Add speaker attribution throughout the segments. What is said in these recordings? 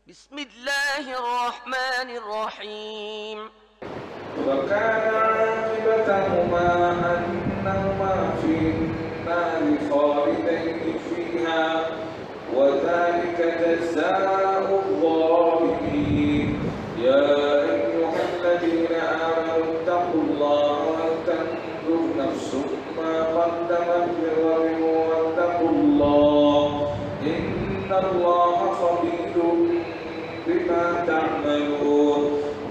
Speaker 1: بسم الله الرحمن الرحيم
Speaker 2: وكان عاقبتهما أنهما في النار خالدين فيها وذلك جزاء الظالمين يا أيها الذين آمنوا اتقوا الله ولتنظر نفس ما قدمت لغد واتقوا الله إن الله خبير بما تعملون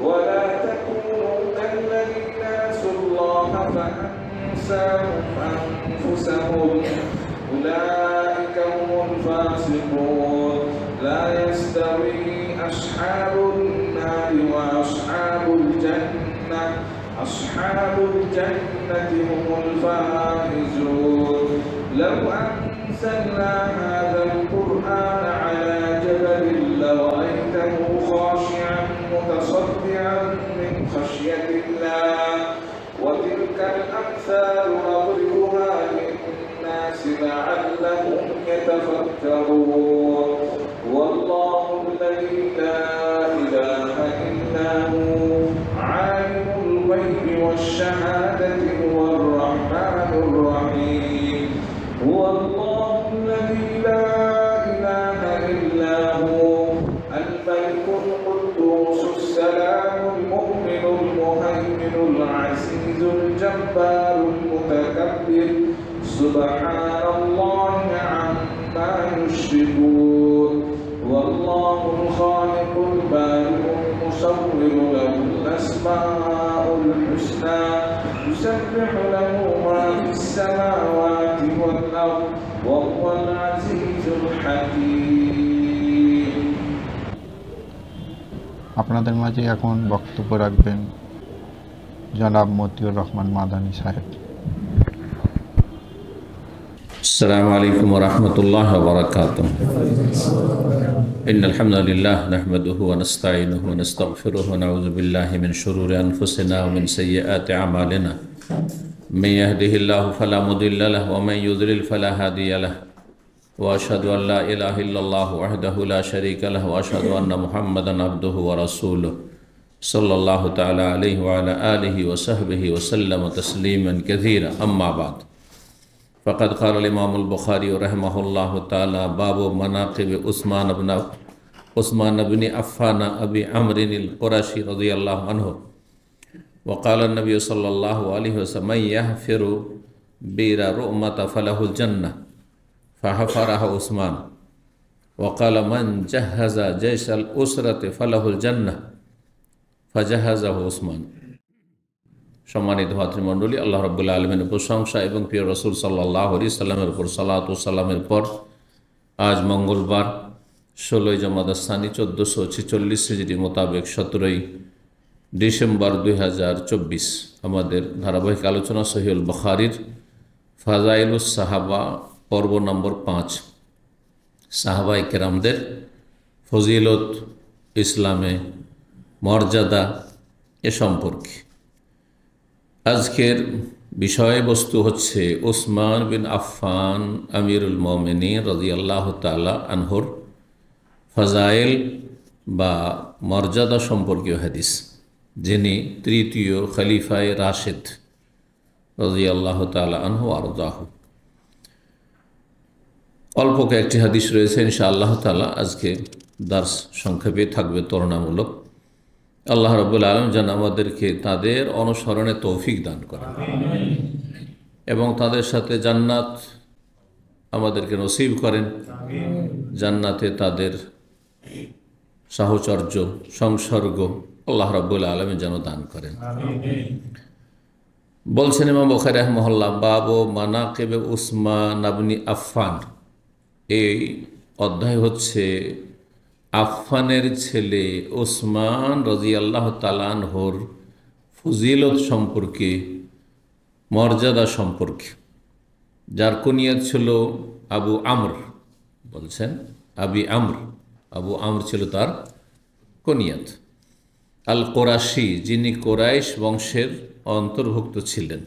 Speaker 2: ولا تكونوا كالذين نسوا الله فأنساهم أنفسهم أولئك هم الفاسقون لا يستوي أصحاب النار وأصحاب الجنة أصحاب الجنة هم الفائزون لو أنزلنا هذا القرآن على جبل لرأيته خاشعا متصدعا من خشية الله وتلك الأمثال نضربها للناس لعلهم يتفكرون والله الذي لا إله إلا هو عالم الغيب والشهادة هو الرحمن الرحيم هو الله الذي لا إله إلا هو الملك القدوس السلام المؤمن المهيمن العزيز الجبار المتكبر سبحان الله عما يشركون والله الخالق البارئ المصور له الأسماء الحسنى يسبح له ما في السماوات والأرض وهو العزيز الحكيم
Speaker 3: আপনাদের মাঝে এখন বক্তব্য রাখবেন জনাব মতিউর রহমান মাদানী সাহেব।
Speaker 4: السلام عليكم ورحمة الله وبركاته إن الحمد لله نحمده ونستعينه ونستغفره ونعوذ بالله من شرور أنفسنا ومن سيئات أعمالنا من يهده الله فلا مضل له ومن يضلل فلا هادي له وأشهد أن لا إله إلا الله وحده لا شريك له وأشهد أن محمدا عبده ورسوله صلى الله تعالى عليه وعلى آله وصحبه وسلم تسليما كثيرا أما بعد فقد قال الإمام البخاري رحمه الله تعالى باب مناقب عثمان بن عفان أبي عمرو القرشي رضي الله عنه وقال النبي صلى الله عليه وسلم من يحفر بئر رؤمة فله الجنة فحفرها عثمان وقال من جهز جيش الأسرة فله الجنة فجهزه عثمان। সম্মানিত ভাতৃমণ্ডলী, আল্লাহ রাব্বুল আলামিনের প্রশংসা এবং প্রিয় রাসূল সাল্লাল্লাহু আলাইহি সাল্লামের উপর সালাত ও সালামের পর আজ মঙ্গলবার 16 জমাদার সানি 1446 হিজরি মোতাবেক 17 ডিসেম্বর 2024 আমাদের ধারাবাহিক আলোচনা সহিহুল বুখারীর ফাজাইলুস সাহাবা পর্ব নম্বর 5 সাহাবায়ে কেরামদের ফজিলত, ইসলামে মর্যাদা এ সম্পর্কে আজকের বিষয়বস্তু হচ্ছে ওসমান বিন আফফান আমিরুল মুমিনিন রাদিয়াল্লাহু তাআলা আনহুর ফাজাইল বা মর্যাদা সম্পর্কীয় হাদিস, যিনি তৃতীয় খলিফায়ে রাশিদ রাদিয়াল্লাহু তাআলা আনহু আরদাহু। অল্প কয়েকটি হাদিস রয়েছে, ইনশাআল্লাহ তাআলা আজকে দার্স সংক্ষেপে থাকবে, তুলনামূলক। আল্লাহ রাব্বুল আলামিন যেন আমাদেরকে তাদের অনুসরণে তৌফিক দান করেন এবং তাদের সাথে জান্নাত আমাদেরকে নসিব করেন, জান্নাতে তাদের সাহচর্য সংসর্গ আল্লাহ রাব্বুল আলামিন যেন দান করেন। বলছেন ইমাম বুখারী রাহিমাহুল্লাহ, বাবু মানাকিব উসমান ইবনে আফফান। এই অধ্যায় হচ্ছে আফফানের ছেলে ওসমান রাদিয়াল্লাহু তাআলা আনহুর ফজিলত সম্পর্কে, মর্যাদা সম্পর্কে, যার কুনিয়াত ছিল আবু আমর। বলছেন আবি আমর, আবু আমর ছিল তার কুনিয়াত। আল কোরাশি, যিনি কোরাইশ বংশের অন্তর্ভুক্ত ছিলেন।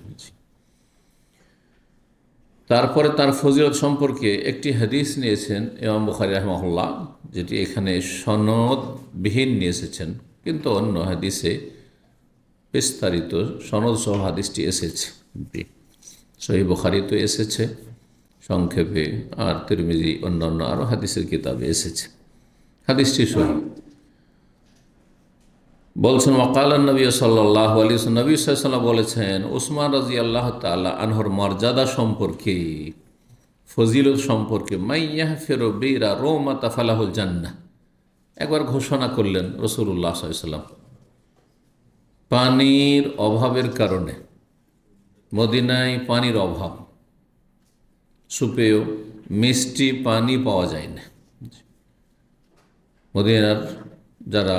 Speaker 4: তারপরে তার ফজিলত সম্পর্কে একটি হাদিস নিয়েছেন ইমাম বুখারী রাহিমাহুল্লাহ, যেটি এখানে সনদবিহীন নিয়ে এসেছেন, কিন্তু অন্য হাদিসে বিস্তারিত সনদ সহ হাদিসটি এসেছে। সহিহ বুখারী তো এসেছে সংক্ষেপে, আর তিরমিজি অন্যান্য আরও হাদিসের কিতাবে এসেছে। হাদিসটি সহিহ। বলছেন ওয়াকাল নবী সাল্লাল্লাহু আলাইহি ওয়াসাল্লাম, নবী সাল্লাল্লাহু আলাইহি ওয়াসাল্লাম বলেছেন ওসমান রাদিয়াল্লাহু তাআলা আনহুর মর্যাদা সম্পর্কে, ফজিলত সম্পর্কে, মাইয়াহফিরু বিরা রৌমাতা ফালাহুল জান্নাহ, একবার ঘোষণা করলেন রাসূলুল্লাহ সাল্লাল্লাহু আলাইহি ওয়াসাল্লাম, পানির অভাবের কারণে, মদিনায় পানির অভাব, সুপেয় মিষ্টি পানি পাওয়া যায় না। মদিনার যারা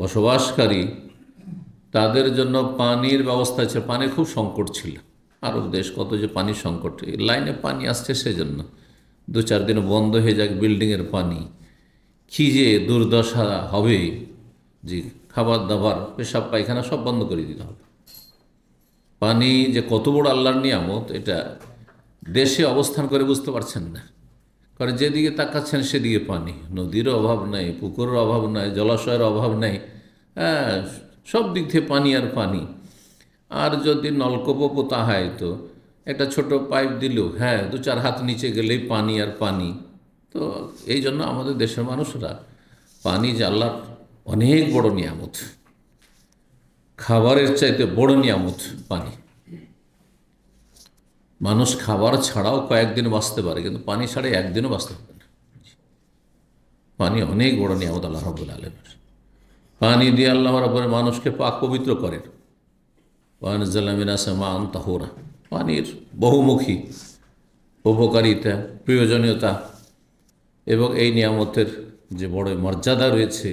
Speaker 4: বসবাসকারী তাদের জন্য পানির ব্যবস্থা ছিল, পানির খুব সংকট ছিল। আরব দেশ কত যে পানির সংকট, লাইনে পানি আসছে সেজন্য 2-4 দিন বন্ধ হয়ে যাক বিল্ডিংয়ের পানি, কী যে দুর্দশা হবে, যে খাবার দাবার পেশাব পায়খানা সব বন্ধ করে দিতে হবে। পানি যে কত বড় আল্লাহর নিয়ামত, এটা দেশে অবস্থান করে বুঝতে পারছেন না, কারণ যেদিকে তাকাচ্ছেন সেদিকে পানি, নদীর অভাব নাই, পুকুরের অভাব নাই, জলাশয়ের অভাব নাই, হ্যাঁ, সব দিক থেকে পানি আর পানি। আর যদি নলকূপও পোতা হয় তো একটা ছোট পাইপ দিলেও, হ্যাঁ, 2-4 হাত নিচে গেলেই পানি আর পানি। তো এই জন্য আমাদের দেশের মানুষরা পানি যে আল্লাহর অনেক বড় নিয়ামত, খাবারের চাইতে বড় নিয়ামত পানি। মানুষ খাবার ছাড়াও কয়েকদিন বাঁচতে পারে, কিন্তু পানি ছাড়া একদিনও বাঁচতে পারে না। পানি অনেক বড় নিয়ামত আল্লাহ রাব্বুল আলামিনের। পানি দিয়ে আল্লাহ রাব্বুল মানুষকে পাক পবিত্র করেন। ওয়ানজালনা মিনাস সামাa'ন তাহুরা, পানির বহুমুখী উপকারিতা, প্রয়োজনীয়তা এবং এই নিয়ামতের যে বড় মর্যাদা রয়েছে,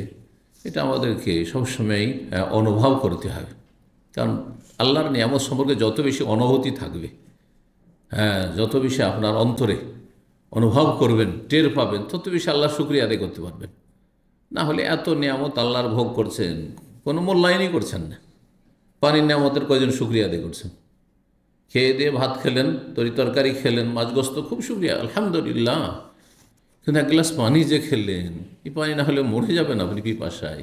Speaker 4: এটা আমাদেরকে সবসময়ই অনুভব করতে হবে। কারণ আল্লাহর নিয়ামত সম্পর্কে যত বেশি অনুভূতি থাকবে, হ্যাঁ, যত বেশি আপনার অন্তরে অনুভব করবেন, টের পাবেন, তত বেশি আল্লাহর শুকরিয়া আদায় করতে পারবেন। না হলে এত নিয়ামত আল্লাহর ভোগ করছেন, কোনো মূল্যায়নই করছেন না। পানির নিয়ামতের কয়জন শুকরিয়া আদায় করছেন? খেয়ে দিয়ে ভাত খেলেন, তরি তরকারি খেলেন, মাছ গোস্ত, খুব শুকরিয়া, আলহামদুলিল্লাহ। কিন্তু 1 গ্লাস পানি যে খেলেন, এই পানি না হলে মরে যাবেন আপনি পিপাসায়।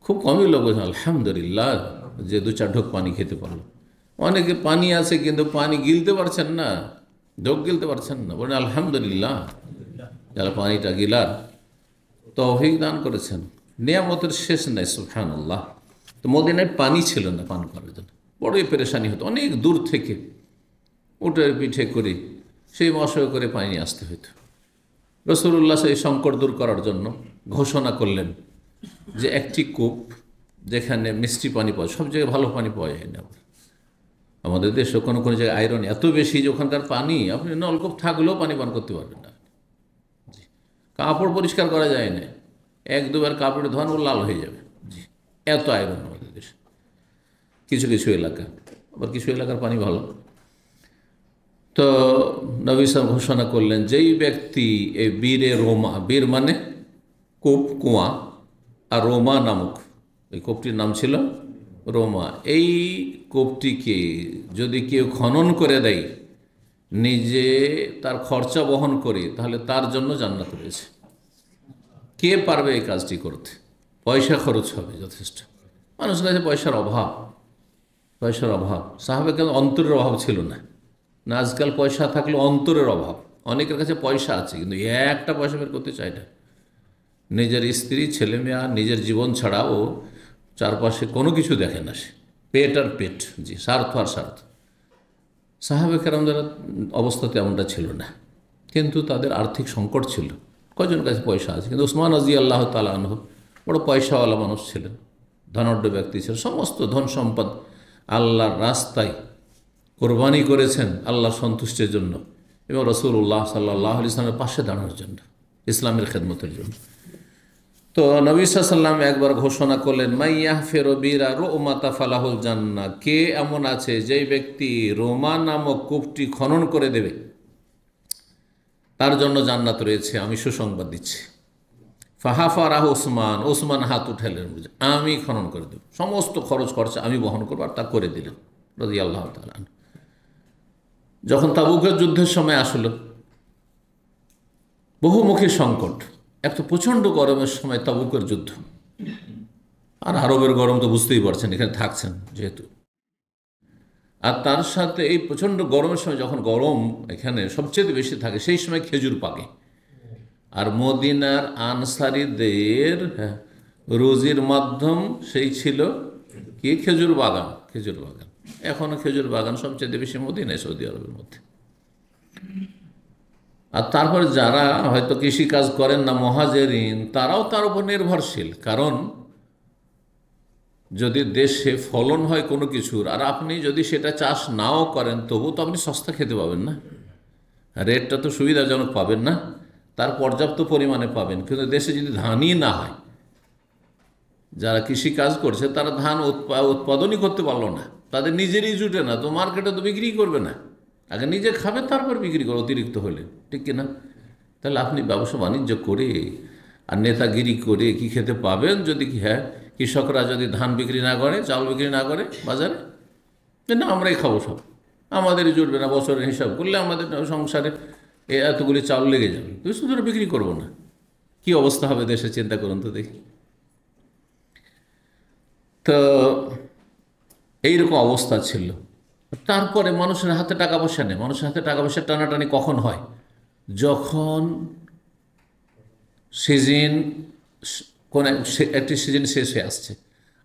Speaker 4: খুব কমই লোক বলছেন আলহামদুলিল্লাহ যে 2-4 ঢোক পানি খেতে পারলো। অনেকে পানি আছে কিন্তু পানি গিলতে পারছেন না, ঢোক গিলতে পারছেন না, বলেন আলহামদুলিল্লাহ যারা পানিটা গিলার তৌফিক দান করেছেন। নিয়ামতের শেষ নাই, সুবহানাল্লাহ। তো মদিনায় পানি ছিল না পান করার জন্য, বড়ই পেরেশানি হতো। অনেক দূর থেকে উটের পিঠে করে সেই মশায় করে পানি নিয়ে আসতে হতো। রাসূলুল্লাহ সেই সংকট দূর করার জন্য ঘোষণা করলেন যে একটি কূপ যেখানে মিষ্টি পানি পাওয়া, সব জায়গায় ভালো পানি পাওয়া যায় না। আমাদের দেশে কোনো কোনো জায়গায় আয়রন এত বেশি যে ওখানকার পানি আপনি নলকূপ থাকলেও পানি পান করতে পারবেন না। জি, কাপড় পরিষ্কার করা যায় না, 1-2 বার কাপড়ে ধোয়ান ও লাল হয়ে যাবে। জি, এত আয়রন আমাদের দেশে। কিছু কিছু এলাকা, আবার কিছু এলাকার পানি ভালো। তো নবী সাল্লাল্লাহু আলাইহি ওয়াসাল্লাম ঘোষণা করলেন, যেই ব্যক্তি এই বীরে রোমা, বীর মানে কূপ, কুয়া, আর রোমা নামক এই কূপটির নাম ছিল রোমা, এই কূপটিকে যদি কেউ খনন করে দেয় নিজে তার খরচা বহন করে, তাহলে তার জন্য জান্নাত রয়েছে। কে পারবে এই কাজটি করতে? পয়সা খরচ হবে যথেষ্ট। মানুষের কাছে পয়সার অভাব, পয়সার অভাব। সাহাবে কেন অন্তরের অভাব ছিল না, না আজকাল পয়সা থাকলে অন্তরের অভাব। অনেকের কাছে পয়সা আছে কিন্তু একটা পয়সা বের করতে চায় না। নিজের স্ত্রী, ছেলে মেয়ে, নিজের জীবন ছাড়া ও চারপাশে কোনো কিছু দেখে না, সে পেট আর পেট। জি, স্বার্থ আর স্বার্থ। সাহাবে কেরামদের অবস্থা তেমনটা ছিল না, কিন্তু তাদের আর্থিক সংকট ছিল। কয়জনের কাছে পয়সা আছে? কিন্তু উসমান রাদিয়াল্লাহু তাআলা আনহু বড় পয়সাওয়ালা মানুষ ছিলেন, ধনাঢ্য ব্যক্তি ছিলেন। সমস্ত ধন সম্পদ আল্লাহর রাস্তায় কোরবানি করেছেন আল্লাহর সন্তুষ্টির জন্য এবং রাসূলুল্লাহ সাল্লাল্লাহু আলাইহি ওয়াসাল্লামের পাশে দাঁড়ানোর জন্য, ইসলামের খেদমতের জন্য। তো নবী সাল্লাল্লাহু আলাইহি ওয়াসাল্লাম একবার ঘোষণা করলেন, মাইয়াহফিরু বিরা রুমাতা ফালাহুল জান্নাহ, কে এমন আছে যেই ব্যক্তি রোমা নামক কূপটি খনন করে দেবে তার জন্য জান্নাত রয়েছে, আমি সুসংবাদ দিচ্ছি। ফাহাফারাহ ওসমান, ওসমান হাত উঠালেন, আমি খনন করে দেব, সমস্ত খরচ খরচা আমি বহন করবো, আর তা করে দিলেন রাদিয়াল্লাহু তাআলা। যখন তাবুকের যুদ্ধের সময় আসলো, বহুমুখী সংকট, এক তো প্রচণ্ড গরমের সময় তাবুকের যুদ্ধ, আর আরবের গরম তো বুঝতেই পারছেন, এখানে থাকছেন যেহেতু, আর তার সাথে এই প্রচণ্ড গরমের সময় যখন গরম এখানে সবচেয়ে বেশি থাকে, সেই সময় খেজুর পাকে। আর মদিনার আনসারীদের রুজির মাধ্যম সেই ছিল কি? খেজুর বাগান। খেজুর বাগান, এখনো খেজুর বাগান সবচেয়ে বেশি মদিনায়, সৌদি আরবের মধ্যে। আর তারপর যারা হয়তো কৃষিকাজ করেন না, মুহাজিরিন, তারাও তার উপর নির্ভরশীল। কারণ যদি দেশে ফলন হয় কোনো কিছুর, আর আপনি যদি সেটা চাষ নাও করেন, তবু তো আপনি সস্তা খেতে পাবেন না, রেটটা তো সুবিধাজনক পাবেন না, তার পর্যাপ্ত পরিমাণে পাবেন। কিন্তু দেশে যদি ধানই না হয়, যারা কৃষিকাজ করছে তারা ধান উৎপাদনই করতে পারলো না, তাদের নিজেরই জুটে না, তো মার্কেটে তো বিক্রি করবে না, আগে নিজে খাবে তারপর বিক্রি করবে অতিরিক্ত হলে, ঠিক কিনা? তাহলে আপনি ব্যবসা বাণিজ্য করে আর নেতাগিরি করে কি খেতে পাবেন? যদি কৃষকরা যদি ধান বিক্রি না করে, চাল বিক্রি না করে বাজারে, না আমরাই খাবো সব, আমাদেরই জুটবে না, বছরের হিসাব করলে আমাদের সংসারে এতগুলি চাল লেগে যাবে, তুই শুধু বিক্রি করবো না, কি অবস্থা হবে দেশে? চিন্তা করুন তো দেখি। তো এইরকম অবস্থা ছিল। তারপরে মানুষের হাতে টাকা পয়সা নেই। মানুষের হাতে টাকা পয়সা টানাটানি কখন হয়? যখন সিজন, কোন একটি সিজন শেষ হয়ে আসছে,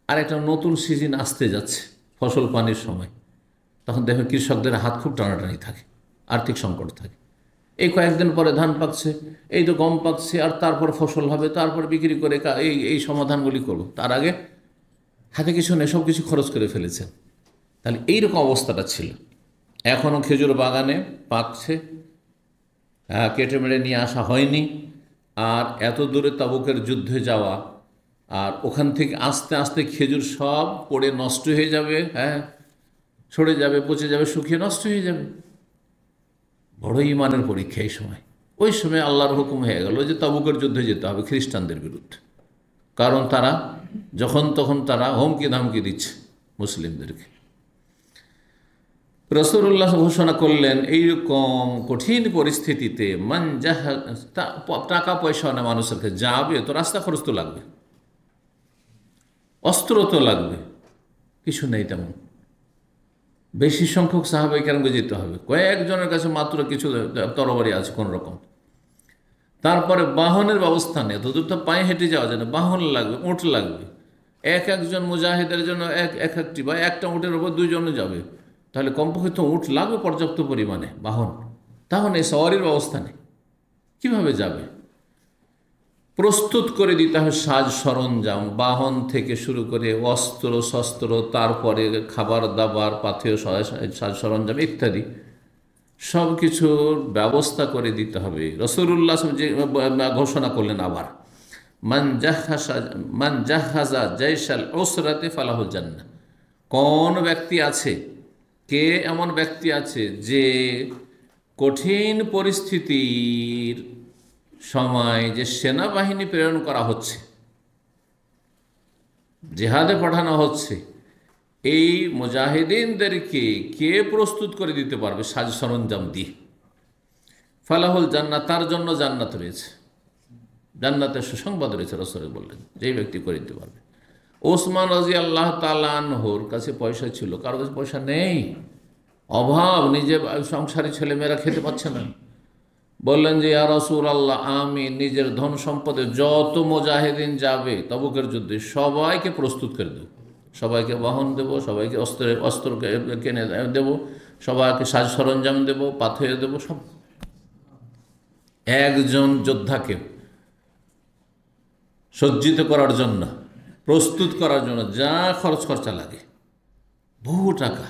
Speaker 4: আর একটা নতুন সিজন আসতে যাচ্ছে, ফসল পানির সময়, তখন দেখো কৃষকদের হাত খুব টানাটানি থাকে, আর্থিক সংকট থাকে। এই কয়েকদিন পরে ধান পাকছে, এই তো গম পাকছে, আর তারপর ফসল হবে, তারপর বিক্রি করে এই সমাধানগুলি করব, তার আগে হাতে কিছু নেই, সব কিছু খরচ করে ফেলেছেন। তাহলে এইরকম অবস্থাটা ছিল। এখনও খেজুর বাগানে পাকছে, কেটে মেরে নিয়ে আসা হয়নি। আর এত দূরে তাবুকের যুদ্ধে যাওয়া, আর ওখান থেকে আস্তে আস্তে খেজুর সব পড়ে নষ্ট হয়ে যাবে, সরে যাবে, পচে যাবে, শুকিয়ে নষ্ট হয়ে যাবে। বড় ইমানের পরীক্ষা এই সময়। ওই সময় আল্লাহর হুকুম হয়ে গেল যে তাবুকের যুদ্ধে যেতে হবে খ্রিস্টানদের বিরুদ্ধে, কারণ তারা যখন তখন তারা হুমকি ধামকি দিচ্ছে মুসলিমদেরকে। রাসূলুল্লাহ ঘোষণা করলেন, এইরকম কঠিন পরিস্থিতিতে টাকা পয়সা না মানুষের কাছে যাবে, তো রাস্তা খরচ তো লাগবে, অস্ত্র তো লাগবে, কিছু নেই তেমন। বেশি সংখ্যক সাহাবায়ে কেরামকে যেতে হবে, কয়েকজনের কাছে মাত্র কিছু তরবারি আছে কোন রকম। তারপরে বাহনের ব্যবস্থা নেই, তো দূর তো পায়ে হেঁটে যাওয়া যায় না, বাহন লাগবে, উঁট লাগবে। একজন মুজাহিদের জন্য একটি বা একটা উঁটের উপর দুইজনে যাবে, তাহলে কমপক্ষে তো উঁট লাগবে পর্যাপ্ত পরিমাণে, বাহন। তাহলে সওয়ারির ব্যবস্থা নেই, কীভাবে যাবে? প্রস্তুত করে দিতে হবে সাজ সরঞ্জাম, বাহন থেকে শুরু করে অস্ত্র শস্ত্র, তারপরে খাবার দাবার, পাথেয় সাজ সরঞ্জাম ইত্যাদি সব কিছুর ব্যবস্থা করে দিতে হবে। রাসূলুল্লাহ যে ঘোষণা করলেন আবার, মান জাহাজা জাইশাল উসরাতে ফালাহুল জান্নাহ। কোন ব্যক্তি আছে, কে এমন ব্যক্তি আছে যে কঠিন পরিস্থিতির সময় যে সেনাবাহিনী প্রেরণ করা হচ্ছে, জিহাদে পাঠানো হচ্ছে, এই মুজাহিদিনদেরকে কে প্রস্তুত করে দিতে পারবে সাজ সরঞ্জাম দিয়ে? ফালাহুল জান্নাত, তার জন্য জান্নাত রয়েছে, জান্নাতের সুসংবাদ রয়েছে। রাসূল বললেন যেই ব্যক্তি করে দিতে পারবে। ওসমান রাদিয়াল্লাহু তাআলা আনহুর কাছে পয়সা ছিল, কারো কাছে পয়সা নেই, অভাব, নিজে সংসারী ছেলেমেয়েরা খেতে পাচ্ছে না। বললেন যে ইয়া রাসূলুল্লাহ, আমি নিজের ধন সম্পদে যত মুজাহিদিন যাবে তাবুকের যুদ্ধে সবাইকে প্রস্তুত করে দেব, সবাইকে বাহন দেব, সবাইকে অস্ত্র কিনে দেব, সবাইকে সাজ সরঞ্জাম দেব, পাথেয় দেব, সব। একজন যোদ্ধাকে সজ্জিত করার জন্য, প্রস্তুত করার জন্য যা খরচা লাগে, বহু টাকা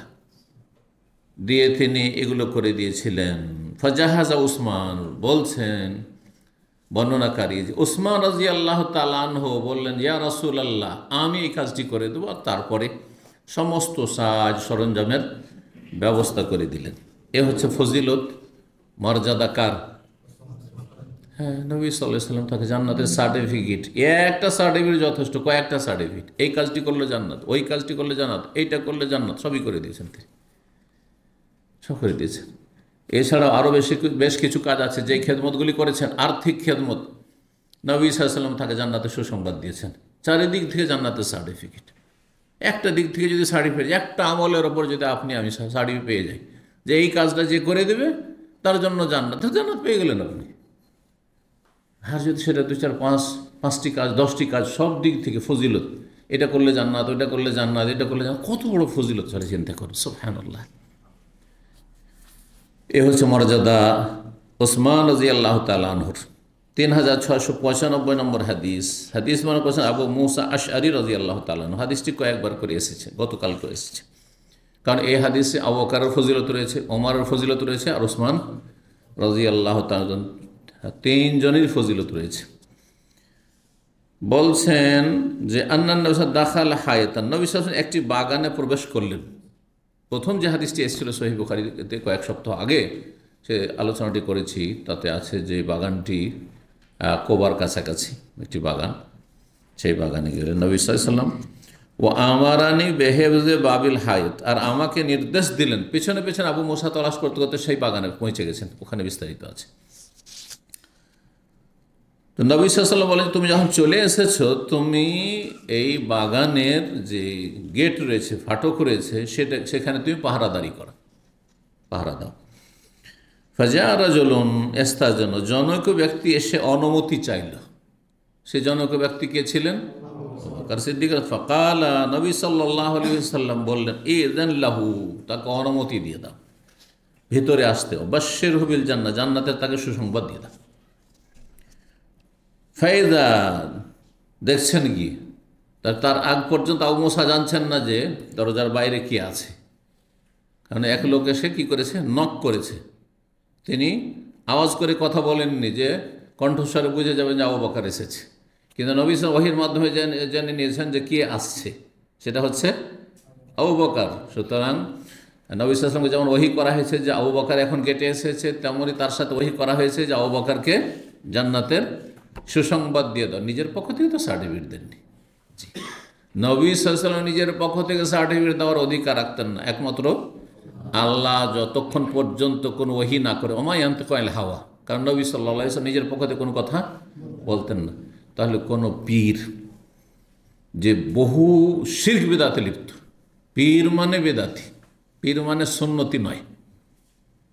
Speaker 4: দিয়ে তিনি এগুলো করে দিয়েছিলেন। ফাজাহাজা উসমান, বলছেন বর্ণনাকারী, উসমান রাদিয়াল্লাহু তাআলা আনহু বললেন, ইয়া রাসূলুল্লাহ, আমি এই কাজটি করে দেবো। তারপরে সমস্ত সাজ সরঞ্জামের ব্যবস্থা করে দিলেন। এ হচ্ছে ফজিলত, মর্যাদা কার? নবী সাল্লাল্লাহু আলাইহি ওয়াসাল্লাম তাকে জান্নাতের সার্টিফিকেট, একটা সার্টিফিকেট যথেষ্ট, কয়েকটা সার্টিফিকেট, এই কাজটি করলে জান্নাত, ওই কাজটি করলে জান্নাত, এইটা করলে জান্নাত, সবই করে দিয়েছেন তিনি, সব করে দিয়েছেন। এছাড়াও আরও বেশ কিছু কাজ আছে যেই খেদমতগুলি করেছেন, আর্থিক খেদমত। নবী সাল্লাল্লাহু আলাইহি ওয়াসাল্লাম তাকে জান্নাতের সুসংবাদ দিয়েছেন, চারিদিক থেকে জান্নাতের সার্টিফিকেট। একটা দিক থেকে যদি সার্টিফিকেট, একটা আমলের ওপর যদি আমি সার্টিফিকেট পেয়ে যাই যে এই কাজটা যে করে দেবে তার জন্য জান্নাত পেয়ে গেলেন আপনি। আর যদি সেটা 2, 4, 5টি কাজ, 10টি কাজ, সব দিক থেকে ফজিলত, এটা করলে জান্নাত, ওইটা করলে জান্নাত, এটা করলে জান্নাত, কত বড় ফজিলত চলে চিন্তা করুন, সুবহানাল্লাহ। এ হচ্ছে মর্যাদা ওসমান রাদিয়াল্লাহু তাআলা আনহুর। 3695 নম্বর হাদিস মনে করছেন আবু মুসা আশআরী রাদিয়াল্লাহু তাআলা আনহু। হাদিসটি কয়েকবার করে এসেছে, গতকালকে এসেছে, কারণ এই হাদিসে আবু বকরের ফজিলত রয়েছে, ওমরের ফজিলত রয়েছে, আর ওসমান রাদিয়াল্লাহু তাআলা, 3 জনের ফজিলত রয়েছে। বলছেন যে আন্নান নবী দাখাল হায়াতান, নবী সাল্লাল্লাহু আলাইহি ওয়াসাল্লাম একটি বাগানে প্রবেশ করলেন। প্রথম যে হাদিসটি এসেছিল সহিহ বুখারীতে কয়েক সপ্তাহ আগে, সে আলোচনাটি করেছি, তাতে আছে যে বাগানটি কোবার কাছাকাছি একটি বাগান, সেই বাগানে গেলেন নবী সাল্লাল্লাহু আলাইহি ওয়াসাল্লাম। ও আমারানি বেহেবজে বাবিল হায়াত, আর আমাকে নির্দেশ দিলেন। পেছনে পেছনে আবু মুসা তলাশ করতে করতে সেই বাগানে পৌঁছে গেছেন, ওখানে বিস্তারিত আছে। তো নবী সাল্লাল্লাহু আলাইহি ওয়াসাল্লাম বলেন, তুমি যখন চলে এসেছো, তুমি এই বাগানের যে গেট রয়েছে, ফাটক রয়েছে, সেখানে তুমি পাহারা দাও। ফাজা রাজুলুন ইস্তাযান, জনৈক ব্যক্তি এসে অনুমতি চাইল। সে জনৈক ব্যক্তি কে ছিলেন? আবু বকর সিদ্দিক। ফাকালা, নবী সাল্লাল্লাহু আলাইহি ওয়াসাল্লাম বললেন, ইযান লাহু, তাকে অনুমতি দিয়ে দাও ভিতরে আসতে। বাশশিরহু বিল জান্নাহ, জান্নাতের তাকে সুসংবাদ দিয়ে দাও। ফাইদা, দেখছেন কি, তার আগ পর্যন্ত আবু মুসা জানছেন না যে দরজার বাইরে কে আছে, কারণ এক লোক এসে কি করেছে, নক করেছে। তিনি আওয়াজ করে কথা বলেননি যে কণ্ঠস্বরে বুঝে যাবেন যে আবু বকর এসেছে, কিন্তু নবী সাল্লাল্লাহু আলাইহি ওয়াসাল্লাম ওহীর মাধ্যমে জেনে নিয়েছেন যে কে আসছে, সেটা হচ্ছে আবু বকর। সুতরাং নবী সাল্লাল্লাহু আলাইহি ওয়াসাল্লামকে যেমন ওহী করা হয়েছে যে আবু বকর এখন গেটে এসেছে, তেমনই তার সাথে ওহী করা হয়েছে যে আবু বকরকে জান্নাতের সুসংবাদ দিয়ে দাও। নিজের পক্ষ থেকে তো সার্টিফিকেট দেননি। জি, নবী সাল্লাল্লাহু আলাইহি ওয়াসাল্লাম নিজের পক্ষ থেকে সার্টিফিকেট দেওয়ার অধিকার রাখতেন না, একমাত্র আল্লাহ যতক্ষণ পর্যন্ত কোনো ওহী না করে, ওমা ইয়ানতিকু আনিল হাওয়া, কারণ নবী সাল্লাল্লাহু আলাইহি ওয়াসাল্লাম নিজের পক্ষ থেকে কোনো কথা বলতেন না। তাহলে কোনো পীর যে বহু শিরক বিদআতে লিপ্ত, পীর মানে বেদাতি, পীর মানে সুন্নতি নয়,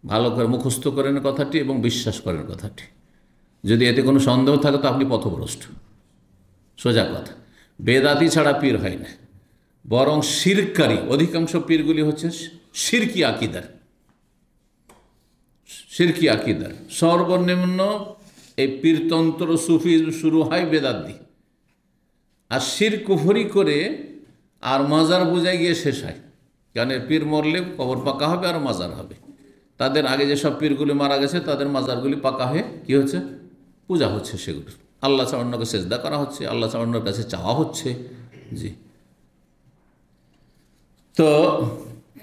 Speaker 4: ভালো করে মুখস্থ করেন কথাটি এবং বিশ্বাস করেন কথাটি। যদি এতে কোনো সন্দেহ থাকে তো আপনি পথভ্রষ্ট, সোজা কথা। বেদাতি ছাড়া পীর হয় না, বরং শিরকারী। অধিকাংশ পীরগুলি হচ্ছে শিরকি আকিদার। সর্বনিম্ন এই পীরতন্ত্র সুফিজম শুরু হয় বেদাত দিয়ে, আর শির কুফরি করে আর মাজার পূজায় গিয়ে শেষ হয়। কারণ পীর মরলে কবর পাকা হবে আর মাজার হবে। তাদের আগে যেসব পীরগুলি মারা গেছে তাদের মাজারগুলি পাকা হয়ে কী হচ্ছে, পূজা হচ্ছে, সেগুলো আল্লাহ ছাড়া অন্যকে সেজদা করা হচ্ছে, আল্লাহ ছাড়া অন্যের কাছে চাওয়া হচ্ছে। জি, তো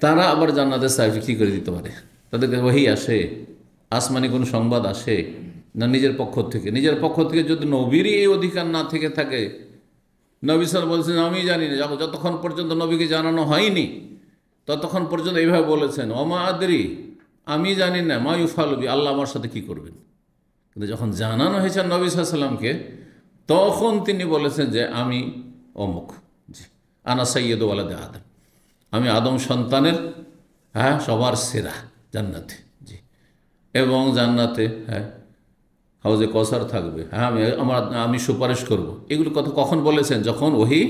Speaker 4: তারা আবার জান্নাতের সার্টিফিকেট কী করে দিতে পারে? তাদেরকে ওহী আসে, আসমানি কোনো সংবাদ আসে না নিজের পক্ষ থেকে? নিজের পক্ষ থেকে যদি নবীরই এই অধিকার না থেকে থাকে, নবী সাল্লাল্লাহু আলাইহি ওয়াসাল্লাম বলছেন আমি জানি না, যতক্ষণ পর্যন্ত নবীকে জানানো হয়নি ততক্ষণ পর্যন্ত এইভাবে বলেছেন, ওমা আদরি, আমি জানি না, মা ইউফালু বি, আল্লাহ আমার সাথে কী করবেন। কিন্তু যখন জানানো হয়েছে নবী সাল্লাল্লাহু আলাইহি ওয়াসাল্লামকে, তখন তিনি বলেছেন যে আমি অমুক, জি, আনা সাইয়্যিদু ওয়ালাদি আদম, আমি আদম সন্তানের সবার সেরা জান্নাতে। জি, এবং জান্নাতে হাউজে কসার থাকবে, আমি সুপারিশ করব। এগুলো কথা কখন বলেছেন? যখন ওহী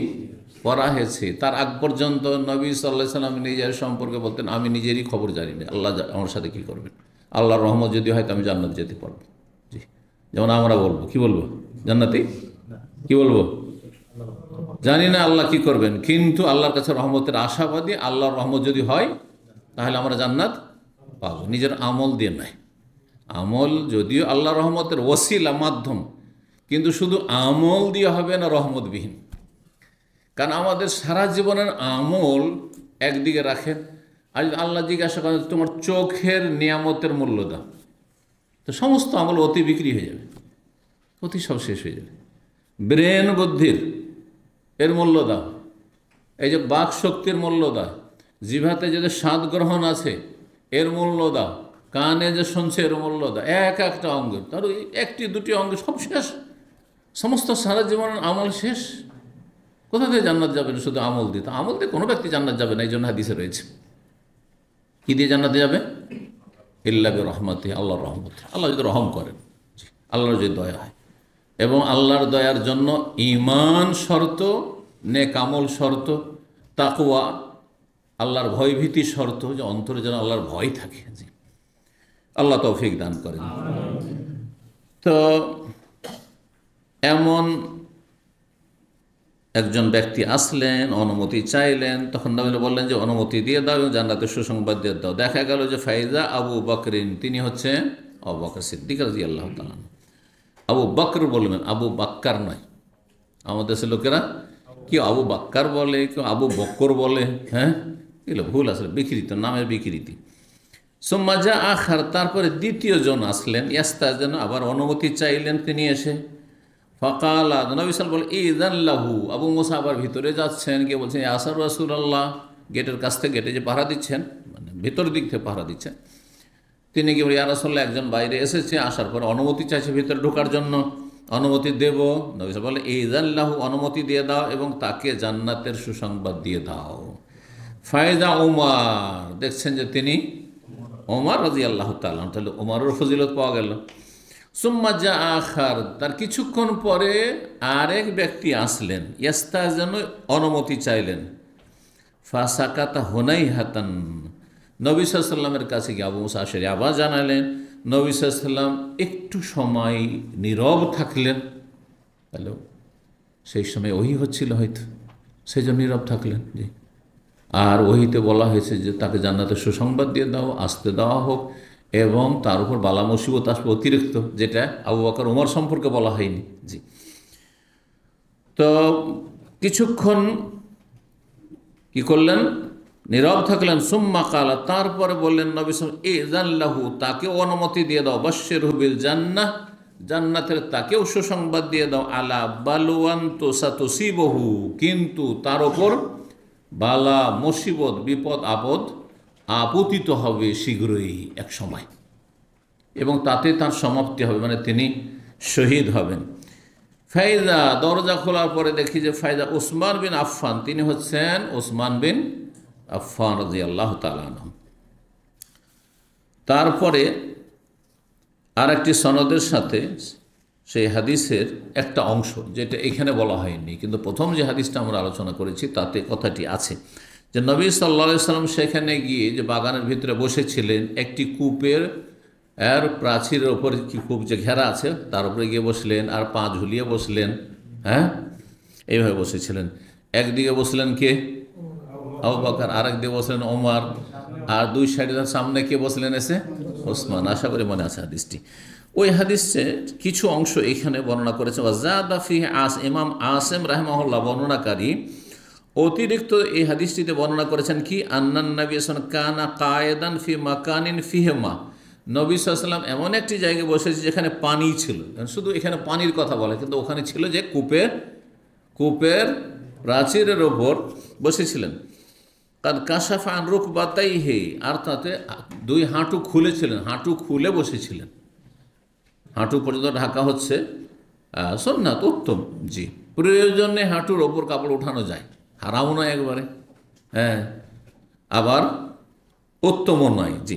Speaker 4: করা হয়েছে। তার আগ পর্যন্ত নবী সাল্লাল্লাহু আলাইহি ওয়াসাল্লাম নিজের সম্পর্কে বলতেন, আমি নিজেরই খবর জানি না আল্লাহ আমার সাথে কী করবেন। আল্লাহর রহমত যদি হয় তো আমি জান্নাত যেতে পারবো। জি, যেমন আমরা বলবো, কি বলবো, জান্নাতি কি বলবো, জানি না আল্লাহ কি করবেন, কিন্তু আল্লাহর কাছে রহমতের আশাবাদী। আল্লাহর রহমত যদি হয় তাহলে আমরা জান্নাত পাবো, নিজের আমল দিয়ে নয়। আমল যদিও আল্লাহর রহমতের ওসিলা, মাধ্যম, কিন্তু শুধু আমল দিয়ে হবে না রহমতবিহীন। কারণ আমাদের সারা জীবনের আমল একদিকে রাখেন, আর আল্লাহ জিজ্ঞাসা করেন তোমার চোখের নিয়ামতের মূল্য দাও, তো সমস্ত আমল অতি বিক্রি হয়ে যাবে, অতি সব শেষ হয়ে যাবে। ব্রেন বুদ্ধির এর মূল্য দাও, এই যে বাক শক্তির মূল্য দাও, জিভাতে যে স্বাদ গ্রহণ আছে এর মূল্য দাও, কানে যে শুনছে এর মূল্য দেয়, এক একটা অঙ্গের, তার ওই একটি দুটি অঙ্গ সব শেষ, সমস্ত সারা জীবন আমল শেষ। কোথা থেকে জান্নাত যাবেন? শুধু আমল দিয়ে। তো আমল দিয়ে কোনো ব্যক্তি জান্নাত যাবে না, এই জন্য হাদিসে রয়েছে। কি দিয়ে জান্নাতে যাবে? ইল্লা বিরহমাতি, আল্লাহর রহমত। আল্লাহ যদি রহম করেন, আল্লাহর যদি দয়া হয়, এবং আল্লাহর দয়ার জন্য ঈমান শর্ত, নেক আমল শর্ত, তাকওয়া আল্লাহর ভয়ভীতি শর্ত, যে অন্তরে যেন আল্লাহর ভয় থাকে। জি, আল্লাহ তৌফিক দান করেন। তো এমন একজন ব্যক্তি আসলেন, অনুমতি চাইলেন, তখন নবী বললেন যে অনুমতি দিয়ে দাও এবং জান্নাতের সুসংবাদ দিয়ে দাও। দেখা গেল যে ফাইজা আবু বকরিন, তিনি হচ্ছেন আবু বকর সিদ্দিক রাদিয়াল্লাহু তাআলা। আবু বকর বলবেন, আবু বাক্কার নয়। আমাদের দেশের লোকেরা কি আবু বাক্কার বলে, কেউ আবু বক্কর বলে। হ্যাঁ, এগুলো ভুল, আসলে বিকৃতি, নামের বিকৃতি। সুম্মাজা আখার, তারপরে দ্বিতীয় জন আসলেন, ইয়াস্তাযিনু, আবার অনুমতি চাইলেন তিনি এসে। ফাকালা, নবী সাল্লাল্লাহু আলাইহি ওয়াসাল্লাম ইযান লাহু, আবু মুসা আবার ভিতরে যাচ্ছেন, কে বলছেন ইয়া রাসূলুল্লাহ, গেটের কাছ থেকে, গেটে যে পাহারা দিচ্ছেন, মানে ভিতর দিক থেকে পাহারা দিচ্ছেন, তিনি কি বলে ইয়া রাসূলুল্লাহ, একজন বাইরে এসেছে, আসার পর অনুমতি চাইছে ভিতরে ঢোকার জন্য, অনুমতি দেব। নবী সাল্লাল্লাহু আলাইহি ওয়াসাল্লাম বলে ইযান লাহু, অনুমতি দিয়ে দাও এবং তাকে জান্নাতের সুসংবাদ দিয়ে দাও। ফায়দা ওমর, দেখছেন যে তিনি ওমর রাদিয়াল্লাহু তাআলা, তাহলে ওমরের ফজিলত পাওয়া গেল। সুম্মা জা আখার, তার কিছুক্ষণ পরে আরেক ব্যক্তি আসলেন, ইয়াস্তাযিনু, অনুমতি চাইলেন। ফাসাকাতা হুনাইহাতান, নবী সাল্লাল্লাহু আলাইহি ওয়াসাল্লামের কাছে গিয়ে আবু মুসা আশআরী আবার জানালেন। নবী সাল্লাল্লাহু আলাইহি ওয়াসাল্লাম একটু সময় নীরব থাকলেন। হ্যালো, সেই সময় ওহী হচ্ছিল হয়তো, সেই জন্য নীরব থাকলেন। জি, আর ওহীতে বলা হয়েছে যে তাকে জান্নাতের সুসংবাদ দিয়ে দাও, আসতে দেওয়া হোক, এবং তার উপর বালা মুসিবত আসবে অতিরিক্ত, যেটা আবু বকর ওমর সম্পর্কে বলা হয়নি। জি, তো কিছুক্ষণ কি করলেন? নীরব থাকলেন। সুম্মা কালা, তারপরে বললেন নবী সাল্লাল্লাহু আলাইহি ওয়াসাল্লাম ইযান লাহু, তাকে অনুমতি দিয়ে দাও, বাশশিরহু বিল জান্নাহ, জান্নাতের তাকেও সুসংবাদ দিয়ে দাও। আলা বালওয়ান তুসাতুসিবহু, কিন্তু তার উপর বালা মুসিবত, বিপদ আপদ আপতিত হবে শীঘ্রই এক সময়, এবং তাতে তার সমাপ্তি হবে, মানে তিনি শহীদ হবেন। ফায়দা, দরজা খোলার পরে দেখি যে ফায়দা উসমান বিন আফফান, তিনি হচ্ছেন উসমান বিন আফফান রাদিয়াল্লাহু তাআলা আনহু। তারপরে আর একটি সনদের সাথে সেই হাদিসের একটা অংশ, যেটা এখানে বলা হয়নি, কিন্তু প্রথম যে হাদিসটা আমরা আলোচনা করেছি তাতে কথাটি আছে, যে নবী সাল্লাল্লাহু আলাইহি ওয়াসাল্লাম সেখানে গিয়ে যে বাগানের ভিতরে বসেছিলেন, একটি কূপের এর প্রাচীরের ওপর, কি কূপ যে ঘেরা আছে তার উপরে গিয়ে বসলেন, আর পা ঝুলিয়ে বসলেন। হ্যাঁ, এইভাবে বসেছিলেন। একদিকে বসলেন কে? আবু বকর, আরেক দিকে বসলেন ওমর, আর দুই সাইডের সামনে কে বসলেন এসে? ওসমান। আশা করি মনে আছে হাদিসটি। ওই হাদিসে কিছু অংশ এখানে বর্ণনা করেছে। ওয়াজাদা ফিহি ইমাম আসিম রাহিমাহুল্লাহ বর্ণনাকারী অতিরিক্ত এই হাদিসটিতে বর্ণনা করেছেন কি, আন্নান নবী সাল্লাল্লাহু আলাইহি ওয়াসাল্লাম কানা কায়েদান ফি মাকানিন ফিহিমা, নবী সাল্লাল্লাহু আলাইহি ওয়াসাল্লাম এমন একটি জায়গায় বসেছে যেখানে পানি ছিল। শুধু এখানে পানির কথা বলে, কিন্তু ওখানে ছিল যে কূপের প্রাচীরের ওপর বসেছিলেন। কাদ কাশাফা আন রুকবাতাইহি, আর তাতে দুই হাঁটু খুলেছিলেন, হাঁটু খুলে বসেছিলেন। হাঁটু পর্যন্ত ঢাকা হচ্ছে সুন্নাত, উত্তম। জি, প্রয়োজনে হাঁটুর ওপর কাপড় উঠানো যায়, হারামও নয় একবারে, হ্যাঁ, আবার উত্তমও নয়। জি,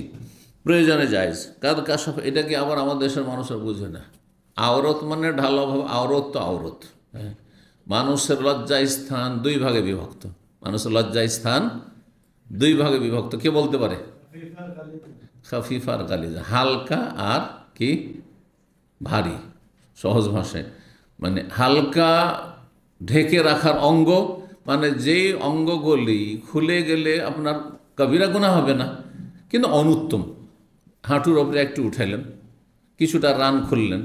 Speaker 4: প্রয়োজনে জায়েজ। কাদ কাশাফা, এটাকে আবার আমাদের দেশের মানুষরা বুঝে না। আওরত মানে ঢালাভাবে, আওরত তো আওরত। হ্যাঁ, মানুষের লজ্জা স্থান দুই ভাগে বিভক্ত, মানুষের লজ্জা স্থান দুই ভাগে বিভক্ত। কে বলতে পারে? খাফিফা আর গালিজা, হালকা আর কি ভারী। সহজ ভাষায় মানে হালকা ঢেকে রাখার অঙ্গ, মানে যেই অঙ্গগুলি খুলে গেলে আপনার কবিরা গুনাহ হবে না, কিন্তু অনুত্তম। হাঁটুর ওপরে একটু উঠাইলেন, কিছুটা রান খুললেন,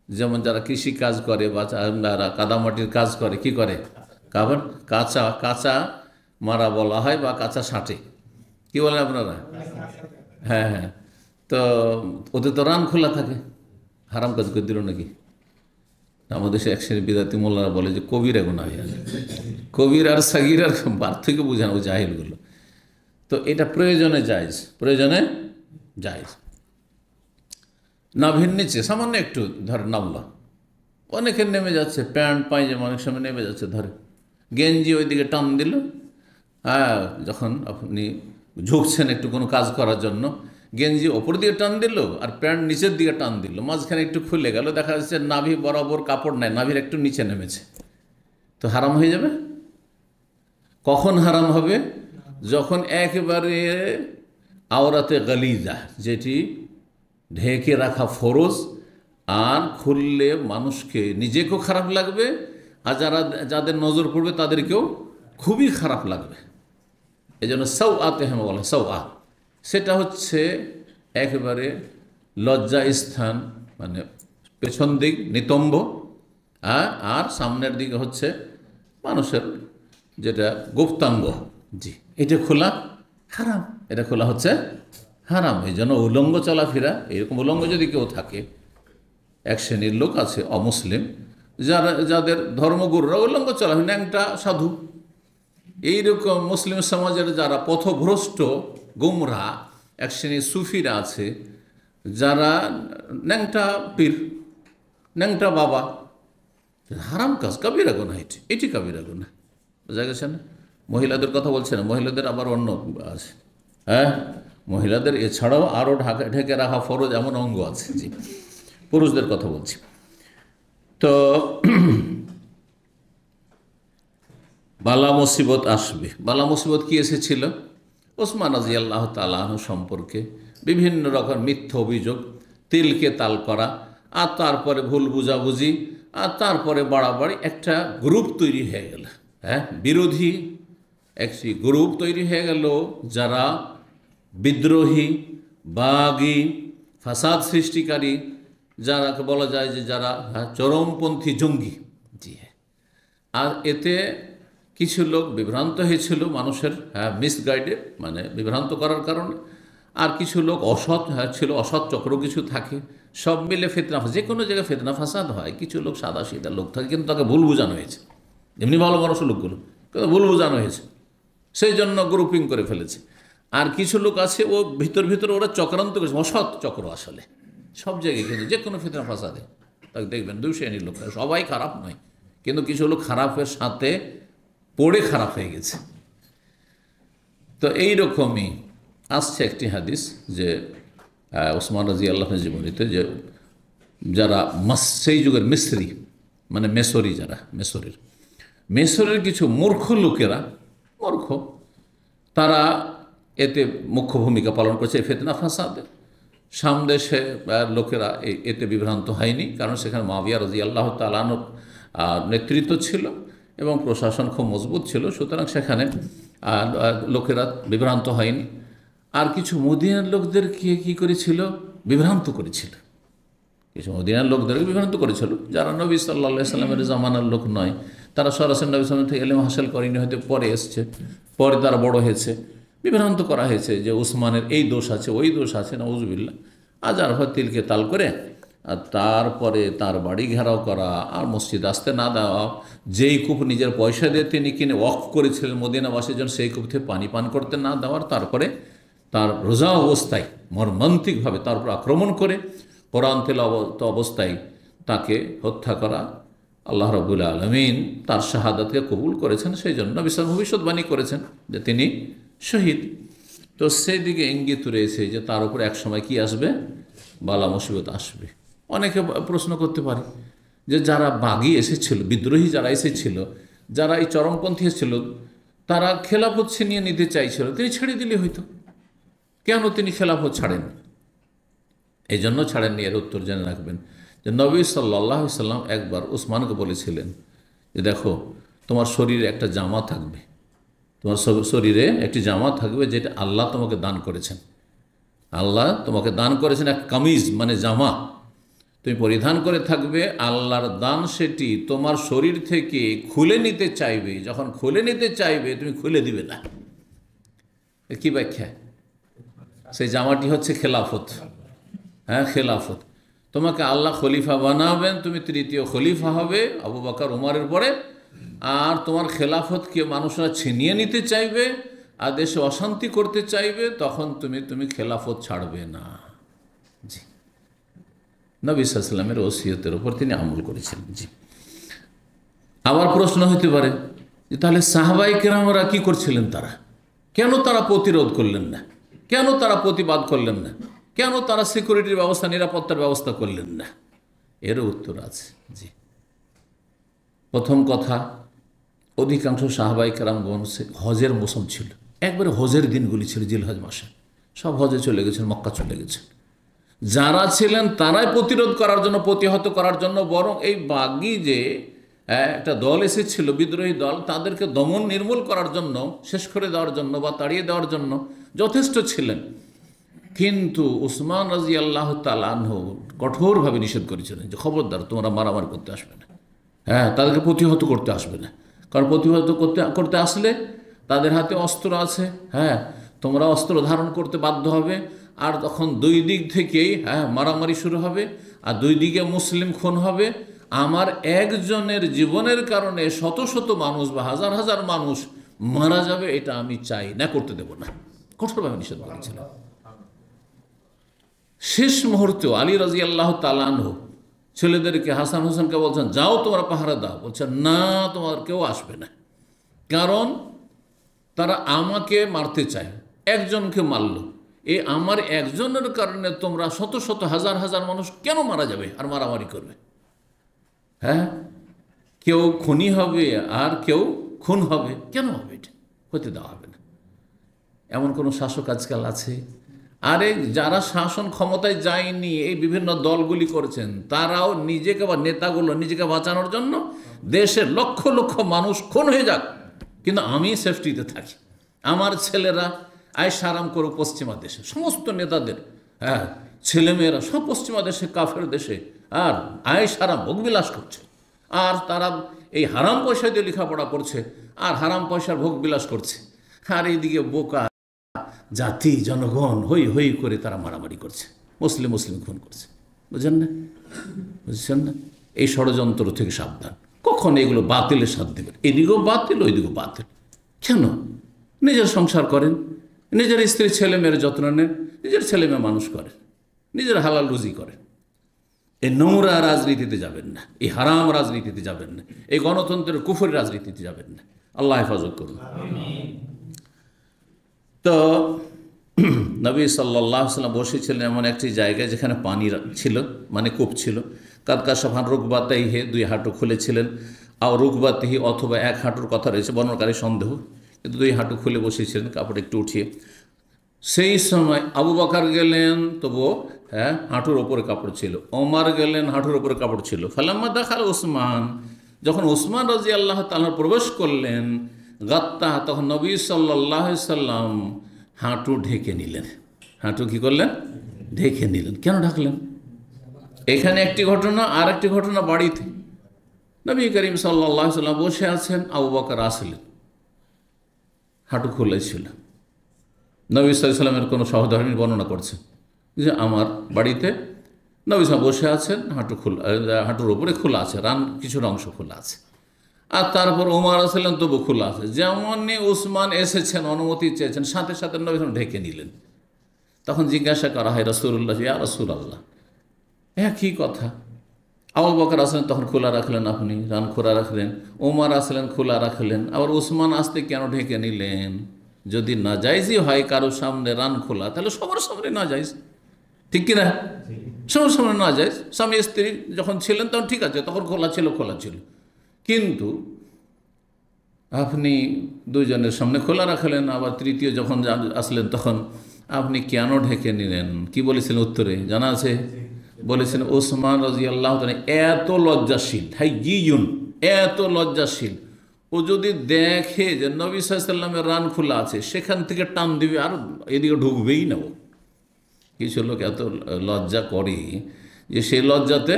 Speaker 4: যেমন যারা কৃষি কাজ করে বা যারা কাদামাটির কাজ করে, কি করে? কারণ কাঁচা মারা বলা হয়, বা কাঁচা ছাঁটে, কি বলেন আপনারা? হ্যাঁ হ্যাঁ, তো ওদের তো রান খোলা থাকে। হারাম কাজ করে দিল নাকি? আমাদের দেশে এক শ্রেণী বিদাতি মোল্লারা বলে যে কবিরা গুনাহ হয়ে যায়। কবির আর সাগির আর পার্থক্য বোঝানো জাহিলগুলো। তো এটা প্রয়োজনে জায়েজ, প্রয়োজনে জায়েজ। নাভির নিচে সামান্য একটু ধরে নামলো, অনেকের নেমে যাচ্ছে, প্যান্ট পায়জামা অনেক সময় নেমে যাচ্ছে, ধরে গেঞ্জি ওইদিকে টান দিল। হ্যাঁ, যখন আপনি ঝুঁকছেন একটু কোনো কাজ করার জন্য, গেঞ্জি ওপর দিকে টান দিল আর প্যান্ট নিচের দিকে টান দিল, মাঝখানে একটু খুলে গেল, দেখা যাচ্ছে নাভি বরাবর কাপড় নেয়, নাভির একটু নিচে নেমেছে, তো হারাম হয়ে যাবে। কখন হারাম হবে? যখন একেবারে আওরাতে গালিজা, যেটি ঢেকে রাখা ফরজ, আর খুললে মানুষকে নিজেকেও খারাপ লাগবে, আর যাদের নজর পড়বে তাদেরকেও খুবই খারাপ লাগবে। এই জন্য সাওআতে হেমা বলে, সাওআ সেটা হচ্ছে একেবারে লজ্জা স্থান, মানে পেছন দিক নিতম্ব, আর সামনের দিকে হচ্ছে মানুষের যেটা গুপ্তাঙ্গ, জি, এটা খোলা হারাম, এটা খোলা হচ্ছে হারাম। এই জন্য উলঙ্গ চলাফেরা, এরকম উলঙ্গ যদি কেউ থাকে, এক শ্রেণীর লোক আছে অমুসলিম, যাদের ধর্মগুরুরা উলঙ্গ চলাফেরা, ন্যাংটা সাধু, এইরকম মুসলিম সমাজের যারা পথভ্রষ্ট গুমরা, এক শ্রেণীর সুফিরা আছে, যারা ন্যাংটা পীর, ন্যাংটা বাবা, হারাম কাজ, কাবিরা গুনাহ, এটি কাবিরা গুনাহ। বোঝা গেছে না? মহিলাদের কথা বলছে না, মহিলাদের আবার অন্য আছে। হ্যাঁ, মহিলাদের এছাড়াও আরও ঢেকে রাখা ফরজ এমন অঙ্গ আছে। জি, পুরুষদের কথা বলছি। তো বালা মুসিবত আসবে। বালা মুসিবত কি এসেছিল? ওসমান রাদিয়াল্লাহু তাআলা আনহু সম্পর্কে বিভিন্ন রকম মিথ্যা অভিযোগ, তিলকে তাল করা, আর তারপরে ভুল বুঝাবুঝি, আর তারপরে বাড়াবাড়ি, একটা গ্রুপ তৈরি হয়ে গেল। হ্যাঁ, বিরোধী একটি গ্রুপ তৈরি হয়ে গেল, যারা বিদ্রোহী, বাগী, ফাসাদ সৃষ্টিকারী, যারাকে বলা যায় যে যারা চরমপন্থী জঙ্গি। জি হ্যাঁ, আর এতে কিছু লোক বিভ্রান্ত হয়েছিল মানুষের, মিসগাইডে, মানে বিভ্রান্ত করার কারণে, আর কিছু লোক অসৎ ছিল, অসৎ চক্র কিছু থাকে, সব মিলে ফিতনা, যে কোনো জায়গায় ফিতনা ফাসাদ হয়। কিছু লোক সাদা সিধা লোক থাকে, কিন্তু তাকে ভুল বোঝানো হয়েছে, এমনি ভালো মানুষ লোকগুলো, কিন্তু ভুল বোঝানো হয়েছে, সেই জন্য গ্রুপিং করে ফেলেছে। আর কিছু লোক আছে, ও ভিতর ওরা চক্রান্ত করেছে, অসৎ চক্র আসলে সব জায়গায়, কিন্তু যে কোনো ফিতনা ফাসাদে তাকে দেখবেন দুই শ্রেণীর লোক, সবাই খারাপ নয়, কিন্তু কিছু লোক খারাপের সাথে পড়ে খারাপ হয়ে গেছে। তো এইরকমই আসছে একটি হাদিস যে ওসমান রাদিয়াল্লাহু জীবনীতে, যে যারা সেই যুগের মিসরি, মানে মেসরি, যারা মেসরের কিছু মূর্খ লোকেরা, তারা এতে মুখ্য ভূমিকা পালন করছে ফিতনা ফাসাদে। সামদেশে লোকেরা এতে বিভ্রান্ত হয়নি, কারণ সেখানে মুআবিয়া রাদিয়াল্লাহু তাআলা আনহুর নেতৃত্ব ছিল এবং প্রশাসন খুব মজবুত ছিল, সুতরাং সেখানে লোকেরা বিভ্রান্ত হয়নি। আর কিছু মদিনার লোকদেরকে কী করেছিল? বিভ্রান্ত করেছিল। কিছু মদিনার লোকদেরকে বিভ্রান্ত করেছিল, যারা নবী সাল্লাল্লাহু আলাইহি সাল্লামের জামানার লোক নয়, তারা সরাসরি নবী সাল্লাল্লাহু থেকে ইলম হাসিল করেনি, হয়তো পরে এসছে, পরে তারা বড় হয়েছে, বিভ্রান্ত করা হয়েছে যে উসমানের এই দোষ আছে, ওই দোষ আছে, নাউজুবিল্লাহ। আর যার ফলে তিলকে তাল করে, আর তারপরে তার বাড়ি ঘেরাও করা, আর মসজিদ আসতে না দেওয়া, যেই কূপ নিজের পয়সা দিয়ে তিনি কিনে ওয়াকফ করেছিলেন মদিনাবাসীর জন্য, সেই কূপ থেকে পানি পান করতে না দেওয়ার, তারপরে তার রোজা অবস্থায় মর্মান্তিকভাবে তার উপর আক্রমণ করে কোরআন তেলাওয়াত অবস্থায় তাকে হত্যা করা। আল্লাহ রাব্বুল আলামিন তার শাহাদাতকে কবুল করেছেন, সেই জন্য নবী সাল্লাল্লাহু ভবিষ্যৎবাণী করেছেন যে তিনি শহীদ। তো সেই দিকে ইঙ্গিত রয়েছে যে তার উপর এক সময় কি আসবে? বালা মুসিবত আসবে। অনেকে প্রশ্ন করতে পারে যে যারা বাগী এসেছিল, বিদ্রোহী যারা এসেছিল, যারা এই চরমপন্থী এসেছিল, তারা খেলাফত ছিনিয়ে নিতে চাইছিল, তিনি ছেড়ে দিলে হইতো, কেন তিনি খেলাফত ছাড়েন? এই জন্য ছাড়েননি, এর উত্তর জেনে রাখবেন যে নবী সাল্লাল্লাহু আলাইহি সাল্লাম একবার উসমানকে বলেছিলেন যে দেখো, তোমার শরীরে একটা জামা থাকবে, তোমার শরীরে একটি জামা থাকবে যেটা আল্লাহ তোমাকে দান করেছেন। আল্লাহ তোমাকে দান করেছেন এক কামিজ, মানে জামা, তুমি পরিধান করে থাকবে, আল্লাহর দান, সেটি তোমার শরীর থেকে খুলে নিতে চাইবে, যখন খুলে নিতে চাইবে তুমি খুলে দিবে না। কি ব্যাখ্যা? সেই জামাটি হচ্ছে খেলাফত। হ্যাঁ, খেলাফত। তোমাকে আল্লাহ খলিফা বানাবেন, তুমি তৃতীয় খলিফা হবে আবু বকর ওমরের পরে, আর তোমার খেলাফতকে মানুষরা ছিনিয়ে নিতে চাইবে আর দেশে অশান্তি করতে চাইবে, তখন তুমি খেলাফত ছাড়বে না। জি, নবী সাল্লাল্লাহু আলাইহি ওয়াসাল্লামের ওসিয়তের উপর তিনি আমল করেছিলেন। জি। আবার প্রশ্ন হতে পারে যে তাহলে সাহাবায়ে কেরামরা কি করছিলেন, তারা কেন তারা প্রতিরোধ করলেন না, কেন তারা প্রতিবাদ করলেন না, কেন তারা সিকিউরিটির ব্যবস্থা, নিরাপত্তার ব্যবস্থা করলেন না? এরও উত্তর আছে। জি। প্রথম কথা, অধিকাংশ সাহাবায়ে কেরামগণ হজের মৌসুম ছিল, একবারে হজের দিনগুলি ছিল, জিলহজ মাসে সব হজে চলে গেছেন, মক্কা চলে গেছেন। যারা ছিলেন তারাই প্রতিরোধ করার জন্য, প্রতিহত করার জন্য, বরং এই বাগী যে একটা দল এসেছিল, বিদ্রোহী দল, তাদেরকে দমন নির্মূল করার জন্য, শেষ করে দেওয়ার জন্য বা তাড়িয়ে দেওয়ার জন্য যথেষ্ট ছিলেন। কিন্তু উসমান রাদিয়াল্লাহু তাআলা আনহু কঠোরভাবে নিষেধ করেছিলেন যে খবরদার তোমরা মারামারি করতে আসবে না, তাদেরকে প্রতিহত করতে আসবে না। কারণ প্রতিহত করতে আসলে তাদের হাতে অস্ত্র আছে, তোমরা অস্ত্র ধারণ করতে বাধ্য হবে। আর তখন দুই দিক থেকেই মারামারি শুরু হবে, আর দুই দিকে মুসলিম খুন হবে। আমার একজনের জীবনের কারণে শত শত মানুষ বা হাজার হাজার মানুষ মারা যাবে, এটা আমি চাই না, করতে দেব না। কঠোরভাবে নিষেধ করেছিলেন। শেষ মুহূর্তেও আলী রাদিয়াল্লাহু তাআলা আনহু ছেলেদেরকে, হাসান হোসেনকে বলছেন যাও তোমরা পাহারা দাও। বলছেন না, তোমার কেউ আসবে না, কারণ তারা আমাকে মারতে চায়। একজনকে মারল, এই আমার একজনের কারণে তোমরা শত শত হাজার হাজার মানুষ কেন মারা যাবে আর মারামারি করবে? কেউ খুনি হবে আর কেউ খুন হবে, কেন হবে? এটা হতে দেওয়া হবে না। এমন কোনো শাসক আজকাল আছে? আরে যারা শাসন ক্ষমতায় যায়নি, এই বিভিন্ন দলগুলি করেছেন, তারাও নিজেকে বা নেতাগুলো নিজেকে বাঁচানোর জন্য দেশের লক্ষ লক্ষ মানুষ খুন হয়ে যাক, কিন্তু আমি সেফটিতে থাকি, আমার ছেলেরা আয়েশ আরাম করুক পশ্চিমা দেশে, সমস্ত নেতাদের ছেলেমেয়েরা সব পশ্চিমা দেশে, কাফের দেশে, আর আয়েশ আরাম ভোগবিলাস করছে, আর তারা এই হারাম পয়সা দিয়ে লেখাপড়া করছে আর হারাম পয়সার ভোগবিলাস করছে। আর এইদিকে বোকা জাতি জনগণ হই হই করে তারা মারামারি করছে, মুসলিম খুন করছে। বুঝছেন না? বুঝছেন না? এই ষড়যন্ত্র থেকে সাবধান। কখন এগুলো বাতিলের সাথ দেবেন? এদিকেও বাতিল, ওইদিকেও বাতিল। কেন? নিজের সংসার করেন, নিজের স্ত্রী ছেলে মেয়ের যত্ন নেন, নিজের ছেলে মেয়ে মানুষ করেন, নিজের হালাল রুজি করেন। এই নোংরা রাজনীতিতে যাবেন না, এই হারাম রাজনীতিতে যাবেন না, এই গণতন্ত্রের কুফরি রাজনীতিতে যাবেন না। আল্লাহ হেফাজত করুন। তো নবী সাল্লাল্লাহু আলাইহি ওয়াসাল্লাম বসেছিলেন এমন একটি জায়গায় যেখানে পানি ছিল, মানে কূপ ছিল। কাদকাশাফান রুকবাতাইহি, দুই হাঁটু খুলেছিলেন, আর রুকবাতিহি অথবা এক হাঁটুর কথা রয়েছে, বর্ণনাকারী সন্দেহ, কিন্তু দুই হাঁটু খুলে বসেছিলেন, কাপড় একটু উঠিয়ে। সেই সময় আবু বকর গেলেন, তবুও হাঁটুর ওপরে কাপড় ছিল। ওমর গেলেন, হাঁটুর ওপরে কাপড় ছিল। ফালাম্মা দাখাল ওসমান, যখন ওসমান রাদিয়াল্লাহু তাআলা প্রবেশ করলেন, গাত্তা, তখন নবী সাল্লাল্লাহু আলাইহি সাল্লাম হাঁটু ঢেকে নিলেন। হাঁটু কি করলেন? ঢেকে নিলেন। কেন ঢাকলেন? এখানে একটি ঘটনা, আর একটি ঘটনা বাড়িতে। নবী করিম সাল্লাল্লাহু আলাইহি সাল্লাম বসে আছেন, আবু বকর আসলেন, হাঁটু খুলে ছিল। নবী সাল্লাল্লাহু আলাইহি সাল্লামের কোনো সহধর্মী বর্ণনা করছে যে আমার বাড়িতে নবী সাল্লাল্লাহু বসে আছেন, হাঁটুর উপরে খোলা আছে, কিছুর অংশ খোলা আছে। আর তারপর ওমর আসলেন, তবু খোলা আছে। যেমনই উসমান এসেছেন, অনুমতি চেয়েছেন, সাথে সাথে নবী সাল্লাল্লাহু ঢেকে নিলেন। তখন জিজ্ঞাসা করা হয়, রাসূলুল্লাহ, ইয়া রাসূলুল্লাহ, একই কথা। আবু বকর আসলেন, তখন খোলা রাখলেন, আপনি রান খোলা রাখলেন। ওমর আসলেন, খোলা রাখলেন। আবার উসমান আসতে কেন ঢেকে নিলেন? যদি নাজাইজই হয় কারোর সামনে রান খোলা, তাহলে সবার সামনে নাজাইজ, ঠিক কিনা? সবার সামনে নাজাইজ। স্বামী স্ত্রী যখন ছিলেন তখন ঠিক আছে, তখন খোলা ছিল। কিন্তু আপনি দুইজনের সামনে খোলা রাখলেন, আবার তৃতীয় যখন আসলেন তখন আপনি কেন ঢেকে নিলেন? কি বলেছিলেন উত্তরে? জানা আছে? বলেছেন ওসমান রাদিয়াল্লাহু তাআলা এত লজ্জাশীল, এত লজ্জাশীল, ও যদি দেখে যে নবী সাল্লাল্লাহু আলাইহি ওয়াসাল্লামের রান খোলা আছে, সেখান থেকে টান দিবে, আর এদিকে ঢুকবেই না। ও কিছু লোক এত লজ্জা করে যে সেই লজ্জাতে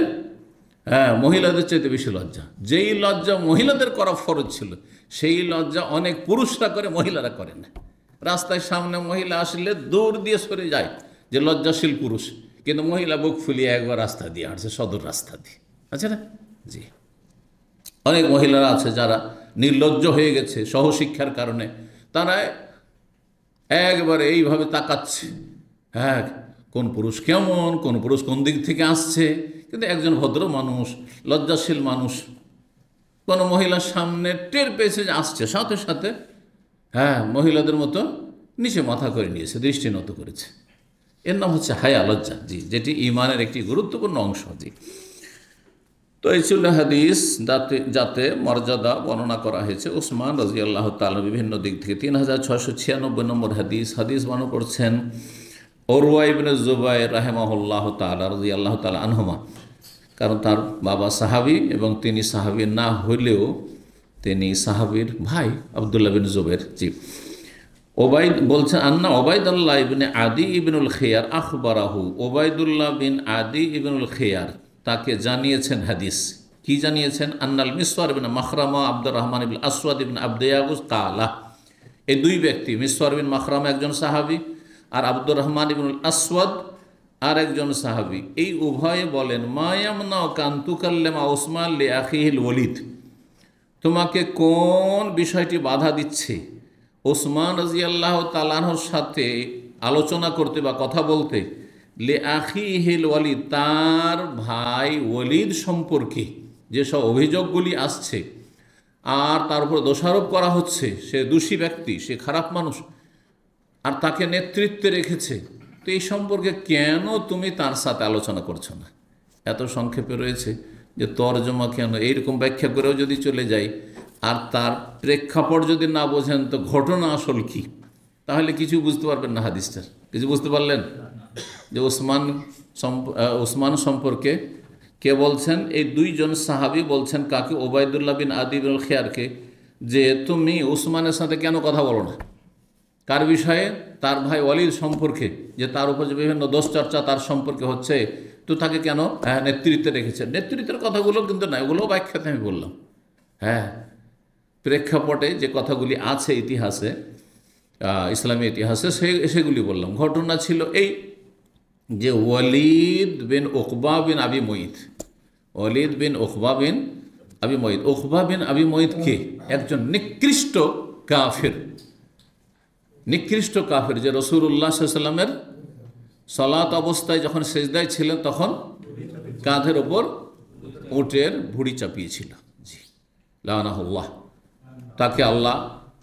Speaker 4: মহিলাদের চাইতে বেশি লজ্জা। যেই লজ্জা মহিলাদের করা ফরজ ছিল, সেই লজ্জা অনেক পুরুষরা করে, মহিলারা করে না। রাস্তায় সামনে মহিলা আসলে দৌড় দিয়ে সরে যায় যে লজ্জাশীল পুরুষ, কিন্তু মহিলা বুক ফুলিয়ে একবার রাস্তা দিয়ে হাঁটছে, সদর রাস্তা দিয়ে। আচ্ছা না? জি। অনেক মহিলারা আছে যারা নির্লজ্জ হয়ে গেছে সহশিক্ষার কারণে, তারা একবারে এইভাবে তাকাচ্ছে, কোন পুরুষ কেমন, কোন পুরুষ কোন দিক থেকে আসছে। কিন্তু একজন ভদ্র মানুষ, লজ্জাশীল মানুষ, কোনো মহিলার সামনে টের পেয়েছে যে আসছে, সাথে সাথে মহিলাদের মতো নিচে মাথা করে নিয়েছে, দৃষ্টি নত করেছে। এর নাম হচ্ছে হায়া, লজ্জা, জি, যেটি ঈমানের একটি গুরুত্বপূর্ণ অংশ। জি, তো এই ছিল হাদিস যাতে মর্যাদা বর্ণনা করা হয়েছে উসমান রাদিয়াল্লাহু তাআলা বিভিন্ন দিক থেকে। 3696 নম্বর হাদিস বর্ণনা করছেন উরওয়া ইবনে যুবাইর রাহিমাহুল্লাহ তাআলা রাদিয়াল্লাহু তাআলা আনহুমা। কারণ তার বাবা সাহাবী এবং তিনি সাহাবী না হলেও তিনি সাহাবীর ভাই আব্দুল্লাহ বিন জুবাইর। জি, ওবায়দ বলছেন আন্না ওবায়দুল্লাহ ইবনে আদি ইবনুল খিয়ার আখবারাহু, ওবায়দুল্লাহ বিন আদি ইবনুল খিয়ার তাকে জানিয়েছেন হাদিস। কি জানিয়েছেন? আন্নাল মিসওয়ার বিন মাখরামা আব্দুর রহমান ইবনে আসওয়াদ ইবনে আবদ ইয়াগুস কালা, এই দুই ব্যক্তি, মিসওয়ার বিন মাখরামা একজন সাহাবী আর আব্দুর রহমান ইবনুল আসওয়াদ আর একজন সাহাবী, এই উভয়ে বলেন মা ইয়ামনা কান্তুকাল্লামা উসমান লি আখিহিল ওয়ালিদ, তোমাকে কোন বিষয়টি বাধা দিচ্ছে ওসমান রাদিয়াল্লাহু তাআলা আনহুর সাথে আলোচনা করতে বা কথা বলতে, লে আখিহিল ওয়ালিদ, তার ভাই ওয়ালিদ সম্পর্কে যেসব অভিযোগগুলি আসছে আর তার উপর দোষারোপ করা হচ্ছে, সে দোষী ব্যক্তি, সে খারাপ মানুষ আর তাকে নেতৃত্বে রেখেছে, তো এই সম্পর্কে কেন তুমি তার সাথে আলোচনা করছো না? এত সংক্ষেপে রয়েছে যে তর্জমা কেন, এইরকম ব্যাখ্যা করেও যদি চলে যাই আর তার প্রেক্ষাপট যদি না বোঝেন তো ঘটনা আসল কি, তাহলে কিছু বুঝতে পারবেন না হাদিসটার। কিছু বুঝতে পারলেন যে ওসমান সম্পর্কে কে বলছেন? এই দুইজন সাহাবী বলছেন কাকে? ওবায়দুল্লাহ বিন আদি ইবনুল খিয়ারকে, যে তুমি ওসমানের সাথে কেন কথা বলো না? কার বিষয়ে? তার ভাই ওয়ালিদ সম্পর্কে, যে তার উপর যে বিভিন্ন দোষ চর্চা তার সম্পর্কে হচ্ছে, তো তাকে কেন নেতৃত্বে রেখেছে? নেতৃত্বের কথাগুলো কিন্তু না, ওগুলো ব্যাখ্যাতে আমি বললাম। প্রেক্ষাপটে যে কথাগুলি আছে ইতিহাসে, ইসলামী ইতিহাসে, সেগুলি বললাম। ঘটনা ছিল এই যে ওয়ালিদ বিন উকবা বিন আবি মুইত, ওয়ালিদ বিন উকবা বিন আবি মুইত, উকবা বিন আবি মুইত কে? একজন নিকৃষ্ট কাফির, নিকৃষ্ট কাফির, যে রাসূলুল্লাহ সাল্লাল্লাহু আলাইহি ওয়াসাল্লামের সালাত অবস্থায় যখন সিজদায় ছিলেন তখন কাঁধের ওপর উটের ভুঁড়ি চাপিয়েছিল। জি, লানাহুল্লাহ, তাকে আল্লাহ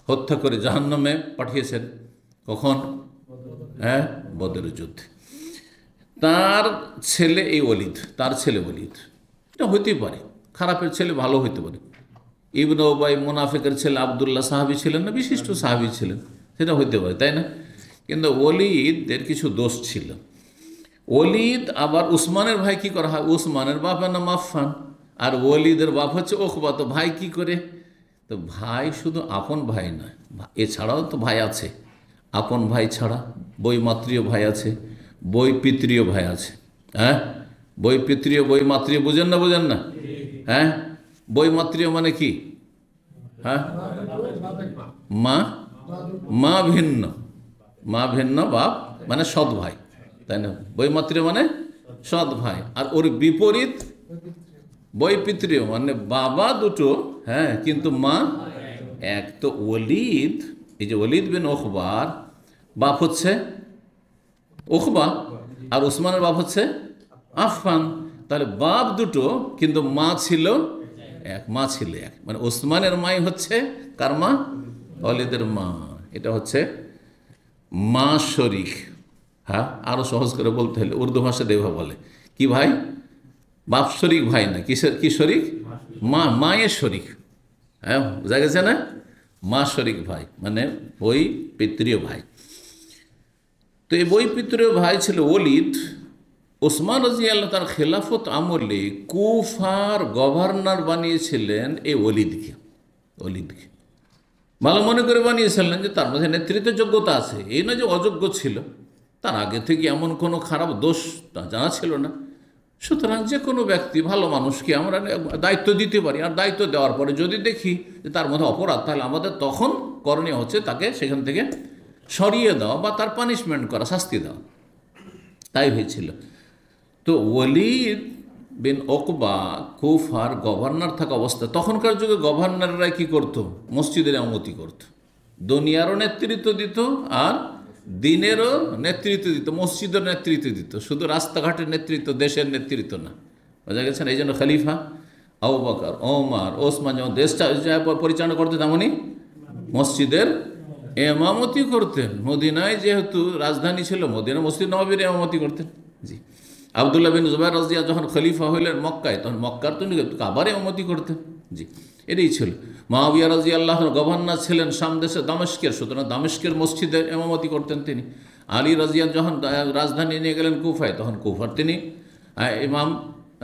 Speaker 4: হত্যা করে জাহান্নামে পাঠিয়েছেন। কখন? বদরের যুদ্ধে। তার ছেলে এই ওয়ালিদ, তার ছেলে ওয়ালিদ, এটা হইতেই পারে, খারাপের ছেলে ভালো হইতে পারে। ইবনে উবাই মুনাফিকের ছেলে আব্দুল্লাহ সাহাবী ছিলেন না, বিশিষ্ট সাহাবী ছিলেন, সেটা হইতে পারে, তাই না? কিন্তু ওয়ালিদের কিছু দোষ ছিল। ওয়ালিদ আবার উসমানের ভাই কি করা হয়? উসমানের বাপের নাম আফফান, আর ওয়ালিদের বাপ হচ্ছে উকবা। তো ভাই কি করে? তো ভাই শুধু আপন ভাই নয়, এছাড়াও তো ভাই আছে। আপন ভাই ছাড়া বৈমাত্রীয় ভাই আছে, বৈপিত্রীয় ভাই আছে। বৈপিত্রীয় বৈমাত্রীয় বুঝেন না? বুঝেন না? বৈমাত্রীয় মানে কি? মা ভিন্ন, মা ভিন্ন, বাপ মানে সৎ ভাই, তাই না? বৈমাত্রীয় মানে সৎ ভাই। আর ওর বিপরীত বৈপিত্রীয় মানে বাবা দুটো, কিন্তু মা এক। তো ওয়ালিদ, এই যে ওয়ালিদ বিন উকবার বাপ হচ্ছে উকবা আর উসমানের বাপ হচ্ছে আফফান। তাহলে বাপ দুটো কিন্তু মা ছিল এক, মা ছিল এক। মানে ওসমানের মাই হচ্ছে কার মা? ওয়ালিদের মা। এটা হচ্ছে মা শরিক। আরো সহজ করে বলতে হলে উর্দু ভাষা দেওয়া বলে কি ভাই? বাপ শরিক ভাই না, কিসের কি শরিক? মায়ের শরিক। বোঝা গেছে না? মা শরিক ভাই মানে বই পিতৃয় ভাই। তো এই বই পিতৃয় ভাই ছিল ওয়ালিদ। ওসমান রাদিয়াল্লাহু তার খেলাফত আমলে কুফার গভর্নর বানিয়েছিলেন এই ওয়ালিদকে। ভালো মনে করে বানিয়েছিলেন যে তার মধ্যে নেতৃত্বের যোগ্যতা আছে, এই নয় যে অযোগ্য ছিল। তার আগে থেকে এমন কোনো খারাপ দোষ জানা ছিল না। সুতরাং যে কোনো ব্যক্তি, ভালো মানুষকে আমরা দায়িত্ব দিতে পারি, আর দায়িত্ব দেওয়ার পরে যদি দেখি যে তার মধ্যে অপরাধ, তাহলে আমাদের তখন করণীয় হচ্ছে তাকে সেখান থেকে সরিয়ে দেওয়া বা তার পানিশমেন্ট করা, শাস্তি দেওয়া। তাই হয়েছিল। তো ওয়ালিদ বিন উকবা কুফার গভর্নর থাকা অবস্থা, তখনকার যুগে গভর্নররা কি করত? মসজিদের ইমামতি করত, দুনিয়ারও নেতৃত্ব দিত আর দিনেরও নেতৃত্ব দিত, মসজিদের নেতৃত্ব দিত, শুধু রাস্তাঘাটের নেতৃত্ব, দেশের নেতৃত্ব না। বোঝা গেছেন? এই জন্য খলিফা আবু বকর, ওমর, ওসমান যেমন দেশটা পরিচালনা করতেন, তেমনই মসজিদের এমামতি করতেন। মদিনায় যেহেতু রাজধানী ছিল, মদিনা মসজিদ নববীর এমামতি করতেন। জি। আবদুল্লাহ বিন জুবাইর রাদিয়াল্লাহু আনহু যখন খলিফা হইলেন মক্কায়, তখন মক্কার তো কাবার এমামতি করতেন। জি, এটাই ছিল। মুআবিয়া রাদিয়াল্লাহু আনহু গভর্নর ছিলেন শাম দেশে দামেস্কের, সুতরাং দামেস্কের মসজিদের এমামতি করতেন তিনি। আলী রাদিয়াল্লাহু যখন রাজধানী নিয়ে গেলেন কুফায়, তখন কুফার তিনি ইমাম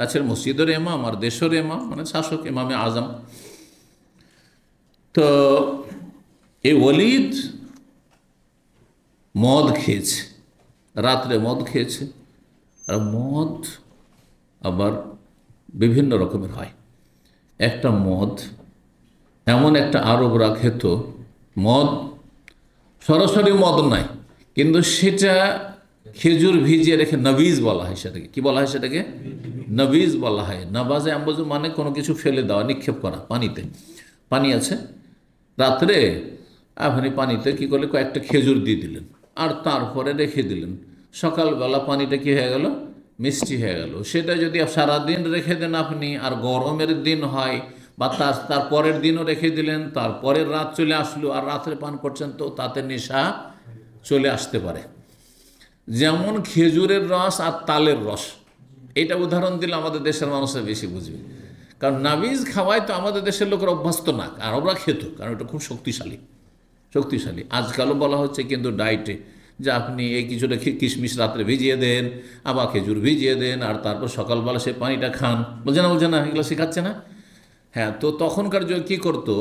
Speaker 4: আছেন, মসজিদের ইমাম আর দেশের ইমাম, মানে শাসক, ইমামে আজম। তো এই ওয়ালিদ মদ খেয়েছে, রাত্রে মদ খেয়েছে। আর মদ আবার বিভিন্ন রকমের হয়। একটা মদ এমন একটা আরবরা খেত, মদ সরাসরি মদ নয়, কিন্তু সেটা খেজুর ভিজিয়ে রেখে নবীজ বলা হয় সেটাকে। কি বলা হয় সেটাকে? নবীজ বলা হয়। নাবাজে আম্বাজু মানে কোনো কিছু ফেলে দেওয়া, নিক্ষেপ করা পানিতে। পানি আছে, রাত্রে আপনি পানিতে কী করলে কয়েকটা খেজুর দিয়ে দিলেন আর তারপরে রেখে দিলেন। সকালবেলা পানিটা কী হয়ে গেল? মিষ্টি হয়ে গেল। সেটা যদি সারাদিন রেখে দেন আপনি, আর গরমের দিন হয় বা তার পরের দিনও রেখে দিলেন, তারপরের রাত চলে আসলো আর রাত্রে পান করছেন, তো তাতে নেশা চলে আসতে পারে। যেমন খেজুরের রস আর তালের রস, এটা উদাহরণ দিলে আমাদের দেশের মানুষরা বেশি বুঝবে। কারণ নাবিজ খাওয়ায় তো আমাদের দেশের লোকের অভ্যস্ত না, আরবরা খেত, কারণ এটা খুব শক্তিশালী। আজকালও বলা হচ্ছে কিন্তু ডায়েটে, যে আপনি এই কিছুটা কিশমিশ রাত্রে ভিজিয়ে দেন, আবার খেজুর ভিজিয়ে দেন, আর তারপর সকালবেলা সে পানিটা খান। বোঝে না, এগুলো শেখাচ্ছে না? হ্যাঁ, তো তখনকার যে কী করতো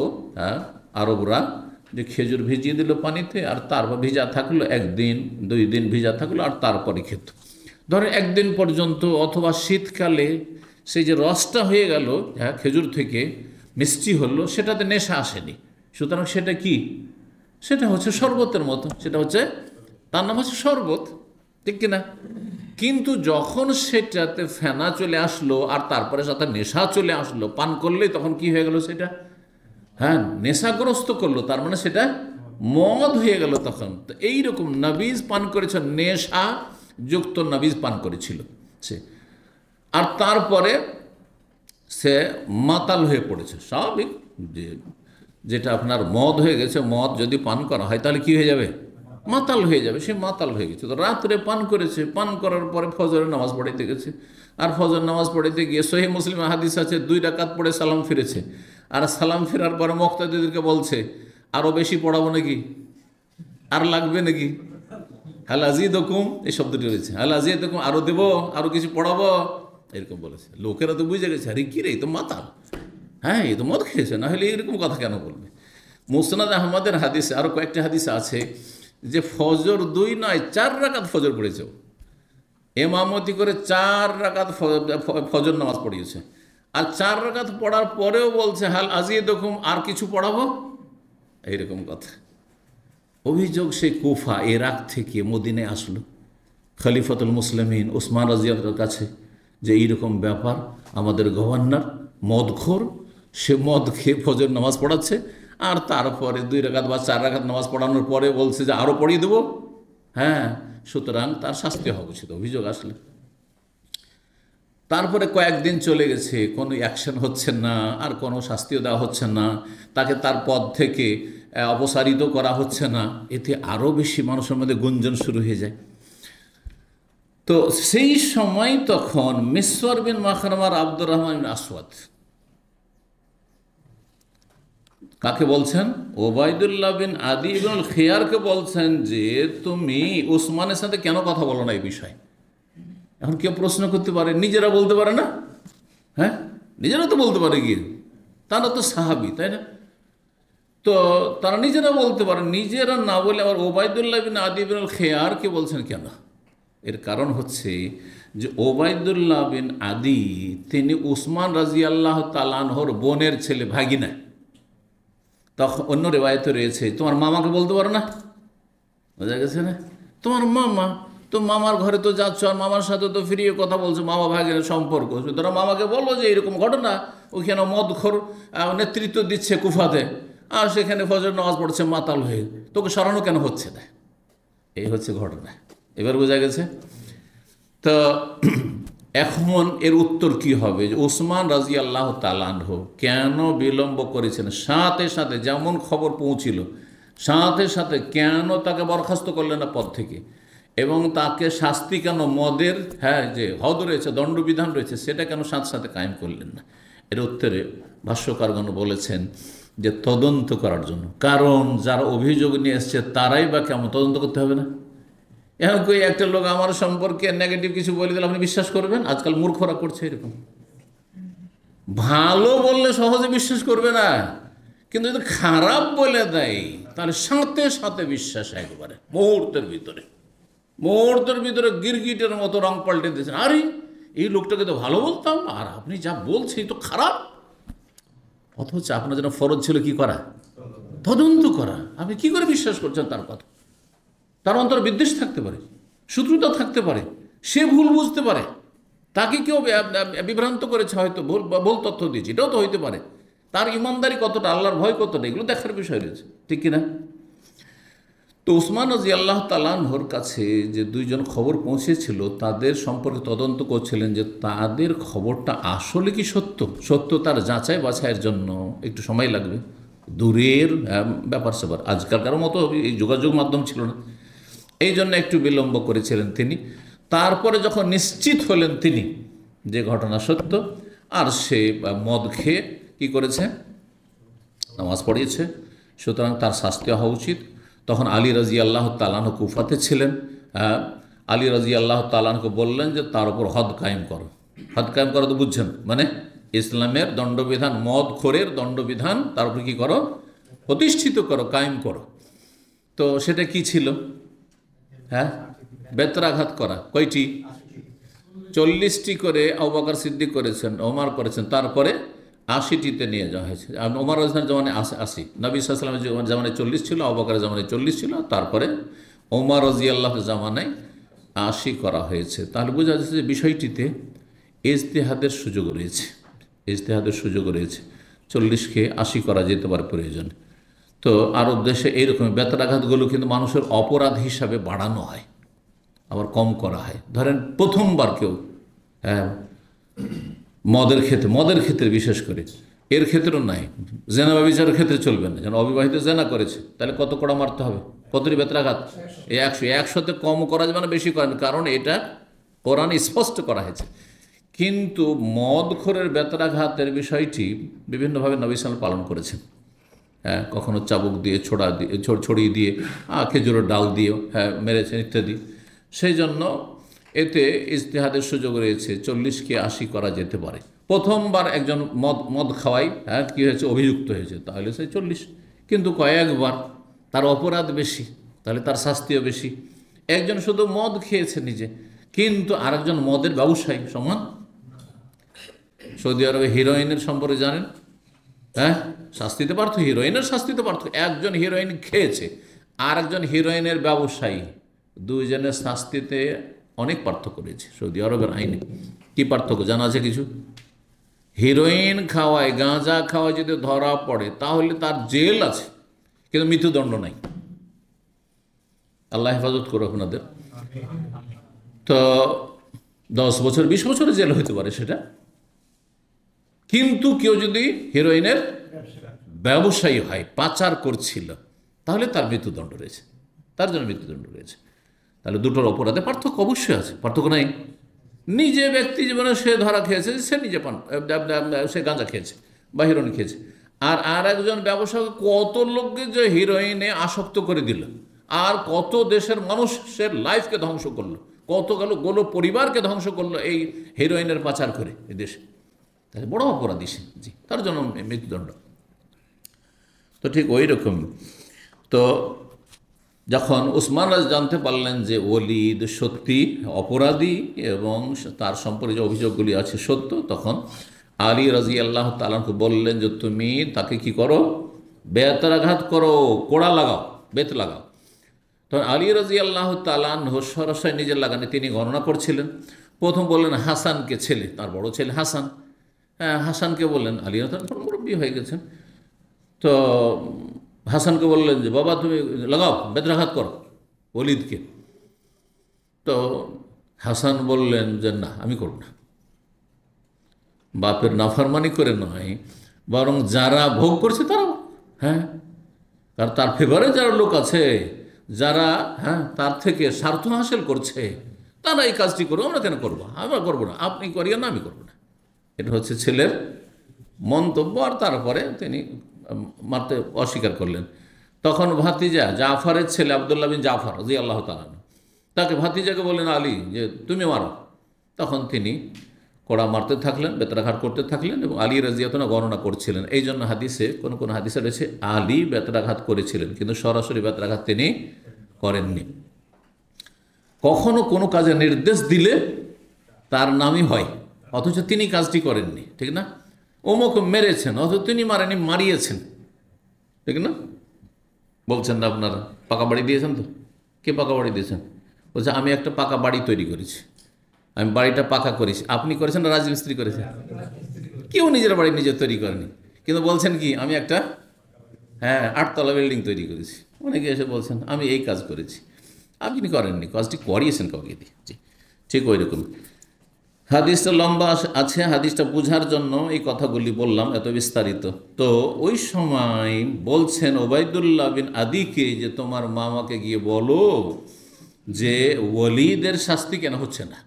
Speaker 4: আরবরা, যে খেজুর ভিজিয়ে দিল পানিতে, আর তারপর ভিজা থাকলো, একদিন 2 দিন ভিজা থাকলো, আর তারপরে খেত। ধরো একদিন পর্যন্ত, অথবা শীতকালে সেই যে রসটা হয়ে গেল খেজুর থেকে মিষ্টি হলো, সেটাতে নেশা আসেনি। সুতরাং সেটা কি? সেটা হচ্ছে শরবতের মতো, সেটা হচ্ছে, তার নাম হচ্ছে শরবত, ঠিক কিনা? কিন্তু যখন সেটাতে ফেনা চলে আসলো আর তারপরে সাথে নেশা চলে আসলো, পান করলেই তখন কি হয়ে গেল? সেটা নেশাগ্রস্ত করলো, তার মানে সেটা মদ হয়ে গেল তখন। তো এইরকম নবীজ পান করেছে, নেশা যুক্ত নবীজ পান করেছিল সে, আর তারপরে সে মাতাল হয়ে পড়েছে। স্বাভাবিক, যেটা আপনার মদ হয়ে গেছে, মদ যদি পান করা হয় তাহলে কি হয়ে যাবে? মাতাল হয়ে যাবে। সে মাতাল হয়ে গেছে, তো রাত্রে পান করেছে, পান করার পরে ফজরের নামাজ পড়াইতে গেছে, আর ফজর নামাজ পড়াইতে গিয়ে সহিহ মুসলিমে হাদিস আছে 2 রাকাত পড়ে সালাম ফিরেছে, আর সালাম ফেরার পরে মুক্তাদিদেরকে বলছে, আরও বেশি পড়াবো নাকি? আর লাগবে নাকি? হাল আজিদুকুম, এই শব্দটি রয়েছে, হাল আজিদুকুম, আরও দেবো, আরও কিছু পড়াবো, এরকম বলেছে। লোকেরা তো বুঝে গেছে, আরে কি রে, এই তো মাতাল, হ্যাঁ, এই তো মদ খেয়েছে, না হলে এরকম কথা কেন বলবে? মুসনাদ আহমদের হাদিসে আরও কয়েকটা হাদিসে আছে যে ফজর 2 নয় 4 রাকাত ফজর পড়েছে, এমামতি করে 4 রাকাত ফজর নামাজ পড়িয়েছে, আর 4 রাকাত পড়ার পরেও বলছে হাল আজিদুকুম, আর কিছু পড়াবো, এইরকম কথা। অভিযোগ সেই কুফা, ইরাক থেকে মদিনায় আসলো খলিফাতুল মুসলিমিন ওসমান রাদিয়াল্লাহু কাছে, যে এইরকম ব্যাপার, আমাদের গভর্নর মদখোর, সে মদ খেয়ে ফজর নামাজ পড়াচ্ছে, আর তারপরে 2 রাকাত বা 4 রাকাত নামাজ পড়ানোর পরে বলছে যে আরও পড়িয়ে দেবো। হ্যাঁ, সুতরাং তার শাস্তি হওয়া উচিত। অভিযোগ আসলে তারপরে কয়েকদিন চলে গেছে, কোনো অ্যাকশন হচ্ছে না, আর কোনো শাস্তিও দেওয়া হচ্ছে না, তাকে তার পদ থেকে অপসারিত করা হচ্ছে না, এতে আরও বেশি মানুষের মধ্যে গুঞ্জন শুরু হয়ে যায়। তো সেই সময় তখন মিসওয়ার বিন মাখরামার আব্দুর রহমান বিন আসওয়াদ, কাকে বলছেন? ওবায়দুল্লাহ বিন আদি ইবনুল খিয়ারকে বলছেন যে তুমি উসমানের সাথে কেন কথা বলো না এই বিষয়ে। এখন কেউ প্রশ্ন করতে পারে, নিজেরা বলতে পারে না? হ্যাঁ, নিজেরা তো বলতে পারে, গিয়ে তারা তো সাহাবী, তাই না? তো তারা নিজেরা বলতে পারে, নিজেরা না বলে আবার ওবায়দুল্লাহ বিন আদি ইবনুল খিয়ারকে বলছেন কেন? এর কারণ হচ্ছে যে ওবায়দুল্লাহ বিন আদি তিনি উসমান রাদিয়াল্লাহু তাআলা আনহুর বোনের ছেলে, ভাগিনা। তখন অন্য রেওয়ায়েতে রয়েছে, তোমার মামাকে বলতে পারো না? বোঝা গেছে না? তোমার মামা, তো মামার ঘরে তো যাচ্ছ, আর মামার সাথে তো ফিরিয়ে কথা বলছো, মামা ভাগের সম্পর্ক, সুতরাং মামাকে বলো যে এরকম ঘটনা, ওইখানে মদখোর নেতৃত্ব দিচ্ছে কুফাতে, আর সেখানে ফজর নামাজ পড়ছে মাতাল হয়ে, তোকে সরানো কেন হচ্ছে না? এই হচ্ছে ঘটনা। এবার বোঝা গেছে। তো এখন এর উত্তর কি হবে, যে ওসমান রাদিয়াল্লাহু তাআলা আনহু কেন বিলম্ব করেছেন, সাথে সাথে যেমন খবর পৌঁছিল সাথে সাথে কেন তাকে বরখাস্ত করলেন না পদ থেকে, এবং তাকে শাস্তি কেন মদের যে হদ রয়েছে, দণ্ডবিধান রয়েছে, সেটা কেন সাথে সাথে কায়েম করলেন না। এর উত্তরে ভাষ্যকারগণ বলেছেন যে তদন্ত করার জন্য। কারণ যারা অভিযোগ নিয়ে এসছে তারাই বা কেমন তদন্ত করতে হবে না? এখন কই একটা লোক আমার সম্পর্কে নেগেটিভ কিছু বলে দিলে আপনি বিশ্বাস করবেন? আজকাল মূর্খরা করছে এরকম। ভালো বললে সহজে বিশ্বাস করবে না, কিন্তু যদি খারাপ বলে দেয় তাহলে সাথে সাথে বিশ্বাস একবারে মুহূর্তের ভিতরে গিরগিটের মতো রং পাল্টে দিয়েছেন। আরে এই লোকটাকে তো ভালো বলতাম, আর আপনি যা বলছেন তো খারাপ। অথচ আপনার জন্য ফরজ ছিল কি করা? তদন্ত করা। আপনি কি করে বিশ্বাস করছেন তার কথা? তার অন্তর বিদ্বেষ থাকতে পারে, শত্রুতা থাকতে পারে, সে ভুল বুঝতে পারে, তাকে কেউ বিভ্রান্ত করেছে, হয়তো ভুল তথ্য দিয়েছে, এটাও তো হইতে পারে। তার ইমানদারি কতটা, আল্লাহর ভয় কতটা, এগুলো দেখার বিষয় রয়েছে, ঠিক কিনা? তো ওসমান রাদিয়াল্লাহু তাআলা আনহুর কাছে যে দুইজন খবর পৌঁছেছিল তাদের সম্পর্কে তদন্ত করছিলেন, যে তাদের খবরটা আসলে কি সত্য তার যাচাই বাছাইয়ের জন্য একটু সময় লাগবে। দূরের ব্যাপার স্যাপার, আজকালকার মতো এই যোগাযোগ মাধ্যম ছিল না, এই জন্য একটু বিলম্ব করেছিলেন তিনি। তারপরে যখন নিশ্চিত হলেন তিনি যে ঘটনা সত্য, আর সে মদ খেয়ে কী করেছে, নামাজ পড়িয়েছে, সুতরাং তার শাস্তি হওয়া উচিত, তখন আলী রাদিয়াল্লাহু তাআলা আনহু কুফাতে ছিলেন। আলী রাদিয়াল্লাহু তাআলা আনহুকে বললেন যে তার উপর হদ কায়েম করো। হদ কায়েম করা তো বুঝছেন, মানে ইসলামের দণ্ডবিধান, মদখোরের দণ্ডবিধান তার উপর কী করো, প্রতিষ্ঠিত করো, কায়েম করো। তো সেটা কি ছিল? বেত্রাঘাত করা। কয়টি? 40টি করে আবু বকর সিদ্দিক করেছেন, ওমর করেছেন, তারপরে 80টিতে নিয়ে যাওয়া হয়েছে। ওমর রাদিয়াল্লাহু জামানায় 80, নবী সাল্লাল্লাহু আলাইহি ওয়াসাল্লামের জামানায় 40 ছিল, আবু বকরের জামানায় 40 ছিল, তারপরে ওমর রাদিয়াল্লাহু জামানায় 80 করা হয়েছে। তাহলে বোঝা যাচ্ছে যে বিষয়টিতে ইজতিহাদের সুযোগ রয়েছে, 40কে 80 করা যেতে পারে প্রয়োজন। তো আরব দেশে এইরকম বেত্রাঘাতগুলো কিন্তু মানুষের অপরাধ হিসাবে বাড়ানো হয়, আবার কম করা হয়। ধরেন প্রথমবার কেউ মদের ক্ষেত্রে বিশেষ করে, এর ক্ষেত্রেও নাই, জেনা ব্যভিচারের ক্ষেত্রে চলবে না। যেন অবিবাহিত জেনা করেছে তাহলে কত কড়া মারতে হবে? কতটি বেত্রাঘাত? এই 100তে কম করা যাবে না, বেশি করেন, কারণ এটা কোরআনে স্পষ্ট করা হয়েছে। কিন্তু মদখোরের বেত্রাঘাতের বিষয়টি বিভিন্নভাবে নবী সাল্লাল্লাহু পালন করেছেন। কখনো চাবুক দিয়ে, ছড়িয়ে দিয়ে, খেজুরের ডাল দিয়েও মেরেছেন ইত্যাদি। সেই জন্য এতে ইজতিহাদের সুযোগ রয়েছে, 40কে 80 করা যেতে পারে। প্রথমবার একজন মদ খাওয়াই কী হয়েছে, অভিযুক্ত হয়েছে, তাহলে সে 40। কিন্তু কয়েকবার তার অপরাধ বেশি, তাহলে তার শাস্তিও বেশি। একজন শুধু মদ খেয়েছে নিজে, কিন্তু আরেকজন মদের ব্যবসায়ী, সমান। সৌদি আরবে হিরোইনের সম্পর্কে জানেন? শাস্তিতে পার্থক্য, হিরোইনের শাস্তিতে পার্থক্য। একজন হিরোইন খেয়েছে আর একজন হিরোইনের ব্যবসায়ী, দুইজনের শাস্তিতে অনেক পার্থক্য রয়েছে সৌদি আরবের আইনে। কি পার্থক্য জানা আছে কিছু? হিরোইন খাওয়ায়, গাঁজা খাওয়ায় যদি ধরা পড়ে তাহলে তার জেল আছে, কিন্তু মৃত্যুদণ্ড নাই। আল্লাহ হেফাজত করো আপনাদের। তো 10 বছর 20 বছরের জেল হইতে পারে সেটা। কিন্তু কেউ যদি হিরোইনের ব্যবসায়ী হয়, পাচার করছিল, তাহলে তার মৃত্যুদণ্ড রয়েছে, তার জন্য মৃত্যুদণ্ড রয়েছে। তাহলে দুটোর অপরাধে পার্থক্য অবশ্যই আছে, পার্থক্য নাই। নিজে ব্যক্তি জীবনে সে ধরা খেয়েছে, সে নিজে সে গাঁজা খেয়েছে বা হিরোইন খেয়েছে, আর একজন ব্যবসায়ী কত লোককে যে হিরোইনে আসক্ত করে দিল, আর কত দেশের মানুষের লাইফকে ধ্বংস করলো, কতগুলো পরিবারকে ধ্বংস করলো এই হিরোইনের পাচার করে এই দেশে। তাহলে বড় অপরাধী সে, জি, তার জন্য মৃত্যুদণ্ড। তো ঠিক ওই রকম। তো যখন উসমান রাজ জানতে পারলেন যে ওলীদ সত্যি অপরাধী এবং তার সম্পর্কে যে অভিযোগগুলি আছে সত্য, তখন আলী রাদিয়াল্লাহু তাআলা আনহু বললেন যে তুমি তাকে কি করো, বেত্রাঘাত করো, কোড়া লাগাও, বেত লাগাও। তখন আলী রাদিয়াল্লাহু তাআলা আনহু সরাসরি নিজের লাগানে তিনি গণনা করছিলেন। প্রথম বললেন হাসানকে, ছেলে, তার বড় ছেলে হাসান। হাসানকে বললেন, আলী রাদিয়াল্লাহু তাআলা মুরব্বী হয়ে গেছেন, তো হাসানকে বললেন যে বাবা তুমি লাগাও, বেত্রাঘাত করো। ওলিদকে। তো হাসান বললেন যে না, আমি করব না। বাপের নাফরমানি করে নয়, বরং যারা ভোগ করছে তারাও, হ্যাঁ, আর তার ফেভারে যারা লোক আছে, যারা তার থেকে স্বার্থ হাসিল করছে, তারা এই কাজটি করবো, আমরা কেন করবো? আমরা করবো না, আপনি করিয়ে না, আমি করবো না। এটা হচ্ছে ছেলের মন্তব্য। আর তারপরে তিনি মারতে অস্বীকার করলেন। তখন ভাতিজা জাফরের ছেলে আবদুল্লাহ বিন জাফর রাদিয়াল্লাহু তাআলা তাকে ভাতিজাকে বললেন আলী যে তুমি মারো। তখন তিনি কড়া মারতে থাকলেন, বেতরাঘাত করতে থাকলেন, এবং আলী রাদিয়াল্লাহু তাআলা গণনা করছিলেন। এই জন্য হাদিসে কোন হাদিসে রয়েছে আলী বেতরাঘাত করেছিলেন, কিন্তু সরাসরি বেতরাঘাত তিনি করেননি। কখনো কোনো কাজে নির্দেশ দিলে তার নামই হয়, অথচ তিনি কাজটি করেননি, ঠিক না? অমুক মেরেছেন, অথচ তিনি মারেনি, মারিয়েছেন, ঠিক না? বলছেন না আপনারা পাকা বাড়ি দিয়েছেন? তো কে পাকা বাড়ি দিয়েছেন? বলছে আমি একটা পাকা বাড়ি তৈরি করেছি, আমি বাড়িটা পাকা করেছি। আপনি করেছেন না রাজমিস্ত্রি করেছেন? কেউ নিজের বাড়ি নিজে তৈরি করেনি, কিন্তু বলছেন কি আমি একটা 8তলা বিল্ডিং তৈরি করেছি। অনেকে এসে বলছেন আমি এই কাজ করেছি। আপনি করেননি, কাজটি করিয়েছেন কাউকে দিয়ে। জি, ঠিক ওই রকম। হাদিসটা লম্বা আছে, হাদিসটা বোঝার জন্য এই কথাগুলি বললাম এত বিস্তারিত। তো ওই সময় বলছেন ওবায়দুল্লাহ বিন আদিকে যে তোমার মামাকে গিয়ে বলো যে ওলিদের শাস্তি কেন হচ্ছে না।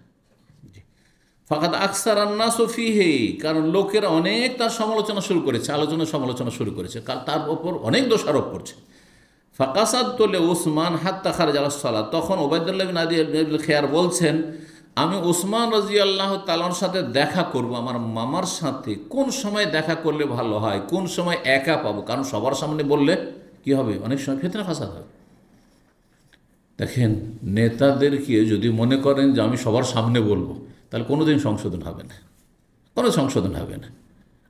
Speaker 4: ফাকাদ আকসার আন্নাস ফিহি, কারণ লোকেরা অনেক তার সমালোচনা শুরু করেছে, সমালোচনা শুরু করেছে, তার ওপর অনেক দোষারোপ করছে। ফাকাসাদ তোলে উসমান হাত্তা খারাজ আলাস সালাত, তখন ওবায়দুল্লাহ বিন আদি ইবনুল খিয়ার বলছেন আমি উসমান রাদিয়াল্লাহু তাআলার সাথে দেখা করব, আমার মামার সাথে কোন সময় দেখা করলে ভালো হয়, কোন সময় একা পাবো, কারণ সবার সামনে বললে কি হবে, অনেক সময় ফিতনা ফাসাদ হবে। দেখেন, নেতাদেরকে যদি মনে করেন যে আমি সবার সামনে বলবো, তাহলে কোনোদিন সংশোধন হবে না, কোনো সংশোধন হবে না।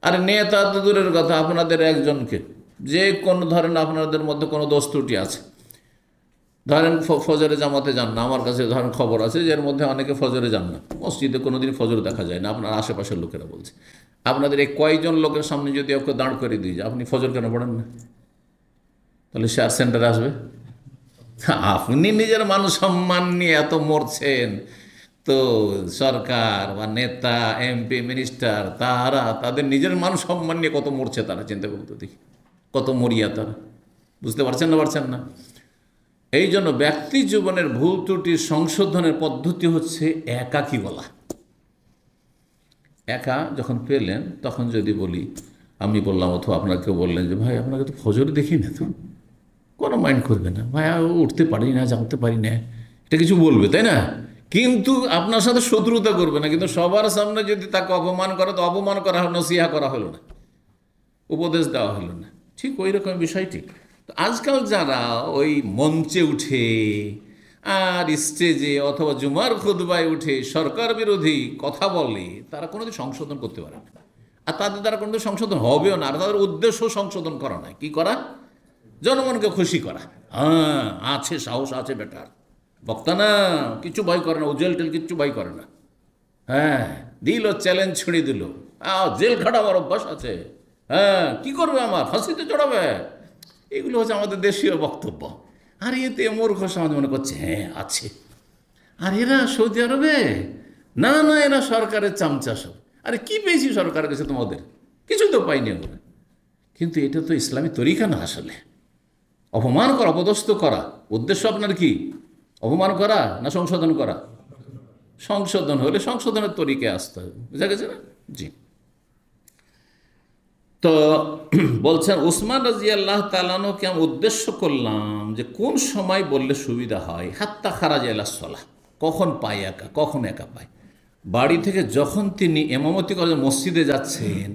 Speaker 4: আর নেতা তো দূরের কথা, আপনাদের একজনকে যে কোনো ধরেন আপনাদের মধ্যে কোনো দোষ ত্রুটি আছে, ধরেন ফজরে জামাতে যান না, আমার কাছে ধরেন খবর আছে যে এর মধ্যে অনেকে ফজরে যান না, মসজিদে কোনোদিন ফজর দেখা যায় না, আপনার আশেপাশের লোকেরা বলছে। আপনাদের এই কয়জন লোকের সামনে যদি ওকে দাঁড় করে দিয়ে আপনি ফজর কেন পড়েন না, তাহলে শেয়ার সেন্টারে আসবে? আপনি নিজের মান সম্মান নিয়ে এত মরছেন, তো সরকার বা নেতা এমপি মিনিস্টার তারা তাদের নিজের মান সম্মান নিয়ে কত মরছে, তারা চিন্তা করতে দেখি কত মরিয়া তারা। বুঝতে পারছেন না? এই জন্য ব্যক্তি জীবনের ভুল ত্রুটির সংশোধনের পদ্ধতি হচ্ছে একাকী বলা। একা যখন পেলেন তখন যদি বলি, আমি বললাম অথবা আপনাকেও বললেন যে ভাই আপনাকে তো ফজর দেখি না, তো কোনো মাইন্ড করবে না, ভাই উঠতে পারি না, জানতে পারি না, এটা কিছু বলবে, তাই না? কিন্তু আপনার সাথে শত্রুতা করবে না। কিন্তু সবার সামনে যদি তাকে অপমান করে, তো অপমান করা হলো, নসিহা করা হলো না, উপদেশ দেওয়া হলো না। ঠিক ওই রকম বিষয়টি। তো আজকাল যারা ওই মঞ্চে উঠে আর স্টেজে অথবা জুমার খুতবায় উঠে সরকার বিরোধী কথা বলে, তারা কোনোদিন সংশোধন করতে পারে না, আর তাদের দ্বারা কোনোদিন সংশোধন হবেও না। আর তাদের উদ্দেশ্য সংশোধন করা নয়, কি করা? জনগণকে খুশি করা। আছে, সাহস আছে বেটার, বক্তা না, কিছু ভয় করে না, জেল টেল কিচ্ছু ভয় করে না। দিল চ্যালেঞ্জ ছুড়ে দিল, জেল খাটাবার অভ্যাস আছে, কি করবে, আমার ফাঁসিতে চড়াবে। এগুলো হচ্ছে আমাদের দেশীয় বক্তব্য। আর এতে মূর্খ সমাজ মনে করছে আছে। আর এরা সৌদি আরবে না, এরা সরকারের চামচা সব। আরে কি পেয়েছি সরকারের কাছে তোমাদের? কিছু তো পাইনি আমরা। কিন্তু এটা তো ইসলামী তরিকা না। আসলে অপমান করা, অপদস্থ করা, উদ্দেশ্য আপনার কি? অপমান করা না সংশোধন করা? সংশোধন হলে সংশোধনের তরিকায় আসতে হবে। বুঝা গেছে না? জি। তো বলছেন উসমান রাদিয়াল্লাহু তাআলা আনহুকে আমি উদ্দেশ্য করলাম যে কোন সময় বললে সুবিধা হয়। হাত্তা খারাজা ইলাস সালাহ, কখন পায় একা, কখন একা পায়। বাড়ি থেকে যখন তিনি ইমামতি করে মসজিদে যাচ্ছেন,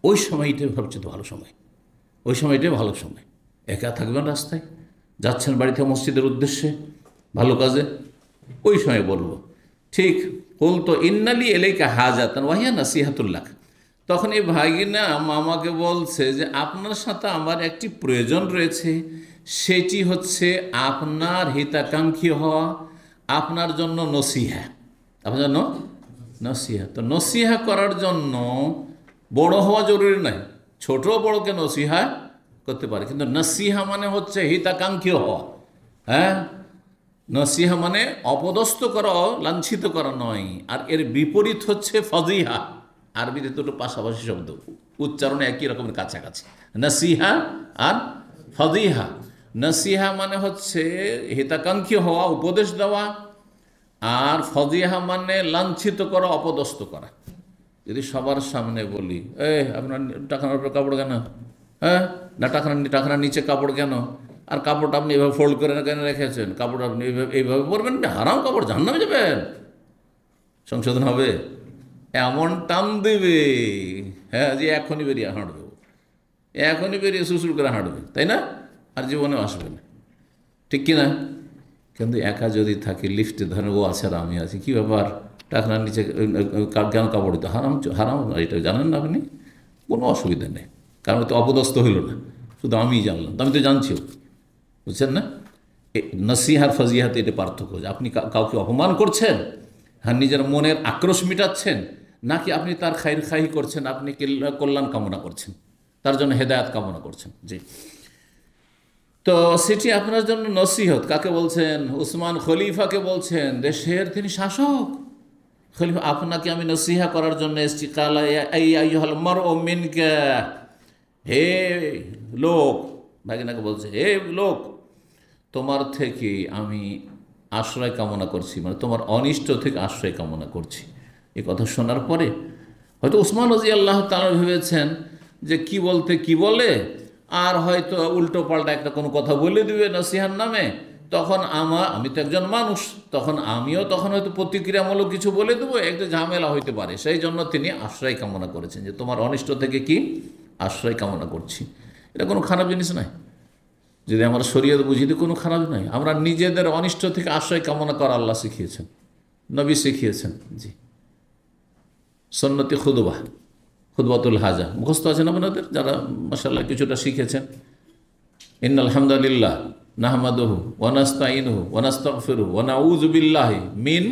Speaker 4: ওই সময়টাই সবচেয়ে ভালো সময়, ওই সময়টাই ভালো সময়। একা থাকবেন, রাস্তায় যাচ্ছেন বাড়ি থেকে মসজিদের উদ্দেশ্যে, ভালো কাজে, ওই সময় বলবো। ঠিক বল তো ইন্নালি এলাইকা হাজাতান ওয়াহিয়া নাসিহাতুল্লাহ। তখন এই ভাগিনা মামাকে বলছে যে আপনার সাথে আমার একটি প্রয়োজন রয়েছে, সেটি হচ্ছে আপনার হিতাকাঙ্ক্ষী হওয়া, আপনার জন্য নসিহা, আপনার জন্য নসিহা। তো নসিহা করার জন্য বড় হওয়া জরুরি নয়, ছোট বড়কে নসিহা করতে পারে, কিন্তু নসিহা মানে হচ্ছে হিতাকাঙ্ক্ষী হওয়া। নসিহা মানে অপদস্থ করা, লাঞ্ছিত করা নয়। আর এর বিপরীত হচ্ছে ফজিহা। আরবিতে দুটো পাশাপাশি শব্দ, উচ্চারণে একই রকমের কাছাকাছি, নসিহা আর ফজিহা। নসিহা মানে হচ্ছে হিতাকাঙ্ক্ষী হওয়া, উপদেশ দেওয়া, আর ফজিহা মানে লাঞ্ছিত করা, অপদস্থ করা। যদি সবার সামনে বলি, আপনার টাকার উপরে কাপড় কেন, হ্যাঁ না টাকার নিচে কাপড় কেন, আর কাপড়টা আপনি এইভাবে ফোল্ড করে কেন রেখেছেন, কাপড় আপনি এইভাবে পরবেন, হারাম কাপড়, জাহান্নামে যাবেন, সংশোধন হবে, এমন টান দেবে, হ্যাঁ যে এখনই বেরিয়ে হাঁটবে, এখনই বেরিয়ে সুসুর করে হাঁটবে, তাই না? আর জীবনেও আসবে না, ঠিক কিনা? কিন্তু একা যদি থাকি, লিফটে ধরেন ও আছে আর আমি আছি, কী ব্যাপার, টাকার নিচে কেন কাপড় দিতে, হারাম হারাম, এটা জানেন না আপনি, কোনো অসুবিধা নেই, কারণ তো অপদস্থ হইল না, শুধু আমিই জানলাম, আমি তো জানছিও, বুঝছেন না? নসিহার ফজিহাতে এটা পার্থক্য, যে আপনি কাউকে অপমান করছেন, হ্যাঁ নিজের মনের আক্রোশ মিটাচ্ছেন, নাকি আপনি তার খাইর খাই করছেন, আপনি কল্যাণ কামনা করছেন, তার জন্য হেদায়েত কামনা করছেন। জি, তো সেটি আপনার জন্য নসিহত। কাকে বলছেন? উসমান খলিফাকে বলছেন, দেশের তিনি শাসক খলিফা, আপনাকে আমি নসিহা করার জন্য এসেছি। কালা আইয়ুহাল মারউ মিনকা, হে লোক, ভাগিনাকে বলছে, হে লোক, তোমার থেকে আমি আশ্রয় কামনা করছি, মানে তোমার অনিষ্ট থেকে আশ্রয় কামনা করছি। এই কথা শোনার পরে হয়তো উসমান রাদিয়াল্লাহু তাআলা ভেবেছেন যে কি বলতে কি বলে, আর হয়তো উল্টো পাল্টা একটা কোনো কথা বলে দিবে নসিহার নামে, তখন আমি তো একজন মানুষ, তখন আমিও হয়তো প্রতিক্রিয়ামূলক কিছু বলে দেবো, একটা ঝামেলা হইতে পারে। সেই জন্য তিনি আশ্রয় কামনা করেছেন, যে তোমার অনিষ্ট থেকে কি আশ্রয় কামনা করছি। এটা কোনো খারাপ জিনিস নয়, যদি আমরা শরীয়ত বুঝি তো কোনো খারাপ নয়। আমরা নিজেদের অনিষ্ট থেকে আশ্রয় কামনা করা আল্লাহ শিখিয়েছেন, নবী শিখিয়েছেন। জি, সুন্নতি খুতবাতুল হাজা মুখস্থ আছেন আপনাদের, যারা মাশাআল্লাহ কিছুটা শিখেছেন। ইন্নাল হামদালিল্লাহ নাহমাদুহু ওয়া নাস্তাইনুহু ওয়া নাস্তাগফিরুহু ওয়া নাউযু বিল্লাহি মিন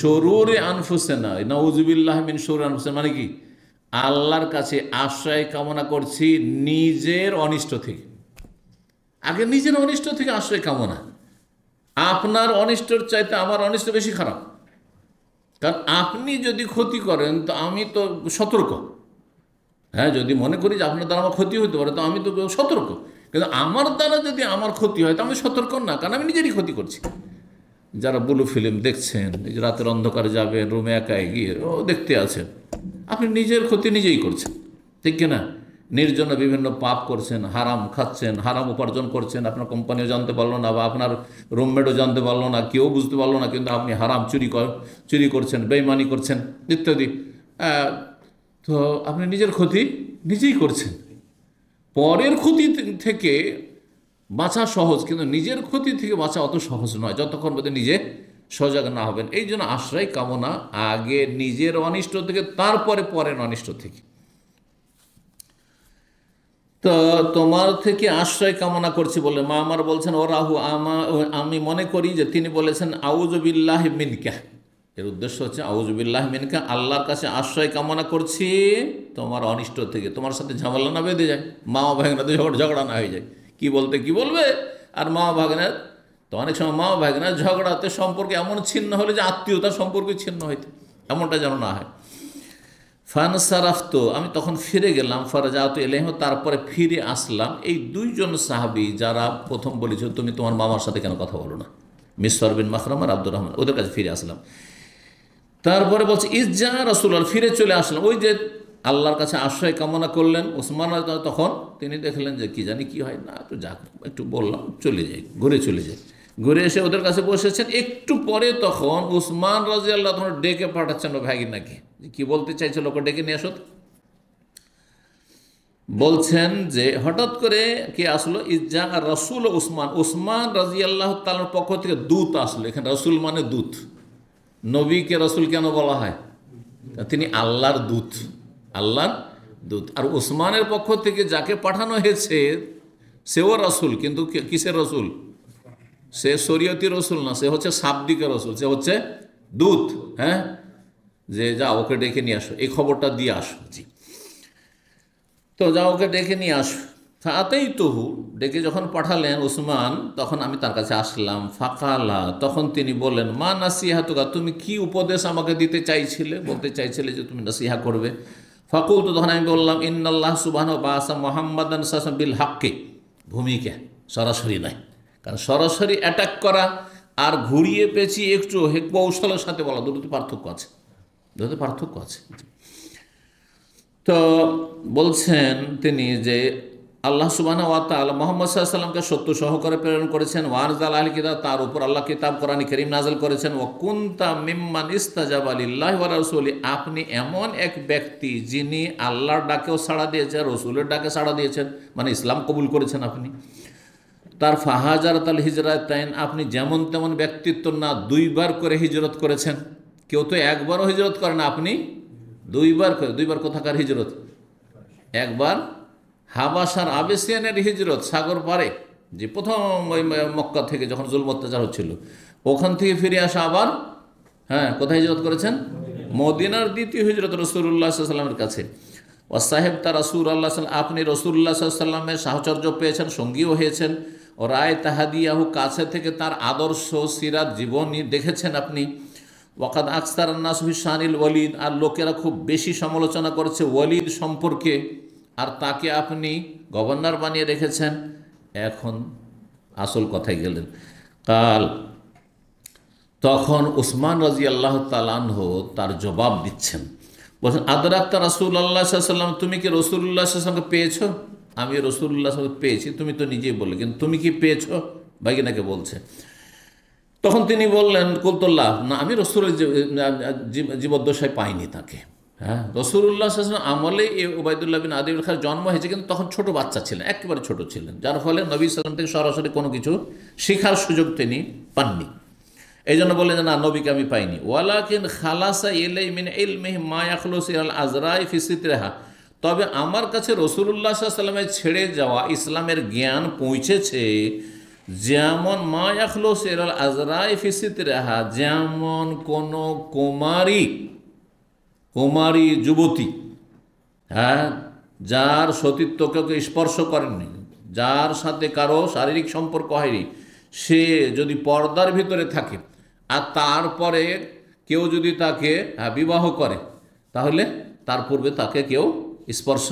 Speaker 4: শুরুরি আনফুসিনা। নাউযু বিল্লাহি মিন শুরুরি আনফুসিনা মানে কি? আল্লাহর কাছে আশ্রয় কামনা করছি নিজের অনিষ্ট থেকে। আগে নিজের অনিষ্ট থেকে আশ্রয় কামনা। আপনার অনিষ্টর চাইতে আমার অনিষ্ট বেশি খারাপ, কারণ আপনি যদি ক্ষতি করেন তো আমি তো সতর্ক, হ্যাঁ যদি মনে করি যে আপনার দ্বারা আমার ক্ষতি হতে পারে তো আমি তো সতর্ক, কিন্তু আমার দ্বারা যদি আমার ক্ষতি হয় তো আমি সতর্ক না, কারণ আমি নিজেরই ক্ষতি করছি। যারা ব্লু ফিল্ম দেখছেন, এই যে রাতের অন্ধকারে যাবেন রুমে একাই গিয়ে দেখতে আছেন, আপনি নিজের ক্ষতি নিজেই করছেন, ঠিক কিনা? নির্জনে বিভিন্ন পাপ করছেন, হারাম খাচ্ছেন, হারাম উপার্জন করছেন, আপনার কোম্পানিও জানতে পারলো না, বা আপনার রুমমেটও জানতে পারলো না, কেউ বুঝতে পারলো না, কিন্তু আপনি হারাম চুরি করছেন, বেইমানি করছেন ইত্যাদি। তো আপনি নিজের ক্ষতি নিজেই করছেন। পরের ক্ষতি থেকে বাঁচা সহজ, কিন্তু নিজের ক্ষতি থেকে বাঁচা অত সহজ নয় যতক্ষণ পর্যন্ত নিজে সজাগ না হবেন। এই জন্য আশ্রয় কামনা আগে নিজের অনিষ্ট থেকে, তারপরে পরের অনিষ্ট থেকে। তো তোমার থেকে আশ্রয় কামনা করছি বলে মা আমার বলছেন, ও রাহু আমি মনে করি যে তিনি বলেছেন আউযু বিল্লাহি মিনকা। এর উদ্দেশ্য হচ্ছে আউযু বিল্লাহি মিনকা, আল্লাহর কাছে আশ্রয় কামনা করছি তোমার অনিষ্ট থেকে, তোমার সাথে ঝামেলা না বেঁধে যায়, মা ভাগনাতে ঝগড়া না হয়ে যায়। কি বলবে, আর মা ভাগনার তো অনেক সময় মা ভাগনার ঝগড়াতে সম্পর্কে এমন ছিন্ন হলে যে আত্মীয়তার সম্পর্কে ছিন্ন হইতে, এমনটা যেন না হয়। ফানসারাফত, আমি তখন ফিরে গেলাম, ফারাজাত ইলাইহি, তারপরে ফিরে আসলাম। এই দুইজন সাহাবী যারা প্রথম বলেছে তুমি তোমার মামার সাথে কেন কথা বলো না, মিসওয়ার বিন মাখরাম আর আব্দুর রহমান, ওদের কাছে ফিরে আসলাম। তারপরে বলছে ইজ্জা রাসূলুল্লাহ, ফিরে চলে আসলাম। ওই যে আল্লাহর কাছে আশ্রয় কামনা করলেন ওসমান, তখন তিনি দেখলেন যে কি জানি কি হয় না, তো যাক একটু বললাম চলে যাই, ঘুরে এসে ওদের কাছে বসেছেন। একটু পরে তখন উসমান রাদিয়াল্লাহু তখন ডেকে পাঠাচ্ছেন ও ভাগিনাকে, কি বলতে চাইছিল ওকে ডেকে নিয়ে আসো। বলছেন যে হঠাৎ করে কে আসলো, ইজ্জা আর রাসূল উসমান রাদিয়াল্লাহু তাআলার পক্ষ থেকে দূত আসলো। এখানে রাসূল মানে দূত, নবীকে রাসূল কেন বলা হয়? তিনি আল্লাহর দূত, আর উসমানের পক্ষ থেকে যাকে পাঠানো হয়েছে সেও রাসূল, কিন্তু কিসের রাসূল? সে শরীয়তি রসুল না, সে হচ্ছে শাব্দিকের রসুল, সে হচ্ছে দূত। হ্যাঁ, যে যা ওকে ডেকে নিয়ে আসো, এই খবরটা দিয়ে আসো। জি, তো যা ওকে ডেকে নিয়ে আসো। ফাতেই তহু ডেকে যখন পাঠালেন উসমান, তখন আমি তার কাছে আসলাম। ফাকালা, তখন তিনি বললেন, মা নাসিহাতুকা, তুমি কি উপদেশ আমাকে দিতে চাইছিলে, বলতে চাইছিলে যে তুমি নাসিহা করবে। ফাকুল, তো তখন আমি বললাম, ইন্নাল্লাহ সুবহানাহু বাসা মুহাম্মাদান সাল্লাল্লাহু বিল হাক্কি, ভূমিকা সরাসরি নয়, কারণ সরাসরি অ্যাটাক করা আর ঘুরিয়ে পেঁচিয়ে একটু কৌশলের সাথে বলা, দুটোতে পার্থক্য আছে, দুটোতে পার্থক্য আছে। তো বলছেন তিনি যে আল্লাহ সুবহানাহু ওয়া তাআলা মুহাম্মদ সাল্লাল্লাহু আলাইহি ওয়াসাল্লামকে সত্য সহকারে প্রেরণ করেছেন। ওয়ানজাল আল কিতাব, তার উপর আল্লাহ কিতাব কোরআন কারীম নাযিল করেছেন। ওয়া কুনতা মিম্মান ইস্তাজাবা লিল্লাহি ওয়া রাসূলি, আপনি এমন এক ব্যক্তি যিনি আল্লাহর ডাকেও সাড়া দিয়েছেন, রসুলের ডাকে সাড়া দিয়েছেন, মানে ইসলাম কবুল করেছেন আপনি। তার ফাহাজারাত আল হিজরাতাইন, আপনি যেমন তেমন ব্যক্তিত্ব না, দুইবার করে হিজরত করেছেন। কেউ তো একবারও হিজরত করে না, আপনি দুইবার করে। দুইবার কোথাকার হিজরত? একবার হাবাসার আবেসিয়ানের হিজরত, সাগর পারে, যে প্রথম ওই মক্কা থেকে যখন জুলম অত্যাচার হচ্ছিল, ওখান থেকে ফিরে আসা। আবার হ্যাঁ, কোথায় হিজরত করেছেন? মদিনার দ্বিতীয় হিজরত রাসূলুল্লাহ সাল্লাল্লাহু আলাইহি ওয়াসাল্লামের কাছে। ও সাহেব তা রাসূলুল্লাহ, আপনি রাসূলুল্লাহ সাল্লাল্লাহু আলাইহি ওয়াসাল্লামের সাহচর্য পেয়েছেন, সঙ্গীও হয়েছেন। ও রায় তাহাদিয়াহু, কাছে থেকে তার আদর্শ সিরাত জীবনী দেখেছেন আপনি। ওয়াকাদ আকসার নাস ফি শানিল ওয়ালিদ, আর লোকেরা খুব বেশি সমালোচনা করেছে ওয়ালিদ সম্পর্কে, আর তাকে আপনি গভর্নর বানিয়ে রেখেছেন। এখন আসল কথায় গেলেন। কাল, তখন উসমান রাদিয়াল্লাহু তাআলা আনহু তার জবাব দিচ্ছেন, বলছেন, আদরাক্তা রাসূলুল্লাহ সাল্লাল্লাহু আলাইহি ওয়াসাল্লাম, তুমি কি রাসূলুল্লাহ সাল্লাল্লাহু আলাইহি ওয়াসাল্লামকে পেয়েছো? আমি রাসূলুল্লাহ সাল্লাল্লাহু আলাইহি ওয়াসাল্লামকে পেয়েছি, তুমি তো নিজেই বললে, কিন্তু তুমি কি পেয়েছো? ভাইগিনাকে বলছে। তখন তিনি বললেন, কুলতুল্লাহ, না, আমি রাসূলের জীবদ্দশায় পাইনি তাকে। হ্যাঁ, রাসূলুল্লাহ সাল্লাল্লাহু আলাইহি ওয়াসাল্লাম আমলে উবাইদুল্লাহ বিন আদিল খার জন্ম হয়েছে, কিন্তু তখন ছোট বাচ্চা ছিলেন, একেবারে ছোট ছিলেন, যার ফলে নবী সাল্লাল্লাহু আলাইহি ওয়াসাল্লাম থেকে সরাসরি কোনো কিছু শেখার সুযোগ তিনি পাননি। এই জন্য বললেন, না, নবীকে আমি পাইনি। ওয়ালাকিন খালাসা ইলাই মিন ইলমিহি মা ইয়াখলুসু আল আজরাই ফি সিতরিহা, তবে আমার কাছে রাসূলুল্লাহ সাল্লাল্লাহু আলাইহি ওয়াসাল্লামের ছেড়ে যাওয়া ইসলামের জ্ঞান পৌঁছেছে, যেমন মা ইয়াখলুসু আল আজরাই ফি সিতরিহা, যেমন কোনো কুমারী যুবতী, হ্যাঁ, যার সতীত্বকে স্পর্শ করেননি, যার সাথে কারো শারীরিক সম্পর্ক হয়নি, সে যদি পর্দার ভিতরে থাকে আর তারপরে কেউ যদি তাকে বিবাহ করে, তাহলে তার পূর্বে তাকে কেউ স্পর্শ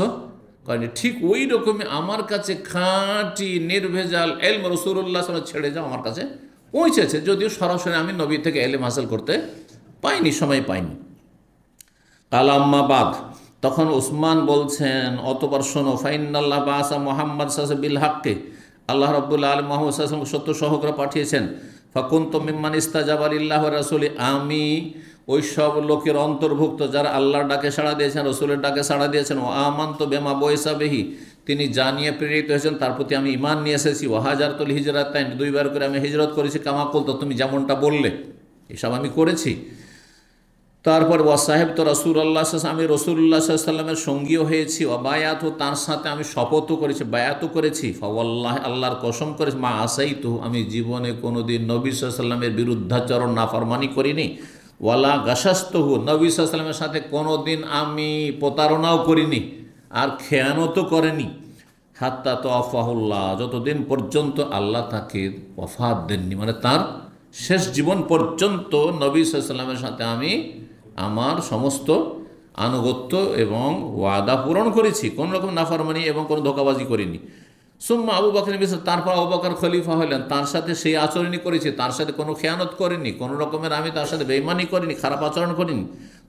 Speaker 4: করেনি। ঠিক ওই রকমই আমার কাছে খাঁটি নির্ভেজাল এলম রাসূলুল্লাহ সাল্লাল্লাহু আলাইহি ওয়াসাল্লাম ছেড়ে যাও আমার কাছে পৌঁছেছে, যদিও সরাসরি আমি নবী থেকে এলেম হাসিল করতে পাইনি, সময় পাইনি। কালাম্মাবাদ, তখন উসমান বলছেন, অতবার শোনো, ফাইনাল্লাহ বাসা মুহাম্মদ সাল্লাল্লাহু বিল হাক্কি, আল্লাহ রাব্বুল আলামিন মুহাম্মদ সাল্লাল্লাহু আলাইহি ওয়াসাল্লাম সত্য সহকারে পাঠিয়েছেন। ফাকুনতু মিম্মান ইস্তাজাবা লিল্লাহি ওয়া রাসূলি, আমি ওই সব লোকের অন্তর্ভুক্ত যারা আল্লাহর ডাকে সাড়া দিয়েছেন, রসুলের ডাকে সাড়া দিয়েছেন। ও আমানতু বিমা বুইসা বিহি, তিনি জানিয়ে প্রেরিত হয়েছেন তার প্রতি আমি ঈমান নিয়ে এসেছি। ওয়া হাজারতুল হিজরাতাইন, দুইবার করে আমি হিজরত করেছি। কামা কুলতু, তুমি যেমনটা বললে এসব আমি করেছি। তারপর ওয়া সাহেব তো রাসূলুল্লাহ, আমি রাসূলুল্লাহ সাল্লাল্লাহু আলাইহি ওয়াসাল্লামের সঙ্গীও হয়েছি। ওয়া বায়াত, তার সাথে আমি শপথও করেছি, বায়াতও করেছি। ফাওয়াল্লাহি, আল্লাহর কসম করেছি, মা আসাইতু, আমি জীবনে কোনোদিন নবী সাল্লাল্লাহু আলাইহি ওয়াসাল্লামের বিরুদ্ধাচরণ নাফরমানি করিনি। ওয়ালা গাশাস্তহু, নবী সাল্লাল্লাহু আলাইহি ওয়াসাল্লামের সাথে কোনোদিন আমি প্রতারণাও করিনি আর খেয়ানতও করেনি। হাত্তা তাওয়াফাহুল্লাহ, যতদিন পর্যন্ত আল্লাহ তাকে ওয়াফাত দেননি, মানে তার শেষ জীবন পর্যন্ত নবী সাল্লাল্লাহু আলাইহি ওয়াসাল্লামের সাথে আমি আমার সমস্ত আনুগত্য এবং ওয়াদা পূরণ করেছি, কোনো রকম নাফরমানি এবং কোনো ধোঁকাবাজি করিনি। সুম্মা আবু বকর, তারপর আবু বকর খলিফা হলেন, তার সাথে সেই আচরণই করেছি, তার সাথে কোনো খেয়ানত করিনি, কোনো রকমের আমি তার সাথে বেঈমানি করিনি, খারাপ আচরণ করিনি।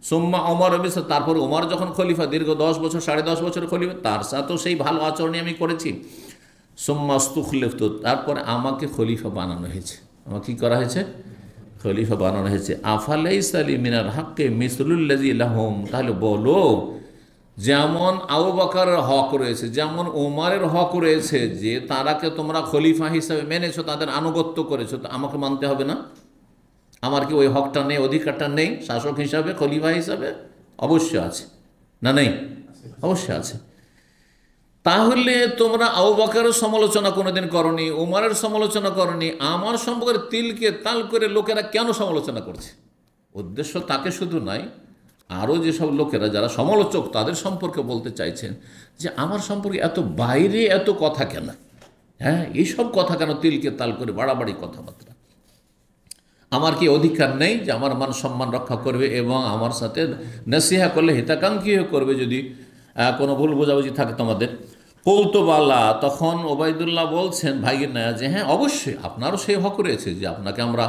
Speaker 4: সুম্মা ওমর, তারপর ওমর যখন খলিফা, দীর্ঘ 10 বছর 10.5 বছর খলিফা, তার সাথেও সেই ভালো আচরণই আমি করেছি। সুম্মা ইস্তুখলিফতু, তারপরে আমাকে খলিফা বানানো হয়েছে, আমাকে কী করা হয়েছে? খলিফা বানানো হয়েছে। আফালাইসা লি মিনাল হাক্কি মিসলুল্লাযী লাহুম, তাহলে বলো, যেমন আবু বকরের হক রয়েছে, যেমন ওমরের হক রয়েছে, যে তারাকে তোমরা খলিফা হিসাবে মেনেছো, তাদের আনুগত্য করেছো, তো আমাকে মানতে হবে না? আমার কি ওই হকটা নেই, অধিকারটা নেই শাসক হিসাবে, খলিফা হিসাবে? অবশ্যই আছে, না নেই? অবশ্যই আছে। তাহলে তোমরা আবু বকরের সমালোচনা কোনোদিন করনি, ওমরের সমালোচনা করনি, আমার সম্পর্কে তিলকে তাল করে লোকেরা কেন সমালোচনা করছে? উদ্দেশ্য তাকে শুধু নয়, আরও যেসব লোকেরা যারা সমালোচক তাদের সম্পর্কে বলতে চাইছেন যে আমার সম্পর্কে এত বাইরে এত কথা কেন, হ্যাঁ এইসব কথা কেন তিলকে তাল করে বাড়াবাড়ি কথাবার্তা, আমার কি অধিকার নেই যে আমার মান সম্মান রক্ষা করবে এবং আমার সাথে নসিহা করলে হিতাকাঙ্ক্ষী করবে যদি কোনো ভুল বোঝাবুঝি থাকে তোমাদের। কৌতবালা তখন ওবায়দুল্লাহ বলছেন ভাগিনা যে হ্যাঁ অবশ্যই আপনারও সেই হক রয়েছে যে আপনাকে আমরা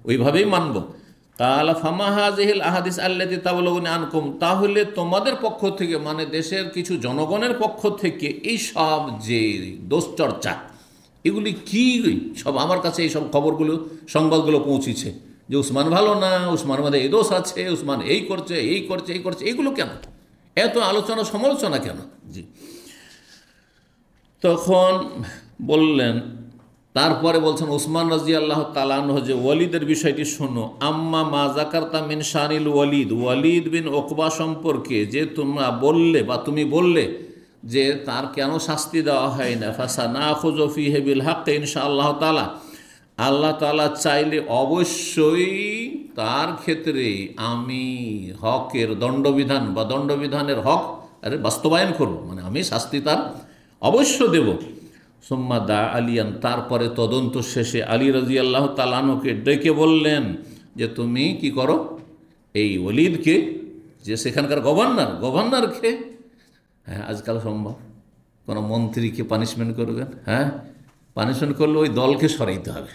Speaker 4: ওইভাবেই মানব। কালা ফামাহাজিল আহাদিস আল্লাতি তাবলুগুনি আনকুম, তাহলে তোমাদের পক্ষ থেকে মানে দেশের কিছু জনগণের পক্ষ থেকে এই সব যে দোষচর্চা এগুলি কি সব আমার কাছে এই সব খবরগুলো সংবাদগুলো পৌঁছেছে যে উসমান ভালো না, উসমানের মধ্যে এই দোষ আছে, উসমান এই করছে এই করছে এই করছে, এগুলো কেন এত আলোচনা সমালোচনা কেন? জি তখন বললেন, তারপরে বলছেন উসমান রাদিয়াল্লাহু তাআলা আনহু যে ওয়ালিদের বিষয়টি শোনো, আম্মা মা যাকারতা মিন শানিল ওয়ালিদ, ওয়ালিদ বিন উকবা সম্পর্কে যে তোমরা বললে বা তুমি বললে যে তার কেন শাস্তি দেওয়া হয় না, ফাসানাখুযু ফীহি বিল হক ইনশাআল্লাহ তাআলা, আল্লাহ তাআলা চাইলে অবশ্যই তার ক্ষেত্রে আমি হকের দণ্ডবিধান বা দণ্ডবিধানের হক বাস্তবায়ন করব, মানে আমি শাস্তি তার অবশ্য দেব। সুম্মা দা আলিয়ান, তারপরে তদন্ত শেষে আলী রাদিয়াল্লাহু তাআলা আনহুকে ডেকে বললেন যে তুমি কি করো, এই ওয়ালিদকে যে সেখানকার গভর্নরকে, হ্যাঁ আজকাল সম্ভব কোনো মন্ত্রীকে পানিশমেন্ট করবেন, হ্যাঁ পানিশমেন্ট করলে ওই দলকে সরাইতে হবে,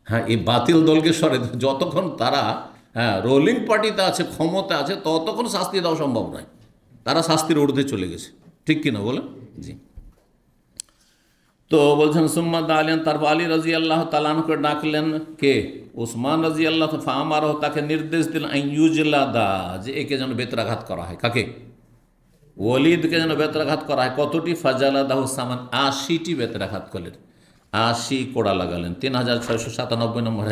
Speaker 4: হ্যাঁ এই বাতিল দলকে সরাইতে, যতক্ষণ তারা হ্যাঁ রোলিং পার্টিতে আছে ক্ষমতা আছে ততক্ষণ শাস্তি দেওয়া সম্ভব নয়, তারা শাস্তির ঊর্ধ্বে চলে গেছে, ঠিক কিনা বলে? জি তো বলছেন সুম্মা দা আলিয়ান, তারপর আলী রাদিয়াল্লাহু তাআলা আনহুকে ডাকলেন কে, উসমান রাদিয়াল্লাহু ফামারহ, তাকে নির্দেশ দিলেন আইয়ুজলাদা, যে একে যেন বেত্রাঘাত করা হয়, কাকে, ওয়ালিদকে যেন বেত্রাঘাত করা হয়। কতটি? ফাজালাদাহু সামান, ৮০টি বেত্রাঘাত করলেন, ৮০ কোড়া লাগালেন। 3697 নম্বর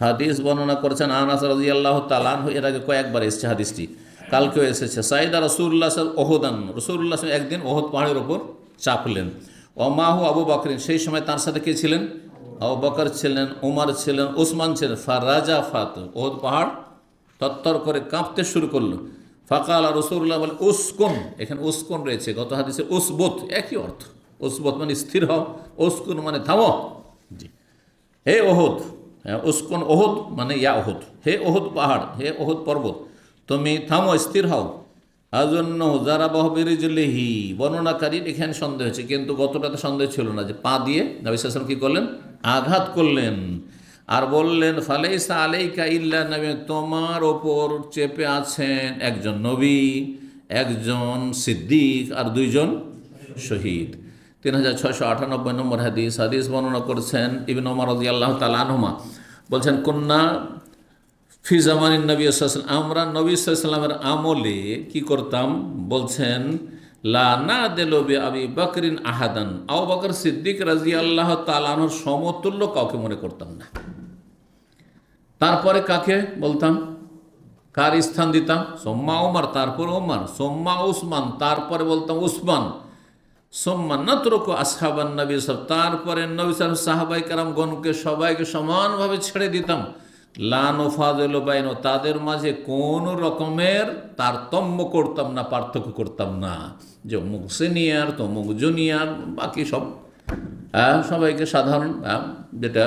Speaker 4: হাদিস বর্ণনা করেছেন আনাস রাদিয়াল্লাহু তাআলা আনহু, এর আগে কয়েকবার এসেছে হাদিসটি, কালকেও এসেছে। সাইদা রাসূলুল্লাহ ওহুদান, রাসূলুল্লাহ একদিন ওহুদ পাহাড়ের ওপর চাপলেন, ওমাহু আবু বকরিন, সেই সময় তার সাথে কে ছিলেন, আবু বকর ছিলেন, উমর ছিলেন, উসমান ছিলেন। ফারাজা ফাত, ওহুদ পাহাড় তত্তর করে কাঁপতে শুরু করলো। ফাকাল রাসূলুল্লাহ বলে উসকুন, এখানে উসকুন রয়েছে, গত হাদিসে উসবুত, একই অর্থ, উসবুত মানে স্থির হও, উসকুন মানে থামো। জি হে ওহুদ, হ্যাঁ উসকুন ওহুদ মানে ইয়া ওহুদ, হে ওহুদ পাহাড়, হে ওহুদ পর্বত, তুমি থামো, স্থির হও। আজন্য যারা বহবিরিজলিহি, বর্ণনাকারীর এখানে সন্দেহ হয়েছে, কিন্তু গতটাতে সন্দেহ ছিল না, যে পা দিয়ে নবী সাল্লাল্লাহু আলাইহি ওয়াসাল্লাম কী করলেন, আঘাত করলেন। আর বললেন ফালাইসা আলাইকা ইল্লা নবী, তোমার ওপর চেপে আছেন একজন নবী, একজন সিদ্দিক আর 2 জন শহীদ। 3698 নম্বর হাদিস বর্ণনা করেছেন ইবনে ওমর রাদিয়াল্লাহু তাআলা আনহুমা, বলছেন কুন্না ফি জামানিন নবী সাল্লাল্লাহু আলাইহি ওয়াসাল্লাম, আমরা নবী সাল্লাল্লাহু আলাইহি ওয়াসাল্লামের আমলে কি করতাম, বলছেন লা নাদিলু বি আবি বকরিন আহাদান, আবু বকর সিদ্দিক রাদিয়াল্লাহু তাআলা আনহুর সমতুল্য কাউকে মনে করতাম না। তারপরে কাকে বলতাম, কার স্থান দিতাম, সোম্মা ওমর, তারপর ওমর, সোম্মা উসমান, তারপরে বলতাম উসমান, সোম্মা নাতরুকু আসহাবান নবী সাল্লাল্লাহু, তারপরে নবী সাল্লাল্লাহু সাহাবায়ে কেরামগণকে সবাইকে সমানভাবে ছেড়ে দিতাম। লা নুফাদিলু বাইনা, তাদের মাঝে কোনো রকমের তারতম্য করতাম না, পার্থক্য করতাম না, যে অমুক সিনিয়র তো অমুক জুনিয়র, বাকি সব সবাইকে সাধারণ যেটা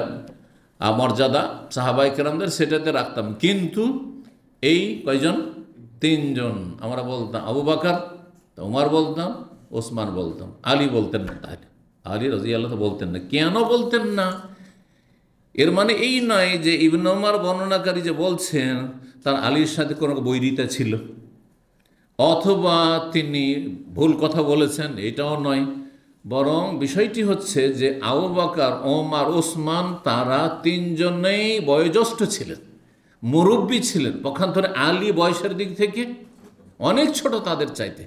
Speaker 4: মর্যাদা সাহাবায়ে কেরামদের সেটাতে রাখতাম। কিন্তু এই কয়জন, 3 জন আমরা বলতাম, আবু বকর, ওমর বলতাম, ওসমান বলতাম, আলী বলতেন না। তাহলে আলী রাদিয়াল্লাহু বলতেন না, কেন বলতেন না? এর মানে এই নয় যে ইবনে ওমর বর্ণনাকারী যে বলছেন তার আলীর সাথে কোনো বৈরিতা ছিল, অথবা তিনি ভুল কথা বলেছেন, এটাও নয়। বরং বিষয়টি হচ্ছে যে আবু বকর, ওমর, ওসমান তারা 3 জনেই বয়োজ্যেষ্ঠ ছিলেন, মুরব্বী ছিলেন। পক্ষান্তরে আলী বয়সের দিক থেকে অনেক ছোট তাদের চাইতে,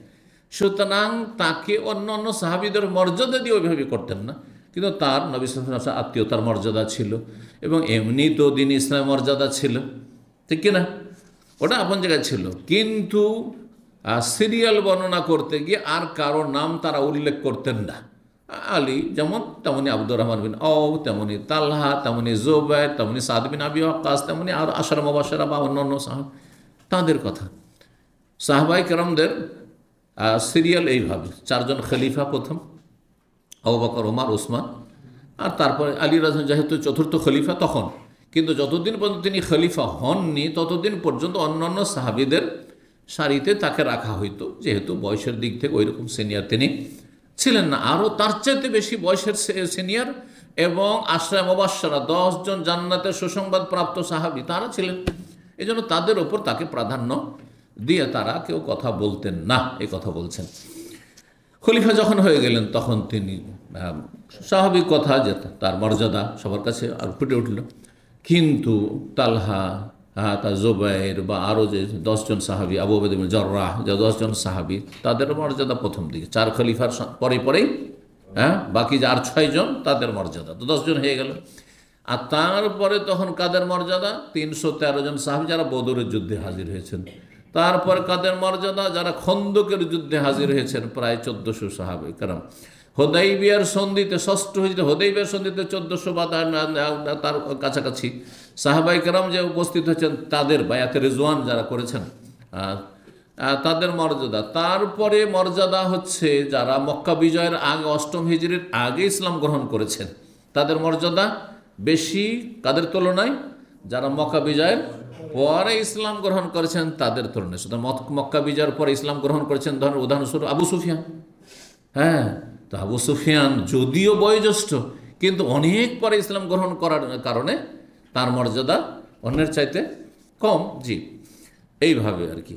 Speaker 4: সুতরাং তাকে অন্য অন্য সাহাবীদের মর্যাদা দিয়ে ওইভাবে করতেন না। কিন্তু তার নবী সাল্লাল্লাহু আলাইহি ওয়াসাল্লাম আত্মীয়তার মর্যাদা ছিল, এবং এমনি তো দিন ইসলামের মর্যাদা ছিল, ঠিক কিনা, ওটা আপন জায়গায় ছিল। কিন্তু সিরিয়াল বর্ণনা করতে গিয়ে আর কারো নাম তারা উল্লেখ করতেন না। আলী যেমন, তেমনি আব্দুর রহমান বিন আওফ, তেমনি তালহা, তেমনি জুবাইর, তেমনি সাদ বিন আবি ওয়াক্কাস, তেমনি আর আশরা মুবাশশারা বা অন্য অন্য সাহাবা, তাদের কথা। সাহাবায়ে কেরামদের সিরিয়াল এইভাবে, 4 জন খলিফা প্রথম, আবু বকর, ওমর, ওসমান, আর তারপরে আলী রাদিয়াল্লাহু যেহেতু চতুর্থ খলিফা তখন, কিন্তু যতদিন পর্যন্ত তিনি খলিফা হননি ততদিন পর্যন্ত অন্যান্য সাহাবীদের সারিতে তাকে রাখা হইতো, যেহেতু বয়সের দিক থেকে ওইরকম সিনিয়র তিনি ছিলেন না। আরও তার চাইতে বেশি বয়সের সিনিয়র এবং আশরায়ে মুবাশশারা 10 জন জান্নাতের সুসংবাদ প্রাপ্ত সাহাবী তারা ছিলেন। এই জন্য তাদের ওপর তাকে প্রাধান্য দিয়ে তারা কেউ কথা বলতেন না, এই কথা বলছেন। খলিফা যখন হয়ে গেলেন তখন তিনি স্বাভাবিক কথা যে তার মর্যাদা সবার কাছে আর ফুটে উঠল। কিন্তু তালহা, তার জুবাইর বা আরও যে 10 জন সাহাবী, আবু উবাইদা বিন জাররাহ, যে 10 জন সাহাবী, তাদের মর্যাদা প্রথম দিকে 4 খলিফার পরেই বাকি যে আর 6 জন তাদের মর্যাদা তো 10 জন হয়ে গেল। আর তারপরে তখন কাদের মর্যাদা? 313 জন সাহাবী যারা বদরের যুদ্ধে হাজির হয়েছেন। তারপর কাদের মর্যাদা? যারা খন্দকের যুদ্ধে হাজির হয়েছেন, প্রায় 1400 সাহাবী কেরাম। হুদাইবিয়ার সন্ধিতে, ষষ্ঠ হিজরি হুদাইবিয়ার সন্ধিতে 1400 বা তার কাছাকাছি সাহাবায়ে কেরাম যে উপস্থিত হয়েছেন, তাদের বায়াতে রিজওয়ান যারা করেছেন তাদের মর্যাদা। তারপরে মর্যাদা হচ্ছে যারা মক্কা বিজয়ের আগে 8ম হিজরির আগে ইসলাম গ্রহণ করেছেন, তাদের মর্যাদা বেশি কাদের তুলনায়? যারা মক্কা বিজয়ের পরে ইসলাম গ্রহণ করেছেন তাদের তুলনায়। সুতরাং মক্কা বিজয়ের পরে ইসলাম গ্রহণ করেছেন, ধরেন উদাহরণস্বরূপ আবু সুফিয়ান। তো আবু সুফিয়ান যদিও বয়োজ্যেষ্ঠ, কিন্তু অনেক পরে ইসলাম গ্রহণ করার কারণে তার মর্যাদা অন্যের চাইতে কম। জি, এইভাবে আর কি।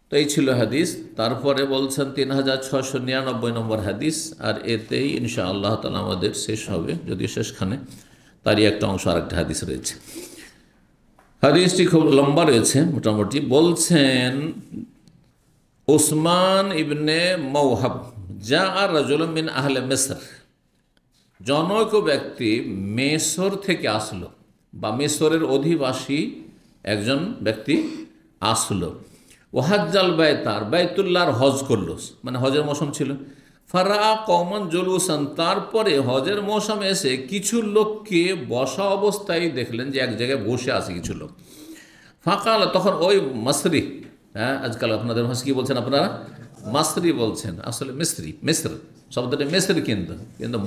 Speaker 4: তো এই ছিল হাদিস। তারপরে বলছেন 3699 নম্বর হাদিস, আর এতেই ইনশাআল্লাহ তাআলা আমাদের শেষ হবে, যদিও শেষখানে তারই একটা অংশ আরেকটা হাদিস রয়েছে। হাদিসটি খুব লম্বা রয়েছে মোটামুটি। বলছেন উসমান ইবনে মওহাব জাআ রাজুলুম মিন আহলে মিসর, জনৈক ব্যক্তি মেসর থেকে আসলো, বা মেসরের অধিবাসী একজন ব্যক্তি আসলো। ওয়াহাজ্জাল বাইতার, বাইতুল্লাহর হজ করলো, মানে হজের মৌসুম ছিল। ফারা কওমান জুলুসান, তারপরে হজের মৌসুমে এসে কিছু লোককে বসা অবস্থায় দেখলেন যে এক জায়গায় বসে আছে কিছু লোক। ফাকাল, তখন ওই মাসরি, আজকাল আপনাদের ভাষা কি বলছেন আপনারা? মাসরি বলছেন, আসলে মিসরি, মিসর শব্দটা মিসরি, কিন্তু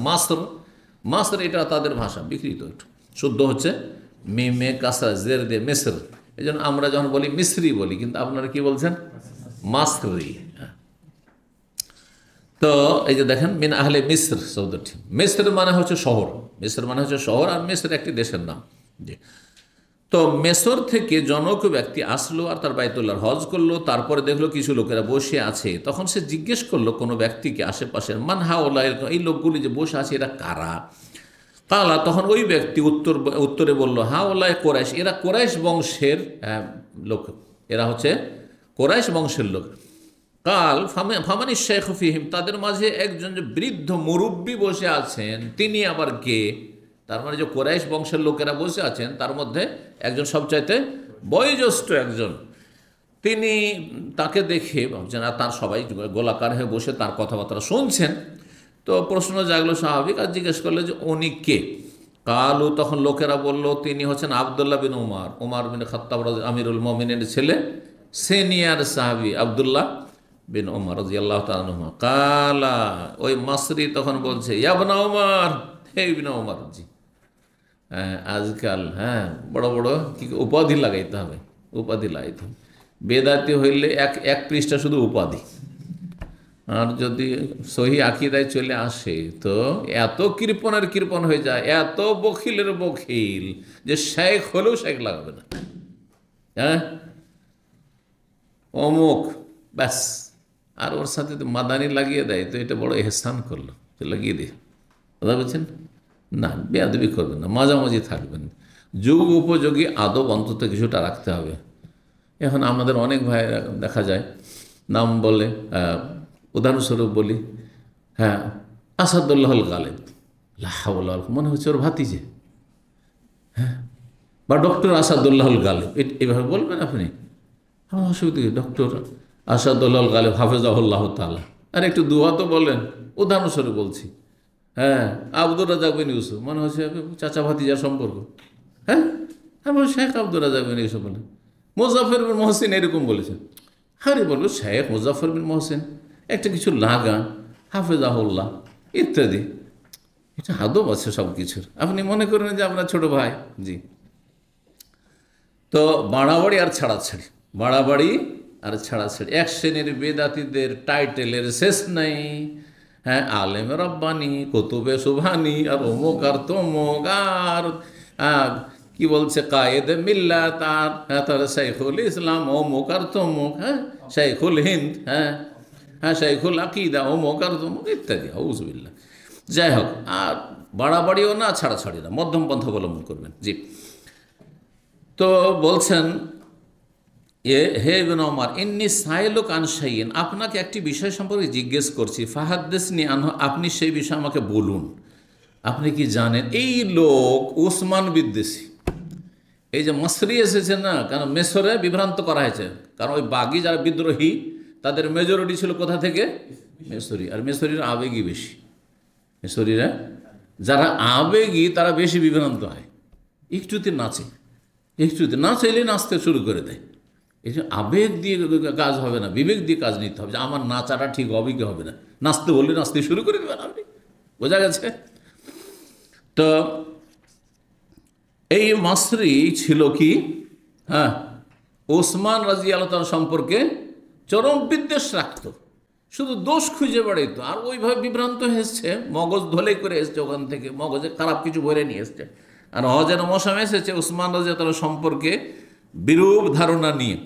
Speaker 4: মাসর এটা তাদের ভাষা বিকৃত, একটু শুদ্ধ হচ্ছে মিমে কাসরা জের দে মিসর। এই জন্য আমরা যখন বলি মিসরি বলি, কিন্তু আপনারা কি বলছেন? মাসরি। তো এই যে দেখেন মিন আহলে মিসর শব্দটি, মিসর মানে হচ্ছে শহর, মিসর মানে হচ্ছে শহর, আর মিসর একটি দেশের নাম। জি, তো মেসর থেকে জনক ব্যক্তি আসলো আর তার বাইতুল্লাহর হজ করলো। তারপরে দেখলো কিছু লোকেরা বসে আছে। তখন সে জিজ্ঞেস করলো কোনো ব্যক্তিকে আশেপাশের, মান হাওলা, এই লোকগুলি যে বসে আছে এরা কারা? কালা, তখন ওই ব্যক্তি উত্তরে বলল, হাওলায় কোরাইশ, এরা কোরাইশ বংশের লোক, এরা হচ্ছে কোরাইশ বংশের লোক। কাল ফামানি শেখ ফিহিম, তাদের মাঝে একজন যে বৃদ্ধ মুরব্বী বসে আছেন তিনি আবার কে? তার মানে যে কোরাইশ বংশের লোকেরা বসে আছেন তার মধ্যে একজন সবচাইতে বয়োজ্যেষ্ঠ একজন। তিনি তাকে দেখে ভাবছেন, আর তার সবাই গোলাকার হয়ে বসে তার কথাবার্তা শুনছেন। তো প্রশ্ন জাগলো স্বাভাবিক, আর জিজ্ঞেস করলো যে উনি কে? কালু, তখন লোকেরা বলল তিনি হচ্ছেন আবদুল্লাহ বিন উমার, উমার বিন খাত্তাব আমিরুল মুমিনিনের ছেলে, সিনিয়র সাহাবী আবদুল্লাহ বিন উমার রাদিয়াল্লাহু তাআলা আনহু। কালা, ওই মাসরি তখন বলছে, ইয়া ইবনে উমার, হে ইবনে উমার। জি, আজকাল বড় বড় কি উপাধি লাগাইতে হবে, উপাধি লাগাইতে হবে। বেদাতি হইলে এক পৃষ্ঠা শুধু উপাধি, আর যদি সহি আকীদায় চলে আসে তো এত কৃপণ হয়ে যায়, এত বখিলের বখিল যে শেখ হলেও শেখ লাগাবে না। অমুক ব্যাস, আর ওর সাথে তো মাদানি লাগিয়ে দেয়, তো এটা বড় এহসান করলো, তো লাগিয়ে দিয়ে কথা বলছেন না, বেয়াদবি করবেন না, মাঝামাঝি থাকবেন। যুগ উপযোগী আদব অন্তত কিছুটা রাখতে হবে। এখন আমাদের অনেক ভাই দেখা যায় নাম বলে, উদাহরণস্বরূপ বলি, আসাদুল্লাহ গালেব, মনে হচ্ছে ওর ভাতিজে, বা ডক্টর আসাদুল্লাহ গালেব, এভাবে বলবেন আপনি, আমার অসুবিধা, ডক্টর আসাদুল্লাহ গালেব হাফেজাহুল্লাহ তাআলা। আর একটু দুয়া তো বলেন, উদাহরণস্বরূপ বলছি। আব্দুর রাজ্জাক বিন ইউসুফ, মনে হচ্ছে চাচা ভাতিজার সম্পর্ক। আমার শেখ আব্দুর রাজ্জাক বিন ইউসুফ বলেন, মোজাফের বিন মহসিন এরকম বলেছেন। আরে বলবো শেখ মুজাফর বিন মহসেন, একটা কিছু লাগান, হাফেজাহুল্লাহ ইত্যাদি। এটা আদব আছে সব কিছুর। আপনি মনে করেন যে আপনার ছোট ভাই। জি, তো বাড়াবাড়ি আর ছাড়াছাড়ি, বাড়াবাড়ি আর ছাড়াছাড়ি। এক শ্রেণীর বেদাতীদের টাইটেলের শেষ নাই। হ্যাঁ, আলেম রব্বানি, কুতুবে সুবহানি, আর অমুক আর তমুক, আর কি বলছে কায়েদে মিল্লাত, আর তার শাইখুল ইসলাম অমুক আর তমুক, হ্যাঁ শাইখুল হিন্দ, হ্যাঁ হ্যাঁ শাইখুল আকিদা অমুক আর তমুক ইত্যাদি। আউযুবিল্লাহ। যাই হোক, আর বাড়াবাড়িও না ছাড়াছাড়ি না, মধ্যম পন্থা অবলম্বন করবেন। জি, তো বলছেন হে ইবনে ওমর, ইন্নী সাইলুক আন শাইইন, আপনাকে একটি বিষয় সম্পর্কে জিজ্ঞেস করছি, ফাহাদ্দিসনি আনহু, আপনি সেই বিষয় আমাকে বলুন। আপনি কি জানেন এই লোক উসমান বিদ্বেষী? এই যে মসরি এসেছে না, কারণ মেসরে বিভ্রান্ত করা হয়েছে, কারণ ওই বাগি যারা বিদ্রোহী তাদের মেজরিটি ছিল কোথা থেকে? মেসরি। আর মেসরির আবেগই বেশি। মেসরিরা যারা আবেগী তারা বেশি বিভ্রান্ত হয়। একটুতে নাচে, একটুতে না চাইলে নাচতে শুরু করে দেয়। এই যে আবেগ দিয়ে কাজ হবে না, বিবেক দিয়ে কাজ নিতে হবে, যে আমার নাচাটা ঠিক হবে কি হবে না। নাচতে বললে নাচতে শুরু করে দেবেন আপনি, বোঝা গেছে? তো এই মাসরি ছিল কি, হ্যাঁ, ওসমান রাদিয়াল্লাহু তাআলা সম্পর্কে চরম বিদ্বেষ রাখত, শুধু দোষ খুঁজে বেড়াইতো। আর ওইভাবে বিভ্রান্ত এসছে, মগজ ধলে করে এসছে, ওখান থেকে মগজে খারাপ কিছু ভরে নিয়ে এসছে। আর হজের মৌসুম এসেছে ওসমান রাদিয়াল্লাহু তাআলা সম্পর্কে বিরূপ ধারণা নিয়ে।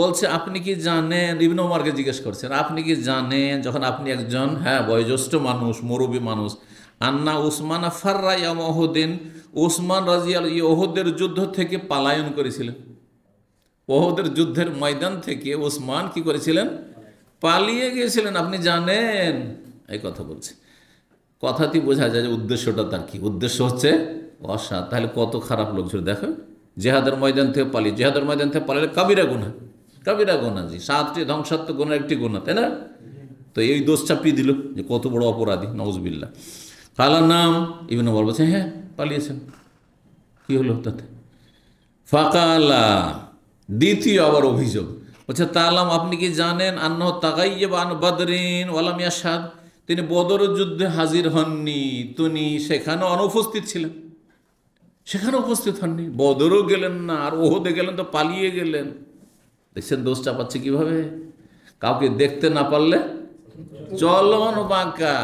Speaker 4: বলছে আপনি কি জানেন, ইবনে ওমরকে জিজ্ঞেস করছেন, আপনি কি জানেন যখন আপনি একজন বয়োজ্যেষ্ঠ মানুষ, মুরব্বী মানুষ, আন্না উসমান ফাররা ইয়াউম উহুদিন, উসমান রাদিয়াল্লাহু উহুদের যুদ্ধ থেকে পলায়ন করেছিলেন। উহুদের যুদ্ধের ময়দান থেকে উসমান কি করেছিলেন? পালিয়ে গিয়েছিলেন। আপনি জানেন? এই কথা বলছে। কথাতেই বোঝা যায় যে উদ্দেশ্যটা তার কি। উদ্দেশ্য হচ্ছে অসৎ। তাহলে কত খারাপ লোক ছিল দেখো, জেহাদের ময়দান থেকে পালিয়ে। জেহাদের ময়দান থেকে পালালে কাবিরা গুনাহ, কাবিরা গুনাহ। জি, 7টি ধ্বংসাত্মক গুনার একটি গুনাহ, তাই না? তো এই দোষ চাপিয়ে দিল যে কত বড় অপরাধী, নাউজুবিল্লাহ। কালার নাম ইবনে ওমর বলছে হ্যাঁ পালিয়েছেন, কি হলো তাতে? ফাকালা, দ্বিতীয় আবার অভিযোগ বলছে, তালাম আপনি কি জানেন, আন্নাহু তাগাইয়াবা আন বদরিন ওয়ালাম ইয়াশহাদ, তিনি বদর যুদ্ধে হাজির হননি, তিনি সেখানে অনুপস্থিত ছিলেন, সেখানে উপস্থিত হননি। বদরও গেলেন না, আর ওহুদে গেলেন তো পালিয়ে গেলেন। দেখছেন দোষ চাপাচ্ছে কিভাবে? কাউকে দেখতে না পারলে চলন বাঁকা,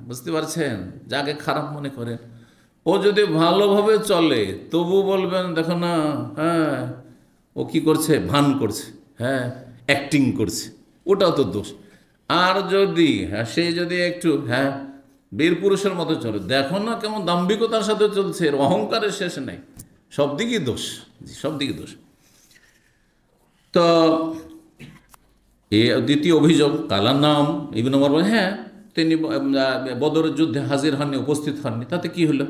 Speaker 4: বুঝতে পারছেন? যাকে খারাপ মনে করেন, ও যদি ভালোভাবে চলে তবু বলবেন দেখো না, হ্যাঁ ও কি করছে, ভান করছে, হ্যাঁ অ্যাক্টিং করছে, ওটাও তো দোষ। আর যদি সে যদি একটু বীর পুরুষের মতো চলে, দেখো না কেমন দাম্ভিকতার সাথে চলছে, এর অহংকারের শেষ নেই, সব দিকেই দোষ, সব দিকে দোষ। তো এ দ্বিতীয় অভিযোগ, কালার নাম ইবনে ওমর বলে হ্যাঁ তিনি বদরের যুদ্ধে হাজির হননি, উপস্থিত হননি, তাতে কি হলো?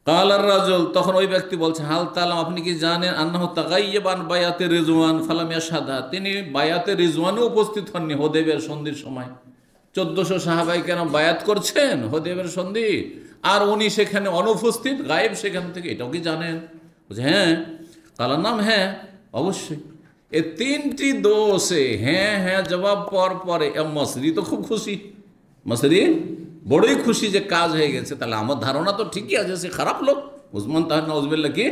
Speaker 4: কালার রাজুল, তখন ওই ব্যক্তি বলছে, হাল তালাম আপনি কি জানেন, আন্নাহু তাগাইয়াবা আন বায়াতে রিজওয়ান ফালাম ইয়াশহাদা, তিনি বায়াতে রিজওয়ানে উপস্থিত হননি, হুদায়বিয়ার সন্ধির সময়। 1400 সাহাবাই কেন বায়াত করছেন হুদায়বিয়ার সন্ধি, আর উনি সেখানে অনুপস্থিত, গায়েব সেখান থেকে, এটাও কি জানেন? বলছে হ্যাঁ। কালার নাম হ্যাঁ অবশ্যই। এ 3টি দোষে হ্যাঁ হ্যাঁ জবাব পর পরে মসরি তো খুব খুশি, মসরি বড়ই খুশি যে কাজ হয়ে গেছে। তাহলে আমার ধারণা তো ঠিকই আছে, সে খারাপ লোক উসমান, তাহলে নাউজুবিল্লাহ কি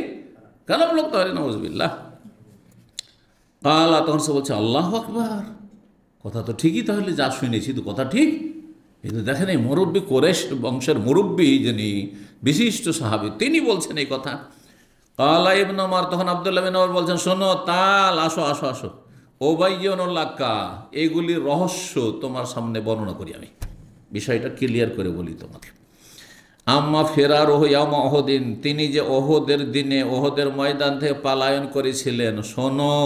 Speaker 4: খারাপ লোক, তাহলে নাউজুবিল্লাহ। কালা, তখন সে বলছে আল্লাহু আকবার, কথা তো ঠিকই, তাহলে যা শুনেছি তো কথা ঠিক। কিন্তু দেখেন এই মুরব্বী, কোরেশ বংশের মুরব্বী যিনি বিশিষ্ট সাহাবী, তিনি বলছেন এই কথা। কালা ইবনে ওমর, তখন আব্দুল্লাহ বিন ওমর বলছেন, শোনো তাল, আসো আসো আসো, ওবাইয়ুনুল্লাকা, এইগুলির রহস্য তোমার সামনে বর্ণনা করি, আমি বিষয়টা ক্লিয়ার করে বলি তোমাকে। আম্মা ফেরারুহু ইয়াওমা উহুদিন, তিনি যে ওহুদের দিনে ওহুদের ময়দান থেকে পলায়ন করেছিলেন, শোনো,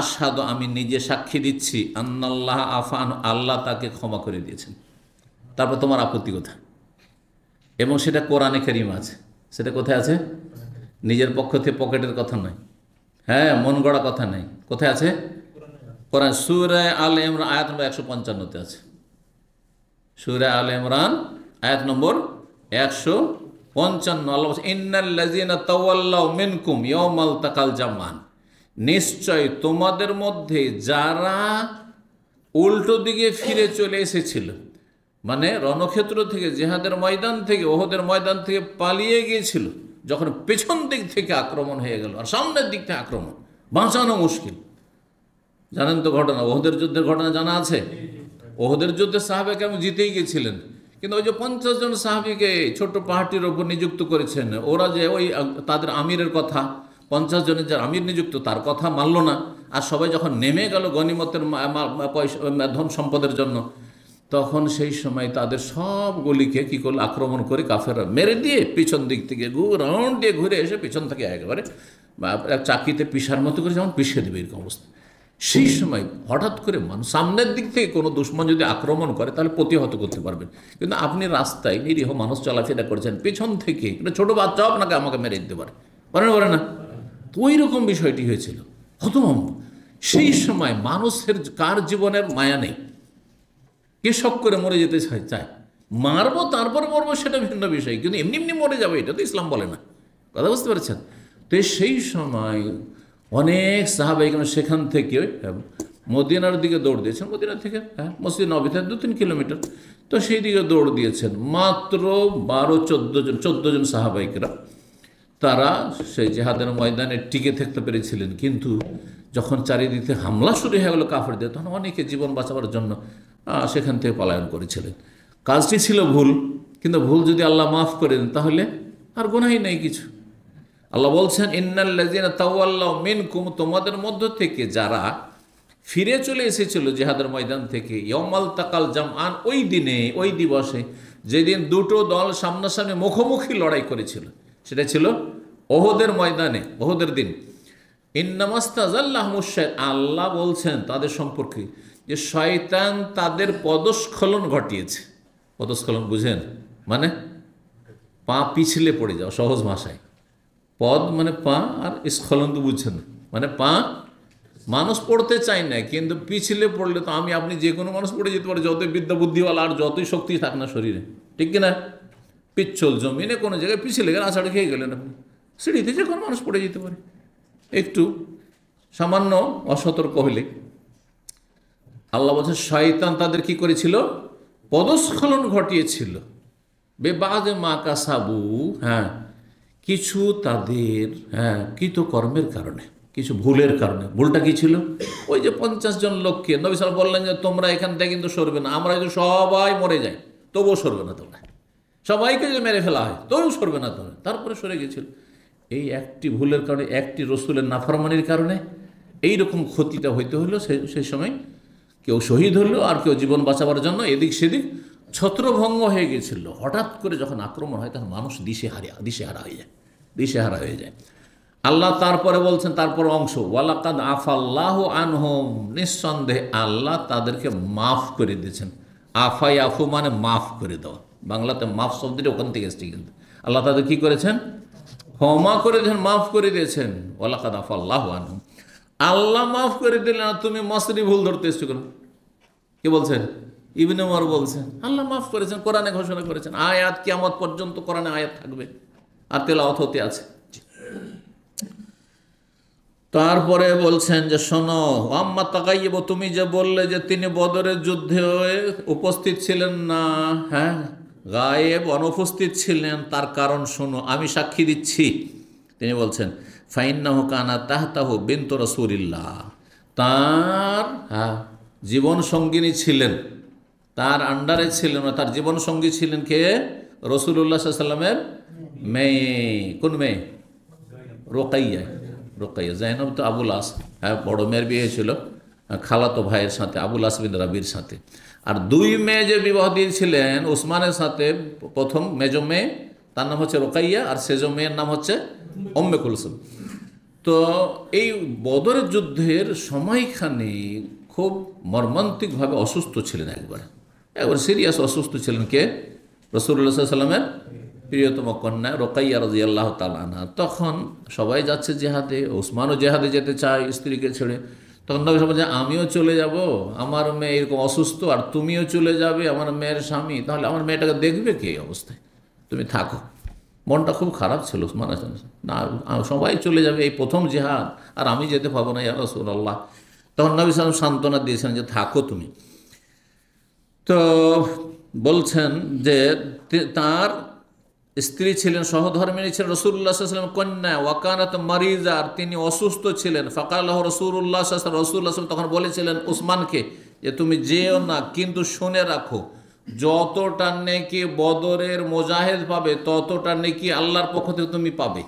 Speaker 4: আশহাদু, আমি নিজে সাক্ষী দিচ্ছি, আন্নাল্লাহ আফান, আল্লাহ তাকে ক্ষমা করে দিয়েছেন। তারপর তোমার আপত্তি কোথায়? এবং সেটা কোরআনে কারীম আছে। সেটা কোথায় আছে? নিজের পক্ষ থেকে পকেটের কথা নয়, হ্যাঁ মন গড়া কথা নেই। কোথায় আছে? কোরআন সূরা আলে ইমরান আয়াত নম্বর 155-তে আছে। সূরা আলে ইমরান আয়াত নম্বর 155। আল্লাহ বলছেন, ইন্নাল্লাযীনা তাওয়াল্লাউ মিনকুম ইয়াওমাল তাকাল জামান, নিশ্চয় তোমাদের মধ্যে যারা উল্টো দিকে ফিরে চলে এসেছিল, মানে রণক্ষেত্র থেকে, জেহাদের ময়দান থেকে, ওহদের ময়দান থেকে পালিয়ে গিয়েছিল, যখন পেছন দিক থেকে আক্রমণ হয়ে গেল আর সামনের দিক থেকে আক্রমণ, বাঁচানো মুশকিল। জানেন তো ঘটনা, ওহদের যুদ্ধের ঘটনা জানা আছে। ওহদের যুদ্ধে সাহাবে কেমন জিতেই গিয়েছিলেন, কিন্তু ওই যে 50 জন সাহাবিকে ছোট্ট পাহাড়টির ওপর নিযুক্ত করেছেন, ওরা যে ওই তাদের আমিরের কথা, 50 জনের যার আমির নিযুক্ত তার কথা মানল না, আর সবাই যখন নেমে গেল গনিমতের পয়সা ধন সম্পদের জন্য, তখন সেই সময় তাদের সবগুলিকে কী করলো, আক্রমণ করে কাফেররা মেরে দিয়ে পিছন দিক থেকে রাউন্ড দিয়ে ঘুরে এসে পিছন থেকে একেবারে চাকিতে পিসার মতো করে যেমন পিষে দেবে এরকম অবস্থা। সেই সময় হঠাৎ করে মানুষ সামনের দিক থেকে কোনো দুশ্মন যদি আক্রমণ করে তাহলে প্রতিহত করতে পারবেন, কিন্তু আপনি রাস্তায় নিরীহ মানুষ চলাফেরা করছেন, পেছন থেকে ছোটো বাচ্চাও আপনাকে আমাকে মেরে দিতে পারে না। তো ওই রকম বিষয়টি হয়েছিল। হতভম্ব। সেই সময় মানুষের কার জীবনের মায়া নেই, কে শখ করে মরে যেতে চায়, মারবো তারপরে মরবো সেটা ভিন্ন বিষয়, কিন্তু এমনি এমনি মরে যাবে এটা তো ইসলাম বলে না। কথা বুঝতে পারছেন? তো সেই সময় অনেক সাহাবাই সেখান থেকে মদিনার দিকে দৌড় দিয়েছেন, মদিনা থেকে মসজিদ নবী থেকে 2-3 কিলোমিটার, তো সেই দিকে দৌড় দিয়েছেন। মাত্র 12-14 জন সাহাবাইকরা তারা সেই জিহাদের ময়দানে টিকে থাকতে পেরেছিলেন, কিন্তু যখন চারিদিকে হামলা শুরু হয়ে গেল কাফেরদের, তখন অনেকে জীবন বাঁচাবার জন্য সেখান থেকে পলায়ন করেছিলেন। কাজটি ছিল ভুল, কিন্তু ভুল যদি আল্লাহ মাফ করে দেন তাহলে আর গুনাহই নেই কিছু। আল্লাহ বলছেন, ইন্নাল্লাযীনা তাওয়াল্লাউ মিনকুম, তোমাদের মধ্য থেকে যারা ফিরে চলে এসেছিল জিহাদের ময়দান থেকে, ইয়াউমাল তাকাল জামআন, ওই দিনে, ওই দিবসে যেদিন দুটো দল সামনাসামনি মুখোমুখি লড়াই করেছিল, সেটা ছিল ওহদের ময়দানে, ওহদের দিন। ইন্নামাস্তাযাল্লাহুমুশ শাইতান, আল্লাহ বলছেন তাদের সম্পর্কে যে শয়তান তাদের পদস্খলন ঘটিয়েছে। পদস্খলন বুঝেন? মানে পা পিছলে পড়ে যাও, সহজ ভাষায়। পদ মানে পা, আর স্খলন তো বুঝছেন, মানে পা মানুষ পড়তে চায় না, কিন্তু পিছলে পড়লে তো আমি আপনি যে কোনো মানুষ পড়ে যেতে পারে, যতই বিদ্যা বুদ্ধিওয়ালা আর যতই শক্তি থাক না শরীরে, ঠিক কিনা? পিচ্ছল জমিনে কোনো জায়গায় পিছলে গেলে আছাড় খেয়ে গেলেন আপনি, সিঁড়িতে যে কোনো মানুষ পড়ে যেতে পারে, একটু সামান্য অসতর্ক হলে। আল্লাহ বলছে শয়তান তাদের কি করেছিল? পদস্খলন ঘটিয়েছিল। বেবাদে মা কাসাবু, কিছু তাদের কৃতকর্মের কারণে, কিছু ভুলের কারণে। ভুলটা কি ছিল? ওই যে 50 জন লোককে নবী সাল্লাল্লাহু বললেন যে তোমরা এখান থেকে কিন্তু সরবে না, আমরা যদি সবাই মরে যাই তবুও সরবে না তোমরা, সবাইকে যদি মেরে ফেলা হয় তবুও সরবে না তোমরা। তারপরে সরে গেছিল। এই একটি ভুলের কারণে, একটি রসুলের নাফরমানির কারণে এইরকম ক্ষতিটা হইতে হলো। সেই সময় কেউ শহীদ হলো, আর কেউ জীবন বাঁচাবার জন্য এদিক সেদিক ছত্রভঙ্গ হয়ে গেছিল। হঠাৎ করে যখন আক্রমণ হয় তখন মানুষ দিশেহারা হয়ে যায়। আল্লাহ তারপরে বলছেন, তারপর অংশ, ওয়ালাকাদ আফাল্লাহু আনহুম, নিঃসন্দেহে আল্লাহ তাদেরকে মাফ করে দিয়েছেন। আফাই আফু মানে মাফ করে দেওয়া, বাংলাতে মাফ শব্দটি ওখান থেকে এসেছে। কিন্তু আল্লাহ তাদের কি করেছেন? ক্ষমা করে দিয়েছেন, মাফ করে দিয়েছেন। ওয়ালাকাদ আফাল্লাহু আনহুম, আল্লাহ মাফ করে দিলেন। তুমি মাসরি ভুল ধরতে এসছো কেন? কে বলছেন? ইবনে উমর বলছেন আল্লাহ মাফ করেছেন, কোরআনে ঘোষণা করেছেন। আয়াত কিয়ামত পর্যন্ত কোরআনে আয়াত থাকবে আর তেলাওয়াত হতে আছে। তারপরে বলছেন যে শোনো, আম্মা তাগাইব, তুমি যে বললে যে তিনি বদরের যুদ্ধে উপস্থিত ছিলেন না, গায়েব, অনুপস্থিত ছিলেন, তার কারণ শোনো, আমি সাক্ষী দিচ্ছি। তিনি বলছেন ফাইন্নাহু কানা তাহতাহু বিনতু রাসূলিল্লাহ, তার জীবন সঙ্গিনী ছিলেন, তার আন্ডারে ছিলেন, তার জীবন সঙ্গী ছিলেন কে? রাসূলুল্লাহ সাল্লাল্লাহু আলাইহি ওয়াসাল্লামের মেয়ে। কোন মেয়ে? রোকাইয়া। জাইনব তো আবুল আস, বড় মেয়ের বিয়ে ছিল খালাতো ভাইয়ের সাথে, আবুল আস বিন রাবির সাথে। আর 2 মেয়ে যে বিবাহ দিয়েছিলেন ওসমানের সাথে, প্রথম মেজো মেয়ে তার নাম হচ্ছে রোকাইয়া, আর সেজো মেয়ের নাম হচ্ছে উম্মে কুলসুম। তো এই বদরের যুদ্ধের সময়খানে খুব মর্মান্তিকভাবে অসুস্থ ছিলেন, একবার সিরিয়াস অসুস্থ ছিলেন কে? রাসূলুল্লাহ সাল্লাল্লাহু আলাইহি ওয়াসাল্লামের প্রিয়তম কন্যা রোকাইয়া রাদিয়াল্লাহু তাআলা আনহা। তখন সবাই যাচ্ছে জেহাদে, ওসমানও জেহাদে যেতে চায় স্ত্রীকে ছেড়ে। তখন নবী সাল্লাল্লাহু আলাইহি ওয়াসাল্লাম বলছেন আমিও চলে যাব, আমার মেয়ে এরকম অসুস্থ, আর তুমিও চলে যাবে, আমার মেয়ের স্বামী, তাহলে আমার মেয়েটাকে দেখবে কে এই অবস্থায়? তুমি থাকো। মনটা খুব খারাপ ছিল উসমান না, সবাই চলে যাবে, এই প্রথম জিহাদ, আর আমি যেতে পারবো না ইয়া রাসূলুল্লাহ। তখন নবী সাল্লাল্লাহু আলাইহি ওয়াসাল্লাম সান্ত্বনা দিয়েছেন যে থাকো তুমি। তো বলছেন যে তার স্ত্রী ছিলেন, সহধর্মিণী ছিলেন রাসূলুল্লাহ সাল্লাল্লাহু আলাইহি ওয়াসাল্লাম কন্যা, ওয়াকানাত মারিজা, আর তিনি অসুস্থ ছিলেন। ফাকালাহু রাসূলুল্লাহ সাল্লাল্লাহু আলাইহি ওয়াসাল্লাম তখন বলেছিলেন উসমানকে যে তুমি যেও না, কিন্তু শুনে রাখো যতটা নেকি বদরের মুজাহিদ পাবে ততটা নেকি আল্লাহর পক্ষ থেকে তুমি পাবে,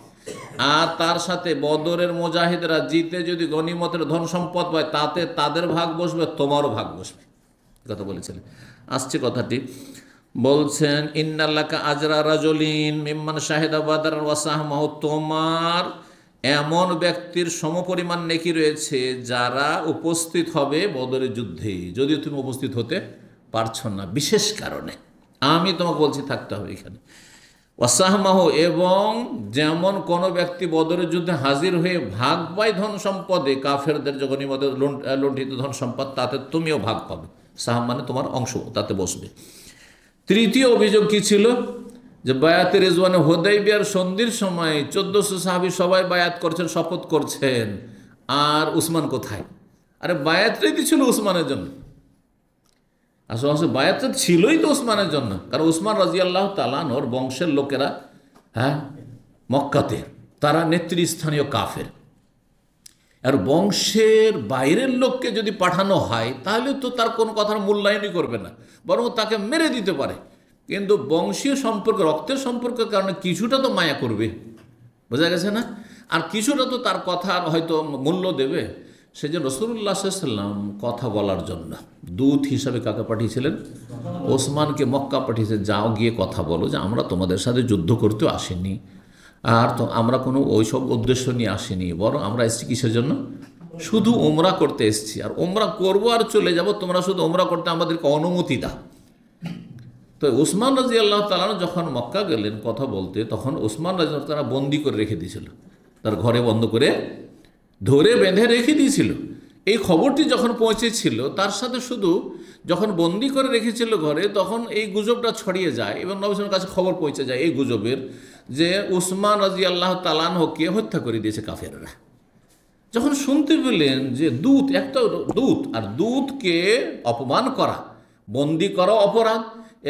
Speaker 4: আর তার সাথে বদরের মুজাহিদরা জিতে যদি গনিমতের ধন সম্পদ পায় তাতে তাদের ভাগ বসবে, তোমারও ভাগ বসবে, কথা বলেছিলেন। আসছে কথাটি, বলছেন ইন্নাল্লাকা আজরা রাজুলিন মিম্মান শাহিদা বাদর ওয়া সাহমাহু, তোমার এমন ব্যক্তির সমপরিমাণ নেকি রয়েছে যারা উপস্থিত হবে বদরের যুদ্ধে, যদিও তুমি উপস্থিত হতে পারছো না বিশেষ কারণে, আমি তোমাকে বলছি থাকতে হবে এখানে। ওয়াসাহমাহু, এবং যেমন কোনো ব্যক্তি বদরের যুদ্ধে হাজির হয়ে ভাগ পায় ধন সম্পদে, কাফেরদের যে গনিমতের লুণ্ঠিত ধন সম্পদ তাতে তুমিও ভাগ পাবে, সাহাম মানে তোমার অংশ তাতে বসবে। তৃতীয় অভিযোগ কি ছিল, যে বায়াতে রিজওয়ানে হুদাইবিয়ার সন্ধির সময় 1400 সাহাবী সবাই বায়াত করছেন, শপথ করছেন, আর উসমান কোথায়? আরে বায়াতটাই তো ছিল উসমানের জন্য, আসলে বায়াতটা ছিলই তো উসমানের জন্য, কারণ উসমান রাদিয়াল্লাহু তাআলা আনহুর বংশের লোকেরা, মক্কাতে তারা নেতৃস্থানীয় কাফের, আর বংশের বাইরের লোককে যদি পাঠানো হয় তাহলে তো তার কোনো কথার মূল্যায়নই করবে না, বরং তাকে মেরে দিতে পারে। কিন্তু বংশীয় সম্পর্ক, রক্তের সম্পর্কের কারণে কিছুটা তো মায়া করবে, বোঝা গেছে না? আর কিছুটা তো তার কথার হয়তো মূল্য দেবে। সেই জন্য রাসূলুল্লাহ সাল্লাল্লাহু আলাইহি ওয়াসাল্লাম কথা বলার জন্য দূত হিসাবে কাকে পাঠিয়েছিলেন? ওসমানকে মক্কা পাঠিয়েছে, যাও গিয়ে কথা বলো যে আমরা তোমাদের সাথে যুদ্ধ করতেও আসিনি, আর তো আমরা কোনো ওইসব উদ্দেশ্য নিয়ে আসিনি, বরং আমরা এসেছি কিসের জন্য? শুধু ওমরা করতে এসেছি, আর ওমরা করবো আর চলে যাব, তোমরা শুধু ওমরা করতে আমাদেরকে অনুমতি দাও। তো উসমান রাদিয়াল্লাহু তাআলা যখন মক্কা গেলেন কথা বলতে, তখন উসমান রাদিয়াল্লাহু তাআলা বন্দি করে রেখে দিয়েছিল, তার ঘরে বন্ধ করে ধরে বেঁধে রেখে দিয়েছিল। এই খবরটি যখন পৌঁছেছিল, তার সাথে শুধু যখন বন্দি করে রেখেছিল ঘরে, তখন এই গুজবটা ছড়িয়ে যায় এবং নবী সাল্লাল্লাহু আলাইহি ওয়াসাল্লামের কাছে খবর পৌঁছে যায় এই গুজবের, যে উসমান রাদিয়াল্লাহু তাআলা আনহুকে হত্যা করে দিয়েছে কাফেররা। যখন শুনতে পেলেন যে দূত, একটা দূত, আর দূতকে অপমান করা, বন্দি করা অপরাধ,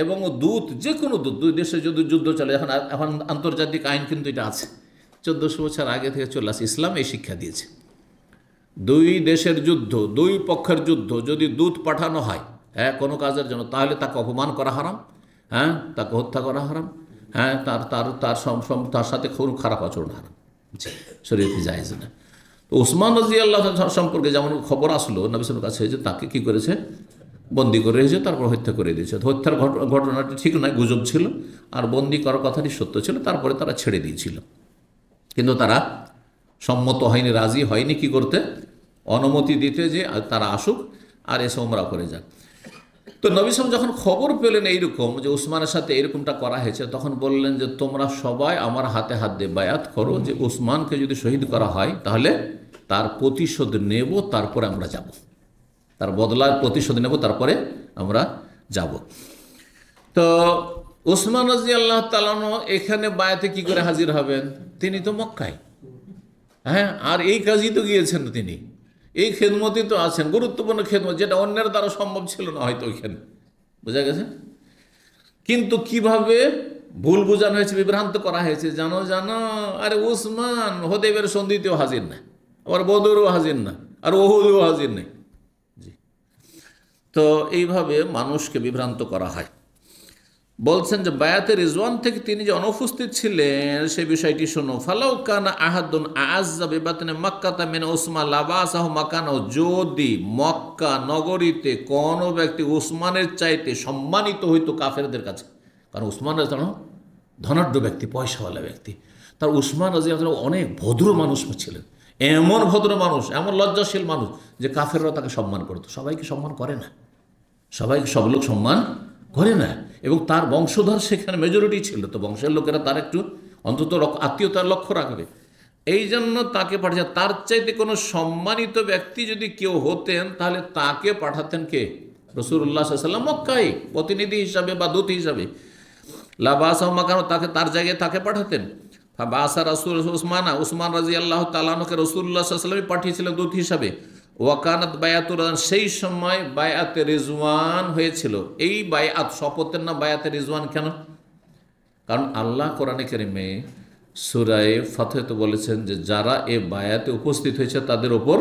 Speaker 4: এবং দূত যে কোনো দূত, দুই দেশে যদি যুদ্ধ চলে, এখন আন্তর্জাতিক আইন কিন্তু এটা আছে, 1400 বছর আগে থেকে চলে আসে, ইসলাম এই শিক্ষা দিয়েছে। দুই দেশের যুদ্ধ, দুই পক্ষের যুদ্ধ, যদি দূত পাঠানো হয় কোনো কাজের জন্য, তাহলে তাকে অপমান করা হারাম, তাকে হত্যা করা হারাম, তার সাথে খুব খারাপ আচরণ হারাম, শরীয়তে জায়েজ না। তো উসমান রাদিয়াল্লাহু তাআলা সম্পর্কে যেমন খবর আসলো নবী সাল্লাল্লাহু আলাইহি ওয়াসাল্লামের কাছে, যে তাকে কি করেছে? বন্দি করে রেখেছে, তারপর হত্যা করে দিয়েছে। হত্যার ঘটনাটি ঠিক নয়, গুজব ছিল, আর বন্দি করার কথাটি সত্য ছিল, তারপরে তারা ছেড়ে দিয়েছিল। কিন্তু তারা সম্মত হয়নি, রাজি হয়নি কি করতে? অনুমতি দিতে, যে তারা আসুক আর এসে ওমরা করে যাক। তো নবী সাল্লাল্লাহু আলাইহি ওয়াসাল্লাম যখন খবর পেলেন এইরকম, যে উসমানের সাথে এরকমটা করা হয়েছে, তখন বললেন যে তোমরা সবাই আমার হাতে হাত দিয়ে বায়াত করো, যে উসমানকে যদি শহীদ করা হয় তাহলে তার প্রতিশোধ নেব, তারপরে আমরা যাব, তার বদলার প্রতিশোধ নেব, তারপরে আমরা যাব। তো উসমান রাদিয়াল্লাহু তাআলা এখানে বায়াতে কি করে হাজির হবেন? তিনি তো মক্কায়, আর এই কাজই তো গিয়েছেন তিনি, এই খেদমতই তো আছেন, গুরুত্বপূর্ণ খেদমত, যেটা অন্যের দ্বারা সম্ভব ছিল না হয়তো ওইখানে, বোঝা গেছে? কিন্তু কিভাবে ভুল বোঝানো হয়েছে, বিভ্রান্ত করা হয়েছে, জানো, আরে উসমান হুদাইবিয়ার সন্ধিতেও হাজির না, আবার বদরেও হাজির না, আর উহুদেও হাজির নেই। জি, তো এইভাবে মানুষকে বিভ্রান্ত করা হয়। বলছেন যে বায়াতে রিজওয়ান থেকে তিনি যে অনুপস্থিত ছিলেন সেই বিষয়টি শোনো। ফালাউ কানা আহাদুন আ'আজ্জা বিবাতনি মাক্কাতা মিন উসমান লাবাসাহু মাকানাহু, যদি মক্কা নগরীতে কোন ব্যক্তি উসমানের চাইতে সম্মানিত হইতো কাফেরদের কাছে, কারণ উসমান রাদিয়াল্লাহু ধনাঢ্য ব্যক্তি, পয়সাওয়ালা ব্যক্তি, তার উসমান রাদিয়াল্লাহু অনেক ভদ্র মানুষ ছিলেন, এমন ভদ্র মানুষ, এমন লজ্জাশীল মানুষ যে কাফেররা তাকে সম্মান করতো। সবাইকে সম্মান করে না, সবাইকে সব লোক সম্মান করে না, এবং তার বংশধর সেখানে মেজরিটি ছিল, তো বংশের লোকেরা তার একটু অন্তত আত্মীয়তার লক্ষ্য রাখবে, এই জন্য তাকে পাঠিয়েছে। তার চাইতে কোনো সম্মানিত ব্যক্তি যদি কেউ হতেন তাহলে তাকে পাঠাতেন কে? রাসূলুল্লাহ সাল্লাল্লাহু আলাইহি ওয়াসাল্লাম মক্কায় প্রতিনিধি হিসাবে বা দূত হিসাবে। লাবাসাহু মাকানু, তাকে তার জায়গায় তাকে পাঠাতেন। ফাবাসা রাসূল উসমান রাদিয়াল্লাহু তাআলা আনহুকে রাসূলুল্লাহ সাল্লাল্লাহু আলাইহি ওয়াসাল্লাম পাঠিয়েছিলেন দূত হিসাবে। ওয়াকানাত বায়াতুর রিজওয়ান, সেই সময় বায়াতে রিজওয়ান হয়েছিল। এই বায়াত শপথের নাম বায়াতে রিজওয়ান কেন? কারণ আল্লাহ কোরআনে কারিমে সূরা ফাতহাতে বলেছেন যে যারা এ বায়াতে উপস্থিত হয়েছে তাদের ওপর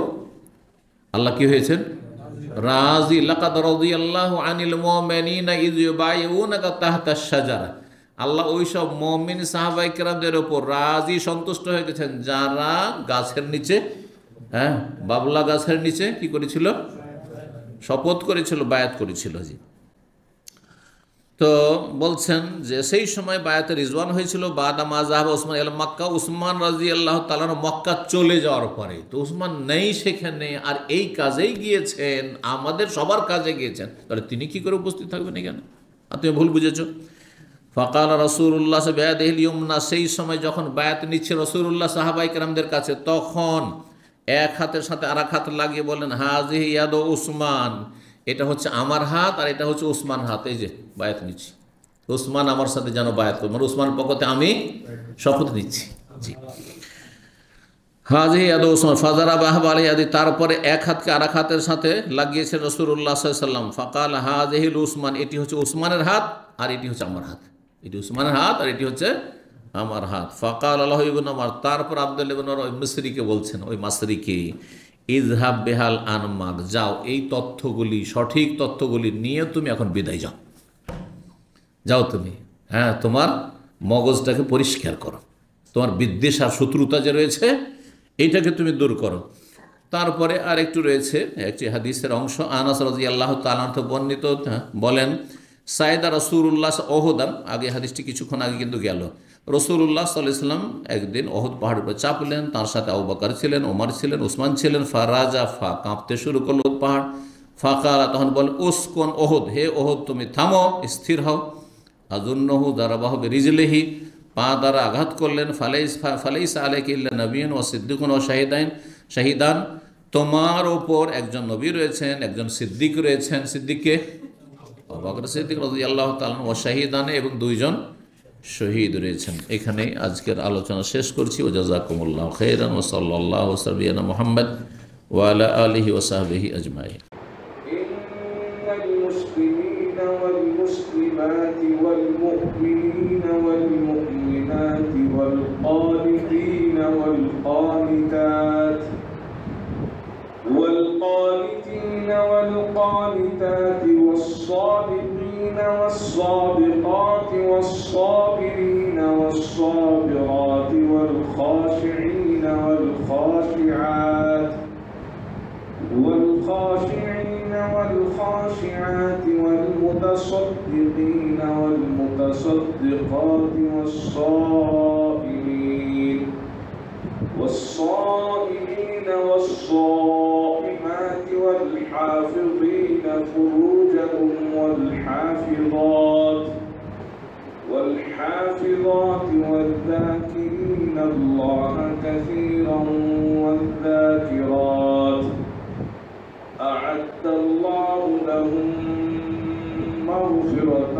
Speaker 4: আল্লাহ কি হয়েছেন? রাজি। লাকাদ রাদিয়াল্লাহু আনিল মুমিনিনা ইয ইউবাইউনাকা তাহতাশ শাজারা, আল্লাহ ওই সব মুমিন সাহাবায়ে কেরামদের ওপর রাজি, সন্তুষ্ট হয়ে গেছেন যারা গাছের নিচে, বাবলা গাছের নিচে কি করেছিল? শপথ করেছিল, বায়াত করেছিল। জি। তো বলছেন যে সেই সময় বায়াতে রিজওয়ান হয়েছিল বাদা মা যাহাবা উসমান ইলা মক্কা, উসমান রাদিয়াল্লাহু তাআলা মক্কা চলে যাওয়ার পরে। তো উসমান নেই সেখানে, আর এই কাজেই গিয়েছেন, আমাদের সবার কাজে গিয়েছেন, তাহলে তিনি কি করে উপস্থিত থাকবেন এখানে? আর তুমি ভুল বুঝেছ। ফাকাল রাসূলুল্লাহ বিয়াদিহিল ইউমনা, সেই সময় যখন বায়াত নিচ্ছে রাসূলুল্লাহ সাহাবায়ে কেরামদের কাছে, তখন এক হাতের সাথে আর এক হাত লাগিয়ে বলেন হাজিহি ইয়াদু উসমান, এটা হচ্ছে আমার হাত আর এটা হচ্ছে উসমান হাত, এই যে বায়াত নিচ্ছি, উসমান আমার সাথে যেন বায়াত করবেন, উসমানের পক্ষতে আমি শপথ নিচ্ছি। জি। হাজিহি ইয়াদু উসমান ফাজারা বাহবা আলাইহি, তারপরে এক হাতকে আর এক হাতের সাথে লাগিয়েছেন রাসূলুল্লাহ সাল্লাল্লাহু আলাইহি ওয়াসাল্লাম। ফাকাল হাজিহিল উসমান, এটি হচ্ছে উসমানের হাত আর এটি হচ্ছে আমার হাত, এটি উসমানের হাত আর এটি হচ্ছে আমার হাত। ফাকাল আল্লাহ ইবনে ওমর, তারপর আব্দুল্লাহ ইবনে ওমর মিসরিকে বলছেন, ওই মাসরিকে, ইযহাব বিহাল আনমাক, যাও এই তথ্যগুলি, সঠিক তথ্যগুলি নিয়ে তুমি এখন বিদায় যাও, যাও তুমি, তোমার মগজটাকে পরিষ্কার করো, তোমার বিদ্বেষ আর শত্রুতা যে রয়েছে এইটাকে তুমি দূর করো। তারপরে আর একটু রয়েছে একটি হাদিসের অংশ, আনাস রাদিয়াল্লাহু তাআলা আনহু বর্ণিত, বলেন সাইদা রাসূলুল্লাহ ওহদান, আগে হাদিসটি কিছুক্ষণ আগে কিন্তু গেল। রাসূলুল্লাহ সাল্লাল্লাহু আলাইহি ওয়াসাল্লাম একদিন ওহদ পাহাড়ের উপর চাপলেন, তার সাথে আবু বকর ছিলেন, ওমর ছিলেন, উসমান ছিলেন। ফারাজা, কাঁপতে শুরু করল পাহাড়। ফাকালা, তখন বল উসকুন ওহদ, হে ওহদ তুমি থামো, স্থির হও। আযুন্নহু দারাবাহু বিরিজলিহি, পা দ্বারা আঘাত করলেন। ফালাইসা আলাইকা ইল্লা নাবিয়্যুন ওয়া সিদ্দিকুন ওয়া শাহিদান, তোমার ওপর একজন নবী রয়েছেন, একজন সিদ্দিক রয়েছেন। সিদ্দিককে আবু বকর সিদ্দিক রাদিয়াল্লাহু তাআলা, ওয়া শাহিদান, এবং দুইজন শহীদ রয়েছেন। এখানেই আজকের আলোচনা শেষ করছি। ওয়া জাযাকুমুল্লাহু খাইরান ওয়া সাল্লাল্লাহু আলা মুহাম্মদ ওয়া আলা আলিহি ওয়া সাহবিহি আজমাইন।
Speaker 2: ইন্নাল মুসলিমিনা ওয়াল মুসলিমাতি ওয়াল মুমিনিনা ওয়াল মুমিনাতি ওয়াল কানিতিনা ওয়াল কানিতাত والقانتين والقانتات والصادقين والصادقات والصابرين والصابرات والخاشعين والخاشعات والخاشعات والمتصدقين والمتصدقات والصائمين والصائمات والحافظين فروجهم والحافظات والذاكرين الله كثيرا والذاكرات أعد الله لهم مغفرة